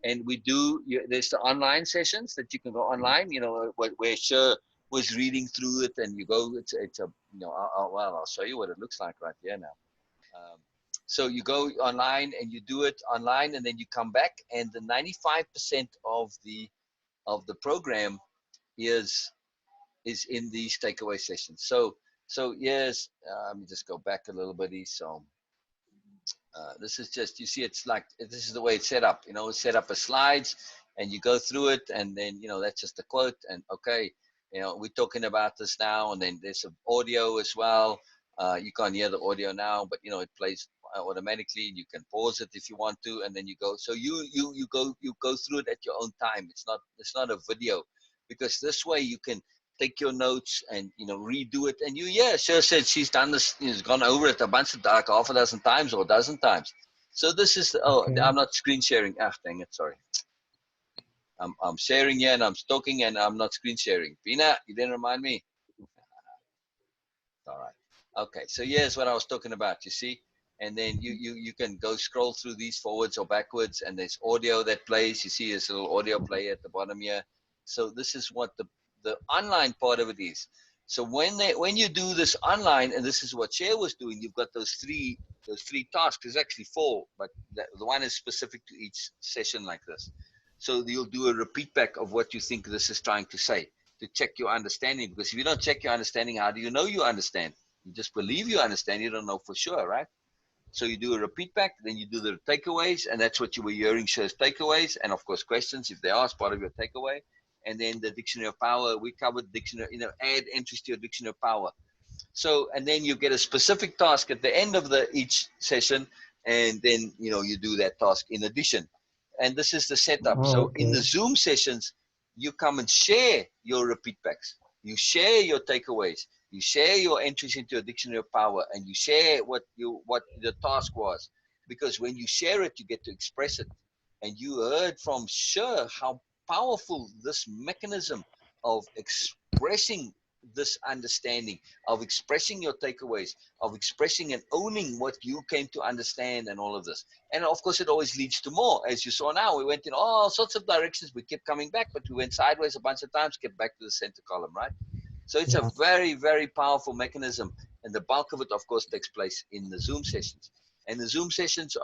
and we do, there's the online sessions that you can go online, where Sher was reading through it, and you go, it's a, I'll show you what it looks like right here now. So you go online and you do it online, and then you come back, and the 95% of the program is in these takeaway sessions. So yes, let me just go back a little bit. So this is just, you see, it's like, this is the way it's set up, it's set up as slides, and you go through it, and then, that's just a quote, and okay, we're talking about this now, and then there's some audio as well. You can't hear the audio now, but it plays automatically, and you can pause it if you want to, and then you go. So you go through it at your own time. It's not a video, because this way you can take your notes and redo it. And Sher said she's done this, she's gone over it a bunch of, like half a dozen times or a dozen times. So this is Okay. I'm not screen sharing. Dang it, sorry. I'm sharing here, and I'm talking, and I'm not screen sharing. Beena, you didn't remind me. All right. Okay. So here's what I was talking about. You see, and then you can go scroll through these forwards or backwards, and there's audio that plays. You see, there's a little audio player at the bottom here. So this is what the online part of it is. So when you do this online, and this is what Sher was doing, you've got those three tasks. There's actually four, but the one is specific to each session like this. So you'll do a repeat back of what you think this is trying to say, to check your understanding. Because if you don't check your understanding, how do you know you understand? You just believe you understand. You don't know for sure, right? So you do a repeat back, then you do the takeaways, and that's what you were hearing, Sher's takeaways, and of course questions if they are as part of your takeaway. And then the dictionary of power, we covered dictionary, add entries to your dictionary of power. So, and then you get a specific task at the end of each session, and then you do that task in addition. And this is the setup. Oh, So in the okay. Zoom sessions, you come and share your repeat backs, you share your takeaways, you share your entries into your dictionary of power, and you share what the task was. Because when you share it, you get to express it. And you heard from Sher how powerful this mechanism of expressing this understanding, of expressing your takeaways, of expressing and owning what you came to understand, and all of this. And of course, it always leads to more. As you saw now, we went in all sorts of directions. We kept coming back, but we went sideways a bunch of times, kept back to the center column, right? So it's a Yeah. very, very powerful mechanism. And the bulk of it, of course, takes place in the Zoom sessions. And the Zoom sessions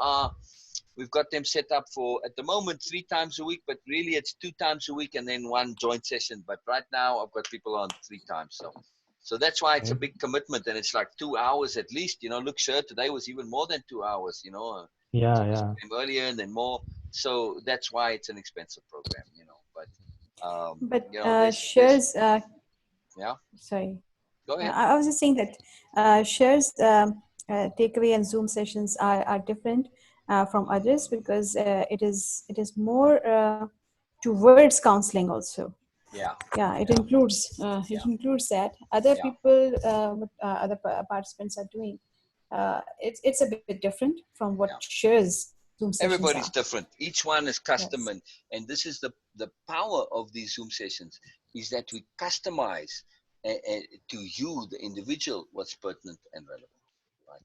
we've got them set up for, at the moment, 3 times a week, but really it's 2 times a week and then 1 joint session. But right now I've got people on 3 times. So that's why it's a Okay. big commitment, and it's like 2 hours at least. Look, Sher, today was even more than 2 hours. Yeah, Some yeah. came earlier and then more. So that's why it's an expensive program. But But there's shares, yeah. sorry, Go ahead. I was just saying that shares takeaway and Zoom sessions are different from others because it is more towards counseling also. Yeah. Yeah, it Yeah. includes Yeah. that. Other Yeah. people, what other participants are doing, it's a bit different from what Yeah. shares Zoom sessions are. Everybody's different. Each one is custom, Yes. and this is the power of these Zoom sessions, is that we customize to you, the individual, what's pertinent and relevant. Right.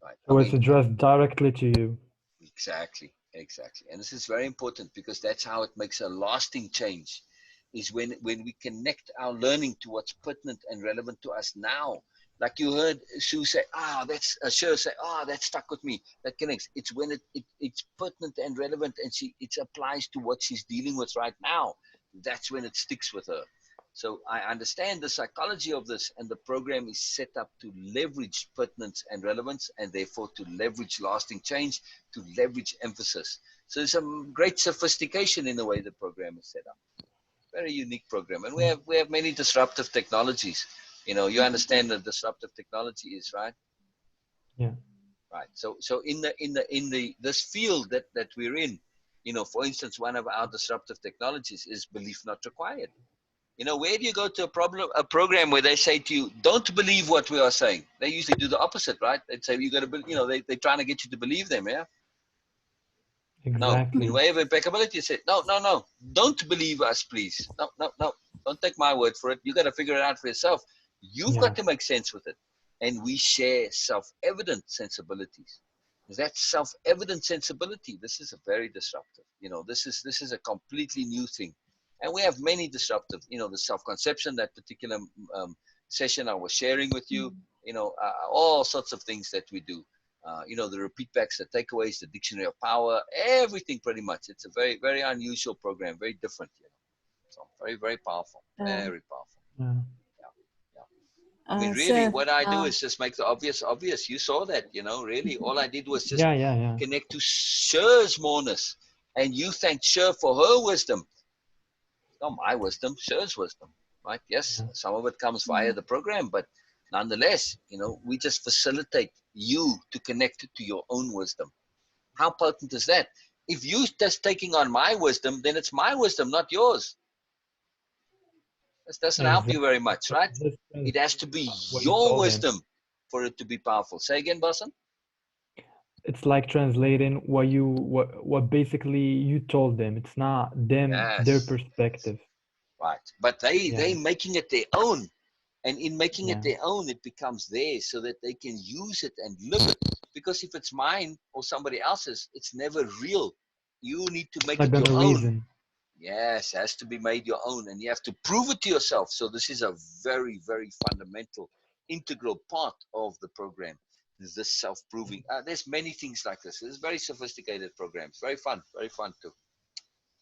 Right. I So it's mean, addressed directly to you. exactly, exactly. And this is very important, because that's how it makes a lasting change, is when we connect our learning to what's pertinent and relevant to us now. Like you heard Sue say, that's Sher say, that stuck with me. That connects. It's when it's pertinent and relevant, and it applies to what she's dealing with right now. That's when it sticks with her. So I understand the psychology of this, and the program is set up to leverage pertinence and relevance, and therefore to leverage lasting change, to leverage emphasis. So there's some great sophistication in the way the program is set up. Very unique program, and Mm. we have many disruptive technologies. You understand that disruptive technology is, right? Yeah. Right. So in the this field that we're in, for instance, one of our disruptive technologies is belief not required. Where do you go to a program where they say to you, don't believe what we are saying? They usually do the opposite, right? They'd say, you got to, they're trying to get you to believe them, yeah? No, in Exactly. way of impeccability, you say, no, don't believe us, please. No, don't take my word for it. You got to figure it out for yourself. You've got Yeah. to make sense with it. And we share self-evident sensibilities. That self-evident sensibility, this is a very disruptive. This is a completely new thing. And we have many disruptive, the self-conception, that particular session I was sharing with you, all sorts of things that we do. The repeat backs, the takeaways, the dictionary of power, everything pretty much. It's a very, very unusual program, very different, So very, very powerful, very powerful. Yeah. I mean, really, Sir, what I do is just make the obvious obvious. You saw that, really. All I did was just Yeah. connect to Sher's moreness. And you thank Sher for her wisdom. Not my wisdom, Sher's wisdom, right? Yes, Yeah. some of it comes via the program, but nonetheless, we just facilitate you to connect to your own wisdom. How potent is that? If you just taking on my wisdom, then it's my wisdom, not yours. This doesn't help Exactly. you very much, right? Just It has to be what you your told him. wisdom for it to be powerful. Say again, Balsam? It's like translating what basically you told them. It's not them, their Yes, perspective. right. But they Yeah, making it their own. And in making it yeah. their own, it becomes theirs so that they can use it and live it. Because if it's mine or somebody else's, it's never real. You need to It's make not it your gonna own. reason. Yes, it has to be made your own, and you have to prove it to yourself. So this is a very, very fundamental, integral part of the program. Is this self-proving? There's many things like this. It's very sophisticated programs. Very fun too.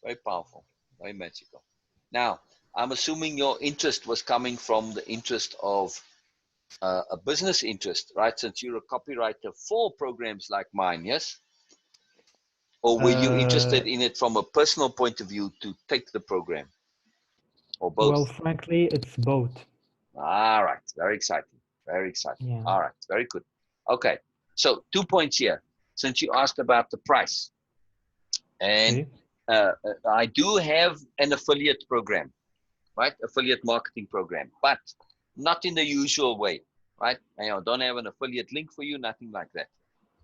Very powerful, very magical. Now, I'm assuming your interest was coming from the interest of a business interest, right? Since you're a copywriter for programs like mine, yes? Or were you Uh, interested in it from a personal point of view to take the program, or well, both? frankly, it's both. All right, very exciting, very exciting. Yeah. All right, very good. Okay, so 2 points here. Since you asked about the price, and Okay. I do have an affiliate program, right? Affiliate marketing program, but not in the usual way, right? I don't have an affiliate link for you, nothing like that.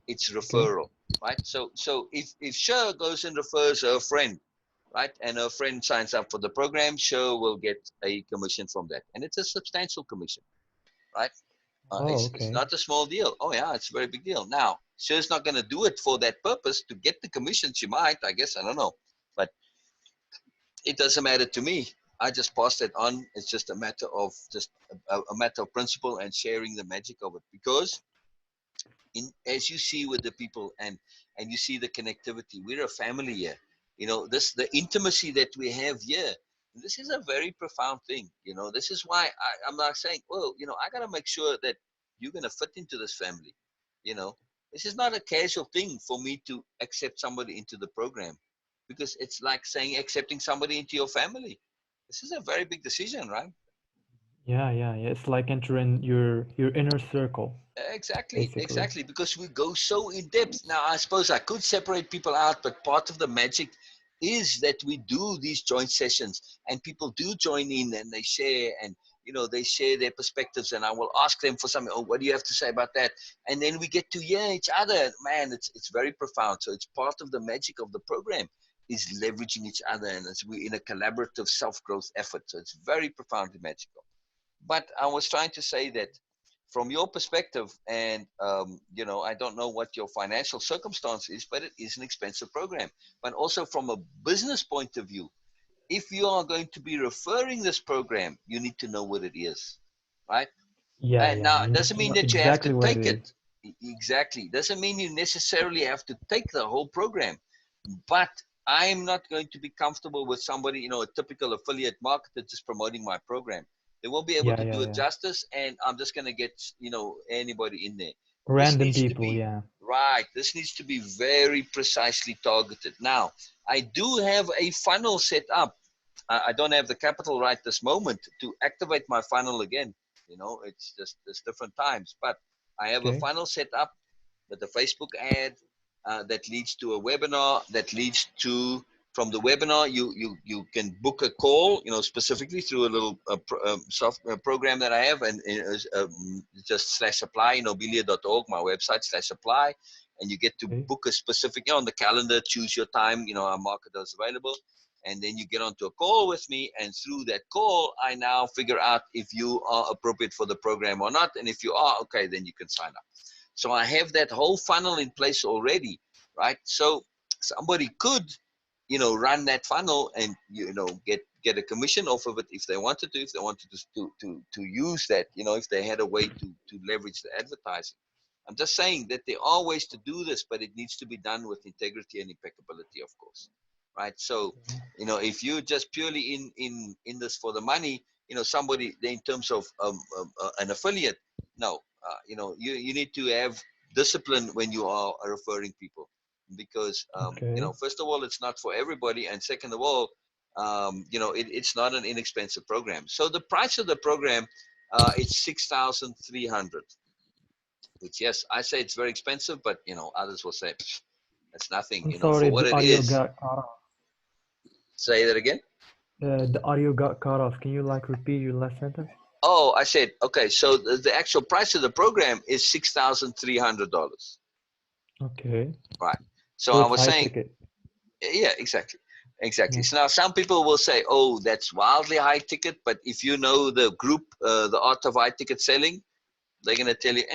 It's Okay. referral, right? So if Sher goes and refers her friend, right, and her friend signs up for the program, Sher will get a commission from that, and it's a substantial commission, right? Oh, It's okay. not a small deal. Oh yeah, it's a very big deal. Now, Sher's not going to do it for that purpose to get the commission. She might, I guess, I don't know, but it doesn't matter to me. I just pass it on. It's just a matter of a matter of principle and sharing the magic of it, because as you see with the people, and you see the connectivity, we're a family here. The intimacy that we have here, this is a very profound thing. This is why I'm not saying, well, I got to make sure that you're going to fit into this family. you know this is not a casual thing for me to accept somebody into the program, because it's like saying accepting somebody into your family. This is a very big decision, right? Yeah. It's like entering your inner circle, Exactly, basically. exactly, because we go so in depth. Now, I suppose I could separate people out, but part of the magic is that we do these joint sessions, and people do join in and they share, and they share their perspectives, and I will ask them for something. Oh, what do you have to say about that? And then we get to hear each other. Man, it's very profound. So it's part of the magic of the program, is leveraging each other, and we're in a collaborative self-growth effort. So it's very profoundly magical. But I was trying to say that from your perspective, and I don't know what your financial circumstance is, but it is an expensive program. But also from a business point of view, if you are going to be referring this program, you need to know what it is, right? And Yeah. now, it You need doesn't to mean know that you have to exactly what it take is. it. Exactly. Doesn't mean you necessarily have to take the whole program. But I'm not going to be comfortable with somebody, a typical affiliate marketer just promoting my program. They won't be able to do it Yeah. justice, and I'm just going to get, anybody in there. This Random needs to people, be yeah. right. This needs to be very precisely targeted. Now, I do have a funnel set up. I don't have the capital right this moment to activate my funnel again. It's just there's different times, but I have a Okay. funnel set up with a Facebook ad that leads to a webinar that leads to, from the webinar you can book a call, specifically through a little soft program that I have, and just /apply, belia.org, my website /apply, and you get to Okay. book a specific, on the calendar, choose your time, our marketer is available, and then you get onto a call with me, and through that call I now figure out if you are appropriate for the program or not, and if you are, okay, then you can sign up. So I have that whole funnel in place already, right? So somebody could, run that funnel and, get a commission off of it if they wanted to, to use that, if they had a way to leverage the advertising. I'm just saying that there are ways to do this, but it needs to be done with integrity and impeccability, of course, right? So, if you're just purely in this for the money, somebody in terms of an affiliate, no, you need to have discipline when you are referring people, because Okay. first of all, it's not for everybody, and second of all, it's not an inexpensive program. So the price of the program, it's 6,300. Which, yes, I say it's very expensive, but others will say that's nothing, I'm for sorry, what the it audio is. got cut off. Say that again. The audio got cut off. Can you like repeat your last sentence? Oh, I said, okay, so the actual price of the program is $6,300. Okay. Right. So So I it's was high saying, ticket. yeah, exactly. Exactly. Yeah. So now some people will say, oh, that's wildly high ticket, but if you know the group, the art of high ticket selling, they're going to tell you,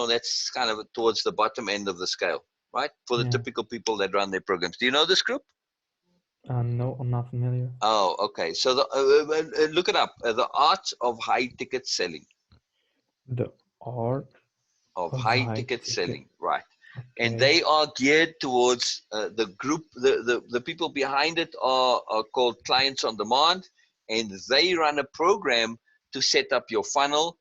that's kind of towards the bottom end of the scale, right? For the Yeah. typical people that run their programs. Do you know this group? No, I'm not familiar. Oh, okay. So look it up. The art of high ticket selling. The art Of of high high ticket ticket. selling, right? And Okay. they are geared towards the group. The people behind it are called clients on demand, and they run a program to set up your funnel.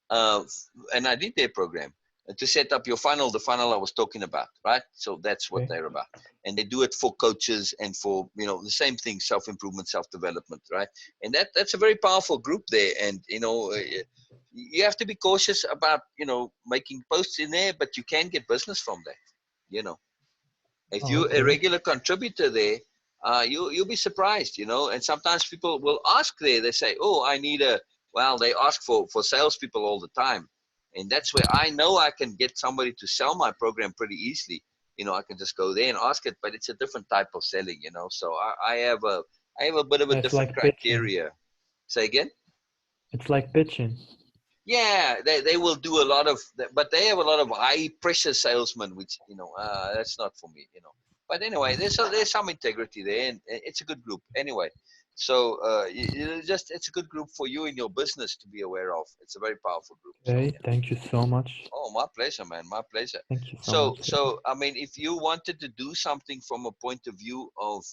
And I did their program to set up your funnel, the funnel I was talking about, right? So that's what Okay. they're about. And they do it for coaches and for, the same thing, self-improvement, self-development, right? And that's a very powerful group there. And, you have to be cautious about, making posts in there, but you can get business from that, If Oh, you're a okay. regular contributor there, you'll be surprised, and sometimes people will ask there, they say, oh, I need they ask for salespeople all the time. And that's where I know I can get somebody to sell my program pretty easily. I can just go there and ask it, but it's a different type of selling, so I have a bit of a Yeah, it's different like pitching. criteria. Say again? It's like pitching. Yeah, they will do a lot of, but they have a lot of high pressure salesmen, which that's not for me. But anyway, there's some integrity there, and it's a good group anyway. So it's a good group for you in your business to be aware of. It's a very powerful group. So Okay. yeah. Thank you so much. Oh, my pleasure, man. My pleasure. Thank you so So much. so I mean, if you wanted to do something from a point of view of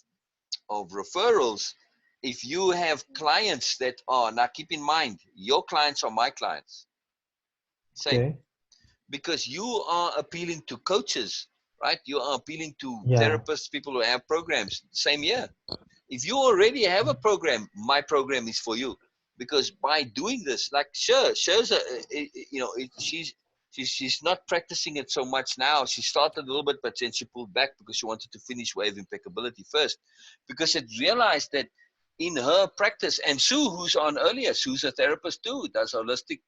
referrals, if you have clients that are, now keep in mind, your clients are my clients. Same. Okay. Because you are appealing to coaches, right? You are appealing to Yeah. therapists, people who have programs. Same here. If you already have a program, my program is for you. Because by doing this, like Sher's she's not practicing it so much now. She started a little bit, but then she pulled back because she wanted to finish Wave Impeccability first, because it realized that in her practice, and Sue, who's on earlier, Sue's a therapist too, does holistic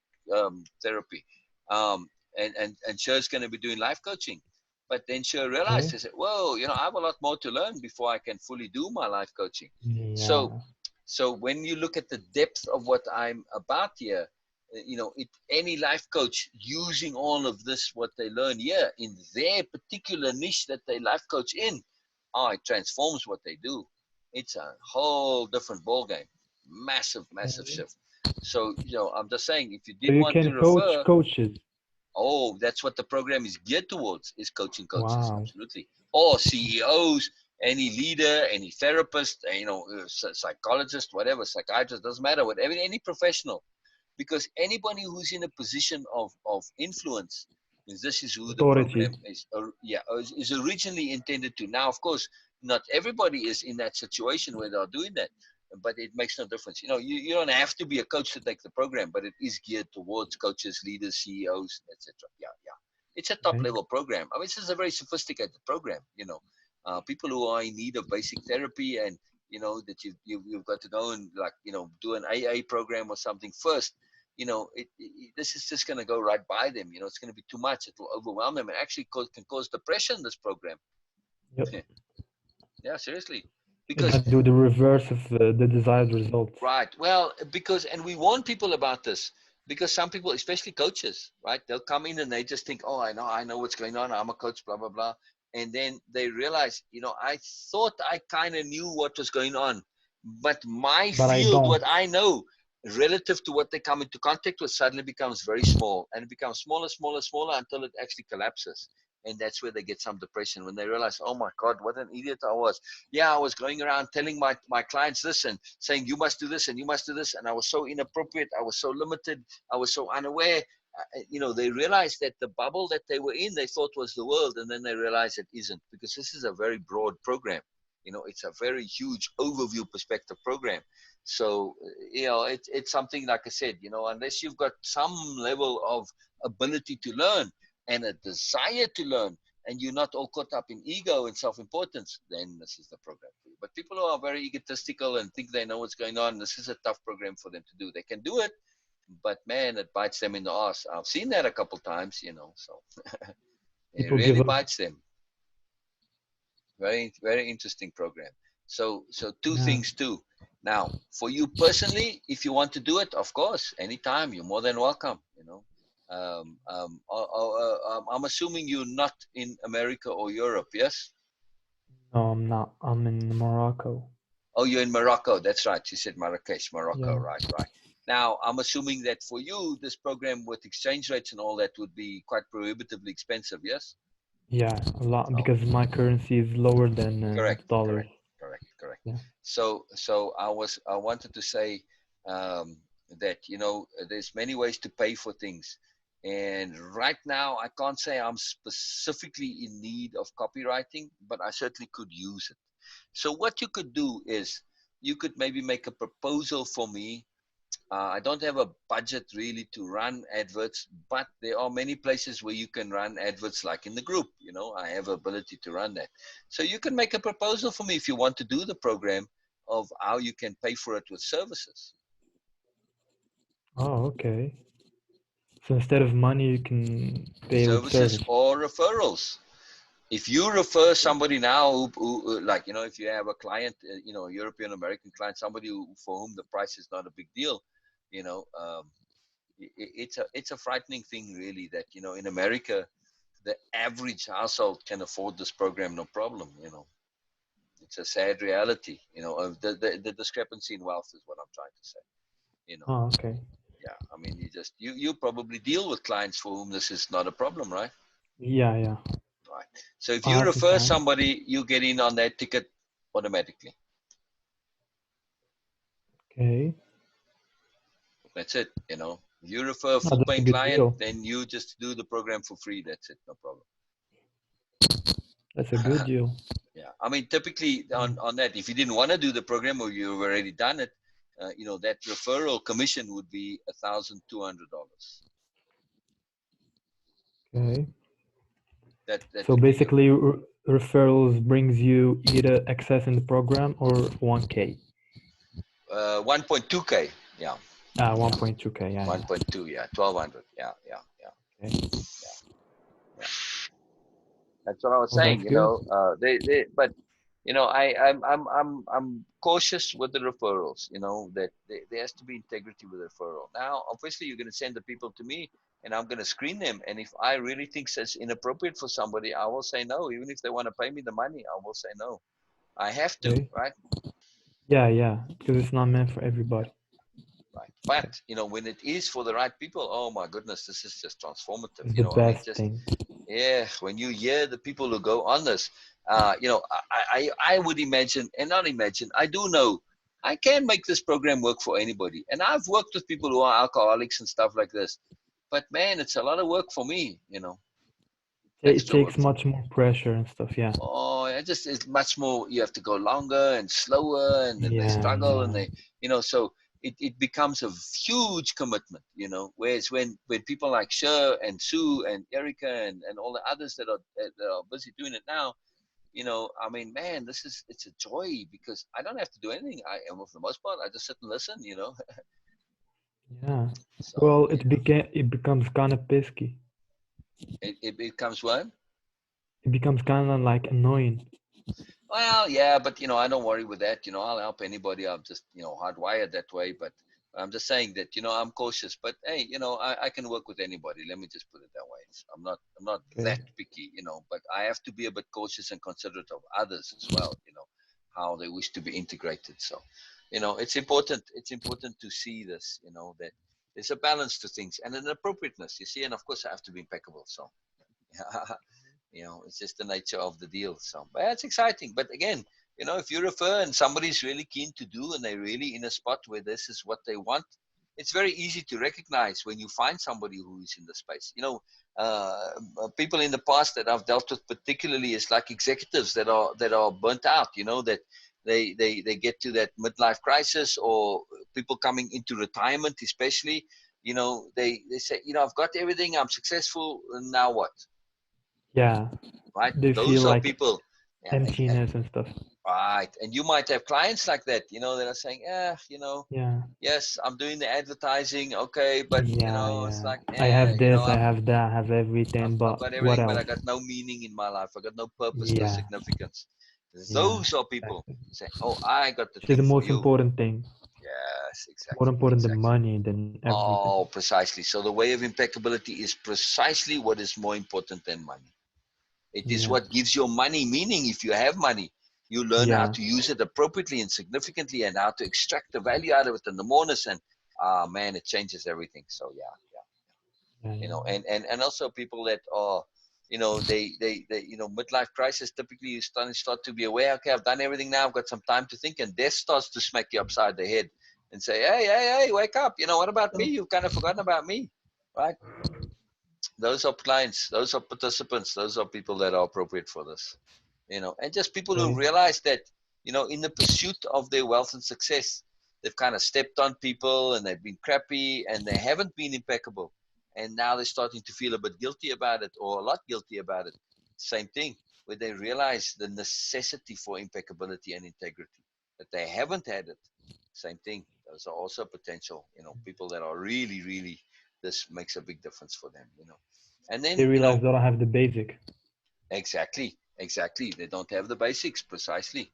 therapy, and Sher's going to be doing life coaching. But then Sher realized, Okay. I said, whoa, I have a lot more to learn before I can fully do my life coaching. So, Yeah. so when you look at the depth of what I'm about here, any life coach using all of this, what they learn here in their particular niche that they life coach in, it transforms what they do. It's a whole different ball game. Massive, massive Okay. shift. So, I'm just saying, if you So did you want to can coach refer, coaches. oh, that's what the program is geared towards, is coaching coaches, Wow. absolutely. Or CEOs, any leader, any therapist, psychologist, whatever, psychiatrist, doesn't matter, whatever, any professional. Because anybody who's in a position of influence, this is who the Authority. program is originally intended to. Now, of course, not everybody is in that situation where they're doing that, but it makes no difference. You don't have to be a coach to take the program, but it is geared towards coaches, leaders, CEOs, etc. Yeah, yeah. It's a top Okay. level program. I mean, this is a very sophisticated program. People who are in need of basic therapy, and that you've got to go and, like, do an AA program or something first. This is just going to go right by them. It's going to be too much. It will overwhelm them, and actually can cause depression, this program. Yep. Yeah, seriously. You're Because gonna do the reverse of the desired results. right. Well, and we warn people about this. Because some people, especially coaches, right? They'll come in and they just think, oh, I know what's going on. I'm a coach, blah, blah, blah. And then they realize, I thought I kind of knew what was going on, but my But I field, don't. what I know, relative to what they come into contact with, suddenly becomes very small, and it becomes smaller, smaller, smaller until it actually collapses. And that's where they get some depression, when they realize, oh my God, what an idiot I was. Yeah, I was going around telling my clients this and saying, you must do this and you must do this. And I was so inappropriate. I was so limited. I was so unaware. They realized that the bubble that they were in, they thought was the world. And then they realized it isn't, because this is a very broad program. It's a very huge overview perspective program. So, it's something, like I said, unless you've got some level of ability to learn and a desire to learn, and you're not all caught up in ego and self-importance, then this is the program for you. But people who are very egotistical and think they know what's going on, this is a tough program for them to do. They can do it, but man, it bites them in the ass. I've seen that a couple times, so it People give really up. bites them. Very, very interesting program. So two Yeah. things too. Now, for you personally, if you want to do it, of course, anytime, you're more than welcome. I'm assuming you're not in America or Europe, yes? No, I'm not. I'm in Morocco. Oh, you're in Morocco. That's right. You said Marrakesh, Morocco. Yeah. Right, right. Now, I'm assuming that for you, this program with exchange rates and all that would be quite prohibitively expensive, yes? Yeah, a lot, Oh, because my currency is lower than correct, dollars. correct, correct, correct. Yeah. So I wanted to say um, that there's many ways to pay for things, and right now I can't say I'm specifically in need of copywriting, but I certainly could use it. So what you could do is you could maybe make a proposal for me. I don't have a budget really to run adverts, but there are many places where you can run adverts, like in the group. I have ability to run that. So you can make a proposal for me if you want to do the program of how you can pay for it with services. Oh, okay. So instead of money, you can pay with Services service. or referrals. If you refer somebody now who like, if you have a client, a European American client, somebody for whom the price is not a big deal, you know, um, it's a frightening thing, really, that in America the average household can afford this program, no problem. It's a sad reality, of the discrepancy in wealth is what I'm trying to say. Oh, okay. Yeah, I mean, you probably deal with clients for whom this is not a problem, right? Yeah, yeah. Right. So if I you have some refer clients. somebody, you get in on that ticket automatically. Okay. That's it. If you refer a Oh, full that's a paying good client, deal. then you just do the program for free. That's it. No problem. That's a good deal. Yeah, I mean, typically Mm. on that, if you didn't want to do the program or you've already done it, that referral commission would be $1,200. Okay. That So would be your basically, referrals brings you either access in the program or 1K. 1.2K. Yeah, yeah, 1.2K. Yeah, yeah. 1.2. Yeah, 1,200. Yeah, yeah, yeah, Okay. yeah, yeah. That's what I was Well, saying. that's good. But I'm cautious with the referrals. That there has to be integrity with the referral. Now, obviously, you're going to send the people to me, and I'm going to screen them. And if I really think it's inappropriate for somebody, I will say no. Even if they want to pay me the money, I will say no. I have to, Okay. right? Yeah, yeah. Because it's not meant for Yeah, everybody. right. Okay. But when it is for the right people, oh my goodness, this is just transformative. It's the I mean, best just thing. yeah, when you hear the people who go on this, I would imagine, and not imagine, I do know, I can make this program work for anybody. And I've worked with people who are alcoholics and stuff like this. But man, it's a lot of work for me, It extra work takes for me. much more pressure and stuff. Yeah. Oh, it's much more, you have to go longer and slower, and then they Yeah, struggle, and yeah. so it becomes a huge commitment, whereas when people like Sher and Sue and Erica and all the others that are busy doing it now, I mean, man, it's a joy, because I don't have to do anything. For the most part, I just sit and listen. Yeah. So Well, it becomes kind of pesky. it becomes what? It becomes kind of like annoying. Well, yeah, but I don't worry with that. I'll help anybody. I'm just hardwired that way. But I'm just saying that, I'm cautious, but hey, I can work with anybody. Let me just put it that way. I'm not that Good. picky, but I have to be a bit cautious and considerate of others as well, how they wish to be integrated. So, it's important. It's important to see this, that there's a balance to things and an appropriateness, you see, and of course I have to be impeccable. So, it's just the nature of the deal. So, but it's exciting. But again, if you refer and somebody's really keen to do and they're really in a spot where this is what they want, it's very easy to recognize when you find somebody who is in the space. People in the past that I've dealt with particularly is like executives that are burnt out, that they get to that midlife crisis, or people coming into retirement especially, they say, I've got everything, I'm successful, and now what? Yeah, Right? they feel Those are like people. Yeah, emptiness and stuff. right. And you might have clients like that, that are saying, Yeah, yes, I'm doing the advertising, okay, but yeah, it's yeah. like, I have this, I I've, have that, I have I've everything, I've but got what everything, but I else? got no meaning in my life. I got no purpose, no Yeah, significance. yeah, Those are people exactly. say, oh, I got the Which is thing the for most you. important thing. Yes, It's more exactly, important than exactly. money, than everything. Oh, precisely. So the way of impeccability is precisely what is more important than money. It is Yeah, what gives your money meaning. If you have money, you learn how yeah, to use it appropriately and significantly, and how to extract the value out of it in the bonus. And man, it changes everything. So yeah, yeah, yeah. and also people that are, they midlife crisis. Typically, you start to be aware. Okay, I've done everything now. I've got some time to think, and death starts to smack you upside the head and say, hey, wake up. What about me? You've kind of forgotten about me, right? Those are clients, those are participants, those are people that are appropriate for this, and just people who Okay. realize that, in the pursuit of their wealth and success, they've kind of stepped on people and they've been crappy and they haven't been impeccable. And now they're starting to feel a bit guilty about it, or a lot guilty about it. Same thing, where they realize the necessity for impeccability and integrity, that they haven't had it. Same thing. Those are also potential, people that are really, really, this makes a big difference for them, And They then, realize they don't have the basic. exactly. They don't have the basics, precisely.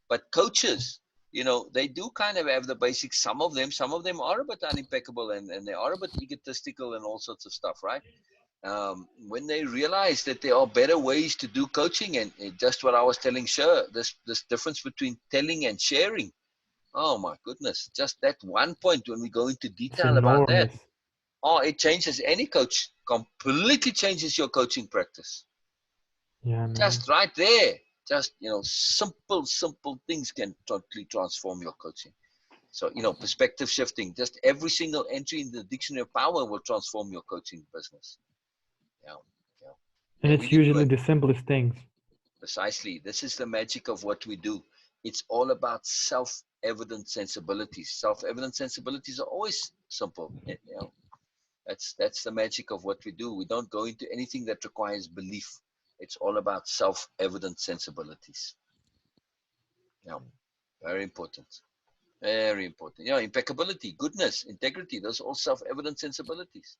But coaches, they do kind of have the basics. Some of them are a bit unimpeccable, and they are a bit egotistical and all sorts of stuff, right? When they realize that there are better ways to do coaching, and just what I was telling Sher, this difference between telling and sharing. Oh my goodness, just that one point when we go into It's detail about that. enormous. Oh, it changes any coach, completely changes your coaching practice. Yeah, man. Just right there. Just, simple things can totally transform your coaching. So, perspective shifting, just every single entry in the dictionary of power will transform your coaching business. Yeah, yeah. And And we it's can do usually it. the simplest things. Precisely. This is the magic of what we do. It's all about self-evident sensibilities. Self-evident sensibilities are always simple. That's the magic of what we do. We don't go into anything that requires belief. It's all about self-evident sensibilities. Yeah, very important. Very important. Impeccability, goodness, integrity, those are all self-evident sensibilities.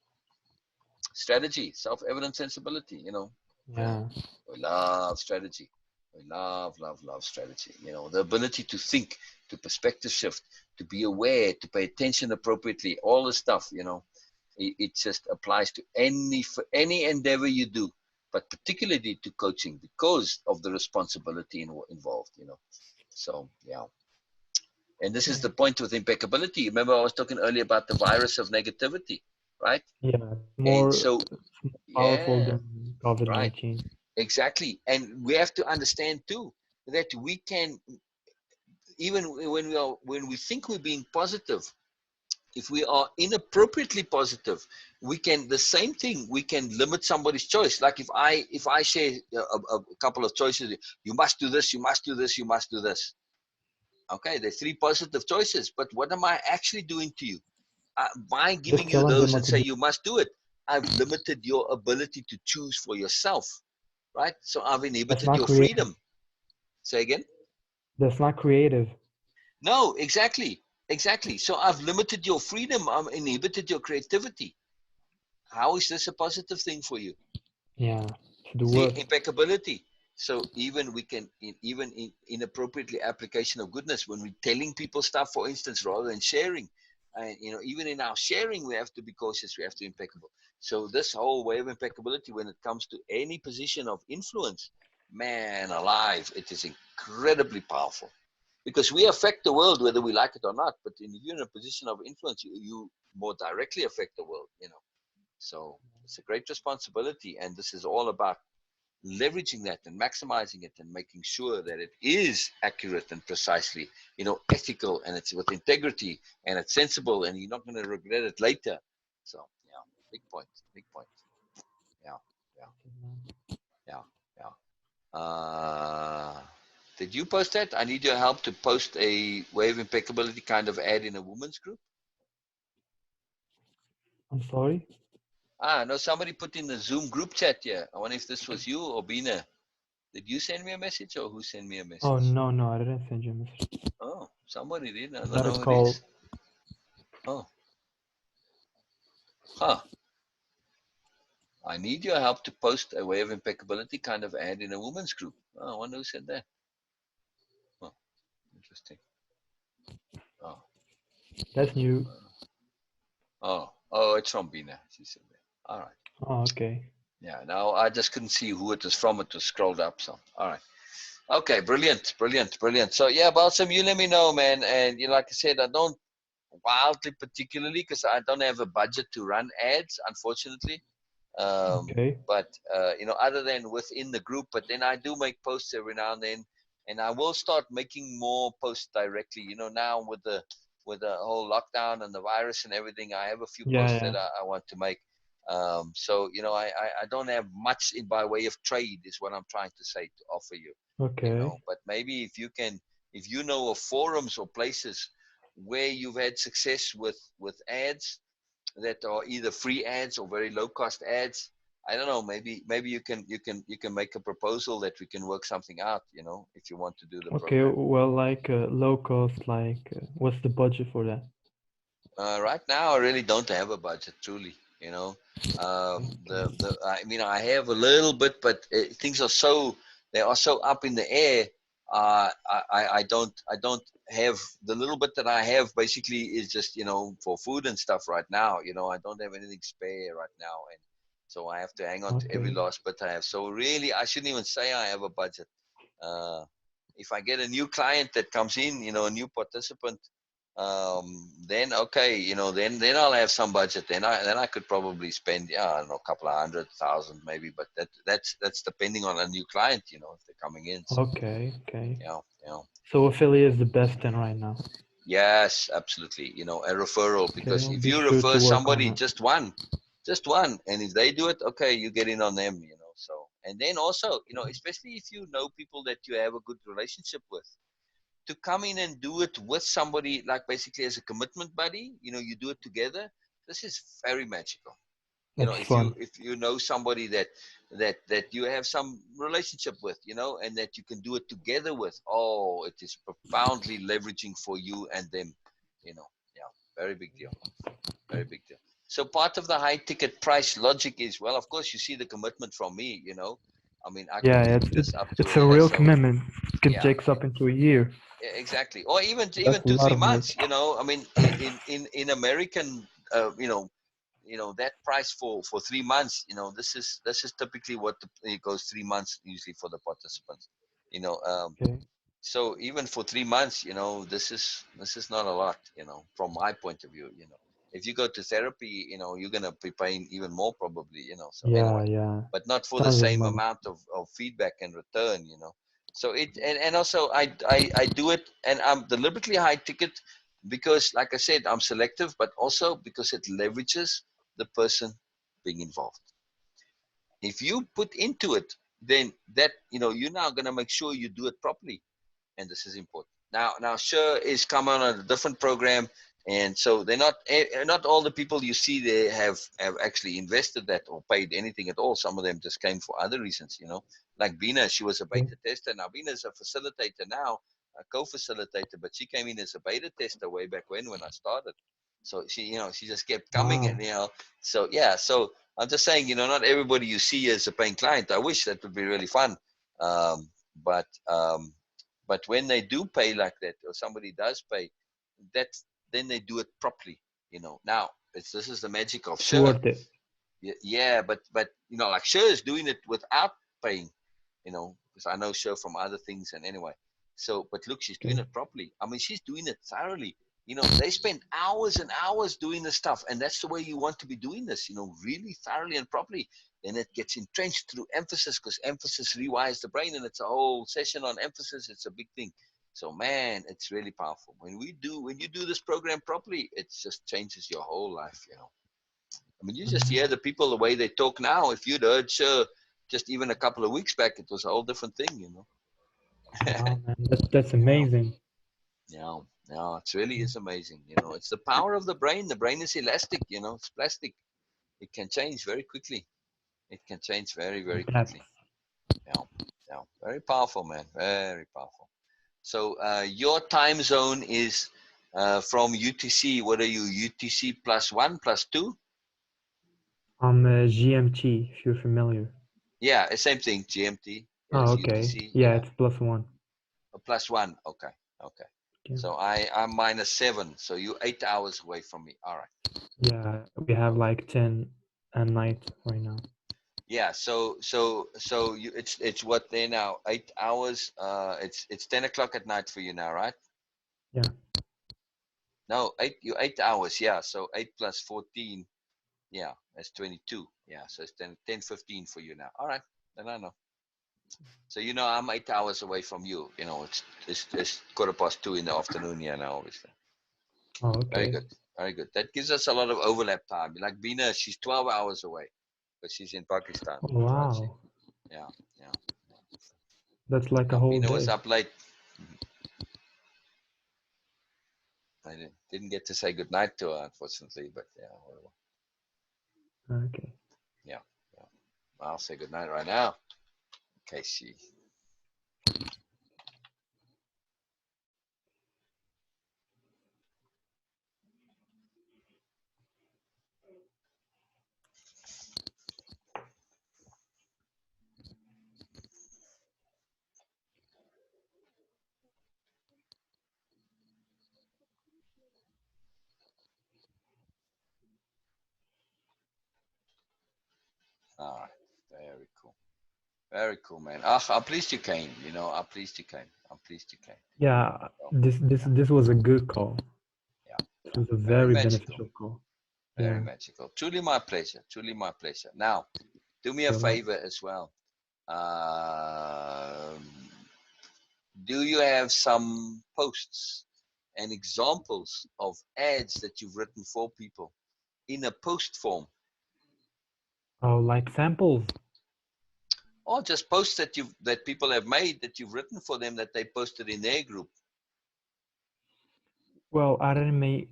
Strategy, self-evident sensibility, Yeah. Yeah. We love strategy. We love strategy. The ability to think, to perspective shift, to be aware, to pay attention appropriately, all the stuff, it just applies to any endeavor you do, but particularly to coaching because of the responsibility involved, So, yeah. And this is the Okay. point with impeccability. Remember, I was talking earlier about the virus of negativity, right? Yeah, And more so, it's more powerful yeah, than right. COVID-19. Exactly. And we have to understand too that we can, even when we think we're being positive, if we are inappropriately positive, we can, the same thing, we can limit somebody's choice. Like if I share a couple of choices, you must do this, you must do this, you must do this. Okay, there's three positive choices, but what am I actually doing to you? By Just giving you telling them those what and to say do. you must do it, I've limited your ability to choose for yourself, right? So I've That's inhibited not your creative. freedom. Say again? That's not creative. No, exactly. So I've limited your freedom. I've inhibited your creativity. How is this a positive thing for you? Yeah, it's the See, worst. impeccability. So even we can, even in inappropriately application of goodness, when we're telling people stuff, for instance, rather than sharing, and even in our sharing, we have to be cautious. We have to be impeccable. So this whole way of impeccability, when it comes to any position of influence, man alive, it is incredibly powerful, because we affect the world whether we like it or not. But if you're in a position of influence, you more directly affect the world. So it's a great responsibility, and this is all about leveraging that and maximizing it and making sure that it is accurate and precisely, ethical, and it's with integrity, and it's sensible, and you're not going to regret it later. So yeah, big point, big point. Yeah, yeah, yeah, yeah. Did you post that? I need your help to post a way of impeccability kind of ad in a women's group. I'm sorry. No, somebody put in the Zoom group chat here. I wonder if this was you or Beena. Did you send me a message, or who sent me a Oh, message? no, I didn't send you a message. Oh, somebody did. I You don't gotta know who it call. is. Oh, huh. I need your help to post a way of impeccability kind of ad in a women's group. Oh, I wonder who said that. Oh, interesting. Oh, That's new. oh, it's from Beena. She said that. All right. Oh, okay. Yeah, now I just couldn't see who it was from. It was scrolled up. So, all right. Okay, brilliant, brilliant, brilliant. So, yeah, Balsam, you let me know, man. And like I said, I don't wildly particularly, because I don't have a budget to run ads, unfortunately. Okay. But other than within the group, but then I do make posts every now and I will start making more posts directly. Now with the whole lockdown and the virus and everything, I have a few Yeah, posts yeah. that I want to make. So I don't have much in by way of trade, is what I'm trying to say, to offer you. Okay. But maybe if you know of forums or places where you've had success with ads that are either free ads or very low cost ads. I don't know. Maybe you can make a proposal that we can work something out. If you want to do the Okay, program. well, like low cost, like what's the budget for that? Right now, I really don't have a budget. Truly, I have a little bit, but things are so up in the air. I don't have the little bit that I have. Basically, is just for food and stuff right now. I don't have anything spare right now, and so I have to hang on to every Okay. last bit I have. So really, I shouldn't even say I have a budget. Uh, if I get a new client that comes in, a new participant, then okay, then I'll have some budget. Then I could probably spend, I don't know, a couple of 100,000 maybe, but that's depending on a new client, if they're coming in. So Okay, okay. yeah, yeah. So affiliate is the best then right now. Yes, absolutely. A referral, Okay, because I'll if be you sure refer to work on somebody, it. just one, and if they do it, okay, you get in on them. So, and then also, especially if you know people that you have a good relationship with, to come in and do it with somebody, like basically as a commitment buddy, you do it together. This is very magical. That's If you fun. know somebody that you have some relationship with, and that you can do it together with, oh, it is profoundly leveraging for you and them. Yeah, very big deal. Very big deal. So part of the high ticket price logic is, well, of course, you see the commitment from me. I mean, I can Yeah, keep it's this up to it's a a year. real So commitment. It can yeah, take up into a year. exactly, or even That's a two lot three of work. months. I mean, in American, that price for 3 months. This is typically what it goes 3 months usually for the participants. You know, um, Okay. so even for 3 months, this is not a lot. From my point of view. If you go to therapy, you're gonna be paying even more probably. So anyway, Yeah, yeah. but not for the Tons of same money. amount of feedback and return. So and also I do it, and I'm deliberately high ticket because, like I said, I'm selective, but also because it leverages the person being involved. If you put into it, then that you're now going to make sure you do it properly, and this is important. Now, Sher is coming on a different program, and so they're not all the people you see there have actually invested that or paid anything at all. Some of them just came for other reasons, like Beena. She was a Okay. beta tester. Now Beena is a facilitator now, a co-facilitator, but she came in as a beta tester way back when I started. So she just kept coming, and Wow. so yeah. So I'm just saying, not everybody you see is a paying client. I wish that would be really fun. But but when they do pay like that, or somebody does pay, that's then they do it properly. Now this is the magic of It's Sher. worth it. Yeah, but like Sher is doing it without paying. Because I know Sher from other things, and anyway. So, but look, she's doing Okay. it properly. I mean, she's doing it thoroughly. They spend hours and hours doing this stuff, and that's the way you want to be doing this. Really thoroughly and properly. Then it gets entrenched through emphasis, because emphasis rewires the brain, and it's a whole session on emphasis. It's a big thing. So, man, it's really powerful. When you do this program properly, it just changes your whole life. I mean, you just hear the people the way they talk now. If you'd heard Sher just even a couple of weeks back, it was a whole different thing. Wow, man, that's Yeah, amazing. yeah, yeah. It really is amazing. It's the power of the brain. The brain is elastic. It's plastic. It can change very quickly. It can change very, very That's quickly. Yeah, yeah. Very powerful, man. Very powerful. So your time zone is from UTC. What are you? UTC +1, +2? I'm GMT, if you're familiar. Yeah, same thing. GMT Oh, is okay. UTC. Yeah, Yeah, it's +1. +1. Okay, okay. Yeah. So I'm -7. So you're 8 hours away from me. All right. Yeah, we have Okay. like 10 at night right now. Yeah. So it's what there now? 8 hours. It's 10 o'clock at night for you now, right? Yeah. No, you 8 hours. Yeah. So 8 + 14. Yeah, that's 22. Yeah. So it's 10:15 for you now. All right. Then I know. So I'm 8 hours away from you. It's 2:15 in the afternoon here now, obviously. Oh, Very okay. good. Very good. That gives us a lot of overlap time. Like Beena, she's 12 hours away, but she's in Pakistan. Oh, Right? wow. Yeah, yeah. That's like a Yeah, whole Beena was day. up late. I didn't get to say goodnight to her, unfortunately, but yeah, whatever. Okay. Yeah, yeah. I'll say goodnight right now, in case she. All right. Very cool. Very cool, man. I'm pleased you came. I'm pleased you came. I'm pleased you came. Yeah, So, yeah, this was a good call. yeah, It yeah. was a Very very magical. beneficial call. Very Yeah. magical. Truly my pleasure. Truly my pleasure. Now, do me a Sure. favor as well. Um, do you have some posts and examples of ads that you've written for people in a post form, Oh, like samples? or just posts that people have made that you've written for them that they posted in their group? Well, I didn't make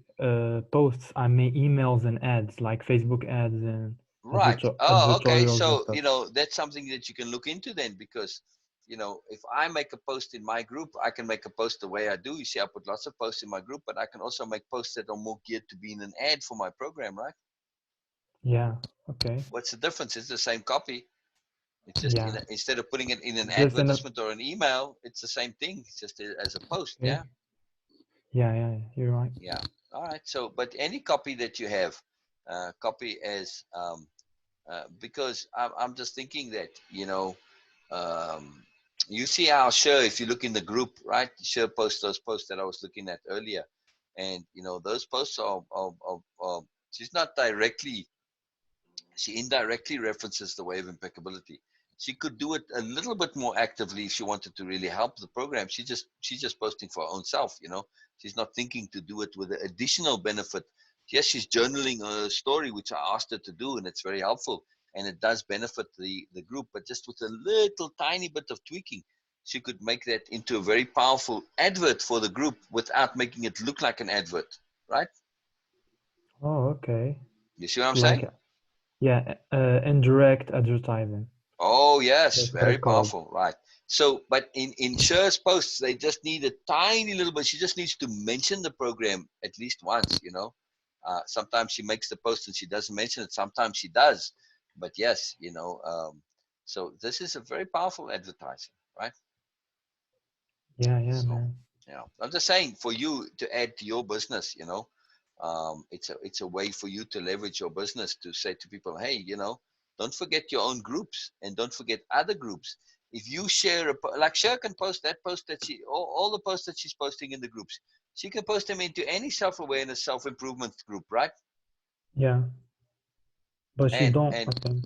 posts. I made emails and ads, like Facebook ads and Right. Oh, okay. advertorials and So, stuff. that's something that you can look into then, because, if I make a post in my group, I can make a post the way I do. You see, I put lots of posts in my group, but I can also make posts that are more geared to being an ad for my program, right? Yeah. Okay. What's the difference? It's the same copy. It's just Yeah. instead of putting it in an It's just in a. advertisement or an email, it's the same thing. It's just as a post. Okay. Yeah. Yeah. Yeah. You're right. Yeah. All right. So, but any copy that you have, copy as because I'm just thinking that um, you see how Sher, if you look in the group, right? Sher posts those posts that I was looking at earlier, and those posts are she's not directly, she indirectly references the way of impeccability. She could do it a little bit more actively if she wanted to really help the program. She's just posting for her own self. She's not thinking to do it with an additional benefit. Yes, she's journaling her story, which I asked her to do, and it's very helpful, and it does benefit the group. But just with a little tiny bit of tweaking, she could make that into a very powerful advert for the group without making it look like an advert, right? Oh, okay. You see what I'm Like, saying? yeah, indirect advertising. Oh, yes, That's what very it's called. powerful, right? So, but in Sher's posts, they just need a tiny little bit. She just needs to mention the program at least once. Sometimes she makes the post and she doesn't mention it. Sometimes she does. But yes, So this is a very powerful advertising, right? Yeah, So, man. yeah, I'm just saying for you to add to your business, it's a way for you to leverage your business to say to people, hey, don't forget your own groups and don't forget other groups. If you share like Sher can post that post that all the posts that she's posting in the groups, she can post them into any self-awareness, self-improvement group, right? Yeah, but she And don't, and I think.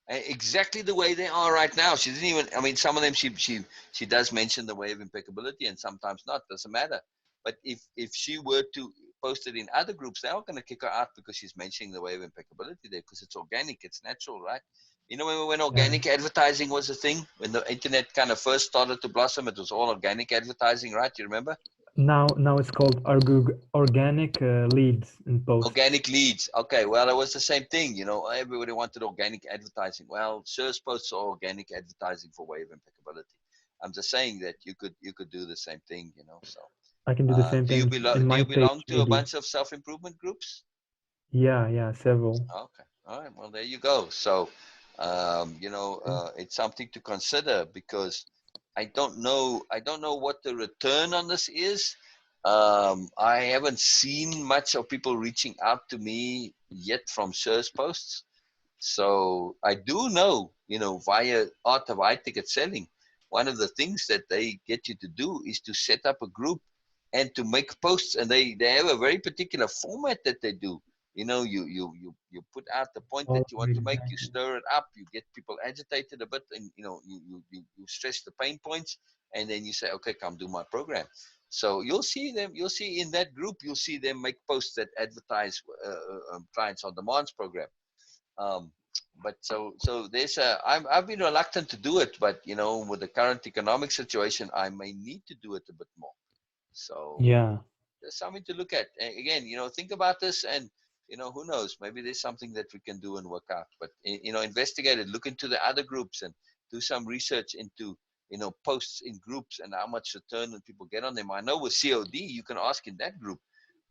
exactly the way they are right now. She didn't even. I mean, some of them she does mention the way of impeccability, and sometimes not. Doesn't matter. But if she were to post it in other groups, they're not going to kick her out because she's mentioning the way of impeccability there because it's organic, it's natural, right? You know, when Yeah. organic advertising was a thing, when the internet kind of first started to blossom, it was all organic advertising, right? You remember? Now it's called organic leads and posts. Organic leads. Okay, well, it was the same thing. Everybody wanted organic advertising. Well, Sher's posts are organic advertising for way of impeccability. I'm just saying that you could do the same thing. So, I can do the same do you thing belong in do my you belong page, to a maybe. bunch of self improvement groups? Yeah, several. Okay, all right. Well, there you go. So, Okay. it's something to consider because I don't know what the return on this is. I haven't seen much of people reaching out to me yet from Sher's posts. So I do know, via Art of High Ticket Selling, one of the things that they get you to do is to set up a group and to make posts. And they have a very particular format that they do. You put out the point Oh, that you want to make, you exactly. stir it up, you get people agitated a bit, and you stress the pain points, and then you say, okay, come do my program. So you'll see in that group, you'll see them make posts that advertise clients on demands program. um, but so I've been reluctant to do it, but with the current economic situation, I may need to do it a bit more. So Yeah. there's something to look at. Again, think about this, and who knows, maybe there's something that we can do and work out. But investigate it, look into the other groups, and do some research into posts in groups and how much return that people get on them. I know with COD, you can ask in that group,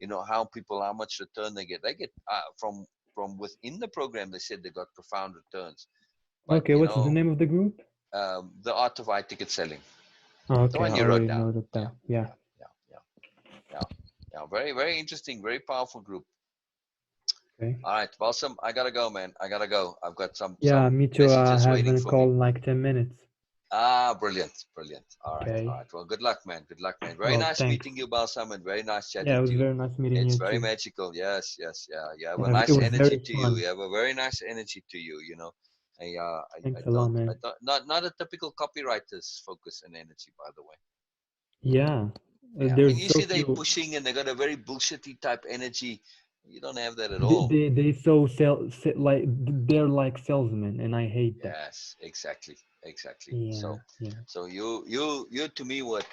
how much return they get. They get from within the program. They said they got profound returns. But Okay, what's the name of the group? the art of high ticket selling, the Okay, one I you wrote already down. know that. Yeah, Yeah. yeah, yeah, yeah, yeah, yeah. Very, very interesting. Very powerful group. Okay. All right, Balsam, I gotta go, man. I gotta go. I've got some Yeah, me too. I messages have waiting a for call me. in like 10 minutes. Ah, brilliant, brilliant. All right, all Okay. right. Well, good luck, man. Good luck, man. Very Well, nice thanks. meeting you, Balsam, and very nice Yeah, chatting it to was you. very nice meeting It's you very too. magical. Yes, yes, yeah. You have a Yeah, it nice was very energy to you. fun. You have a very nice energy to you. I Thanks a lot, I man. don't, not a typical copywriter's focus and energy, by the way. Yeah, Yeah, and there's you so see they few. pushing and they got a very bullshitty type energy. You don't have that at They all. they, they so like they're like salesmen, and I hate that. Yes, exactly, exactly. Yeah, So, yeah. so you to me, what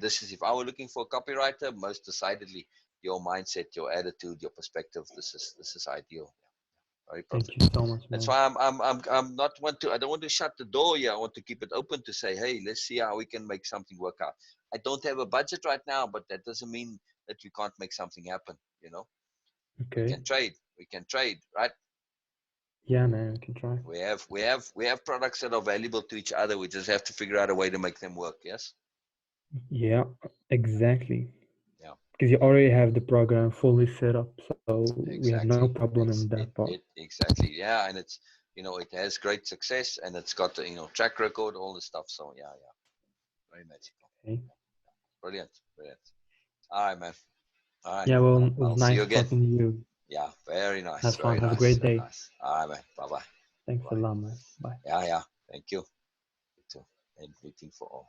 this is, if I were looking for a copywriter, most decidedly your mindset, your attitude, your perspective. This is ideal. Very Thank perfect. you so much, That's man. why I'm not want to. I don't want to shut the door here. I want to keep it open to say, hey, let's see how we can make something work out. I don't have a budget right now, but that doesn't mean that we can't make something happen. We Okay. can trade. We can trade, right? Yeah, man, we can try. We have products that are valuable to each other. We just have to figure out a way to make them work. Yes. Yeah, exactly. Yeah. Because you already have the program fully set up, so we have no Exactly. problem in It's that it part. it exactly. Yeah, and it has great success and it's got track record, all the stuff. So yeah, yeah, very magical. Okay. Brilliant, brilliant. All right, man. All right. Yeah, well, I'll, it was I'll see you nice again. talking to you. Yeah, very Have nice, fun. very Have a nice, great very day. nice. All right, man. Bye bye. Thanks a Bye. lot, man. Bye. Yeah, yeah. Thank you. You too. And meeting for all.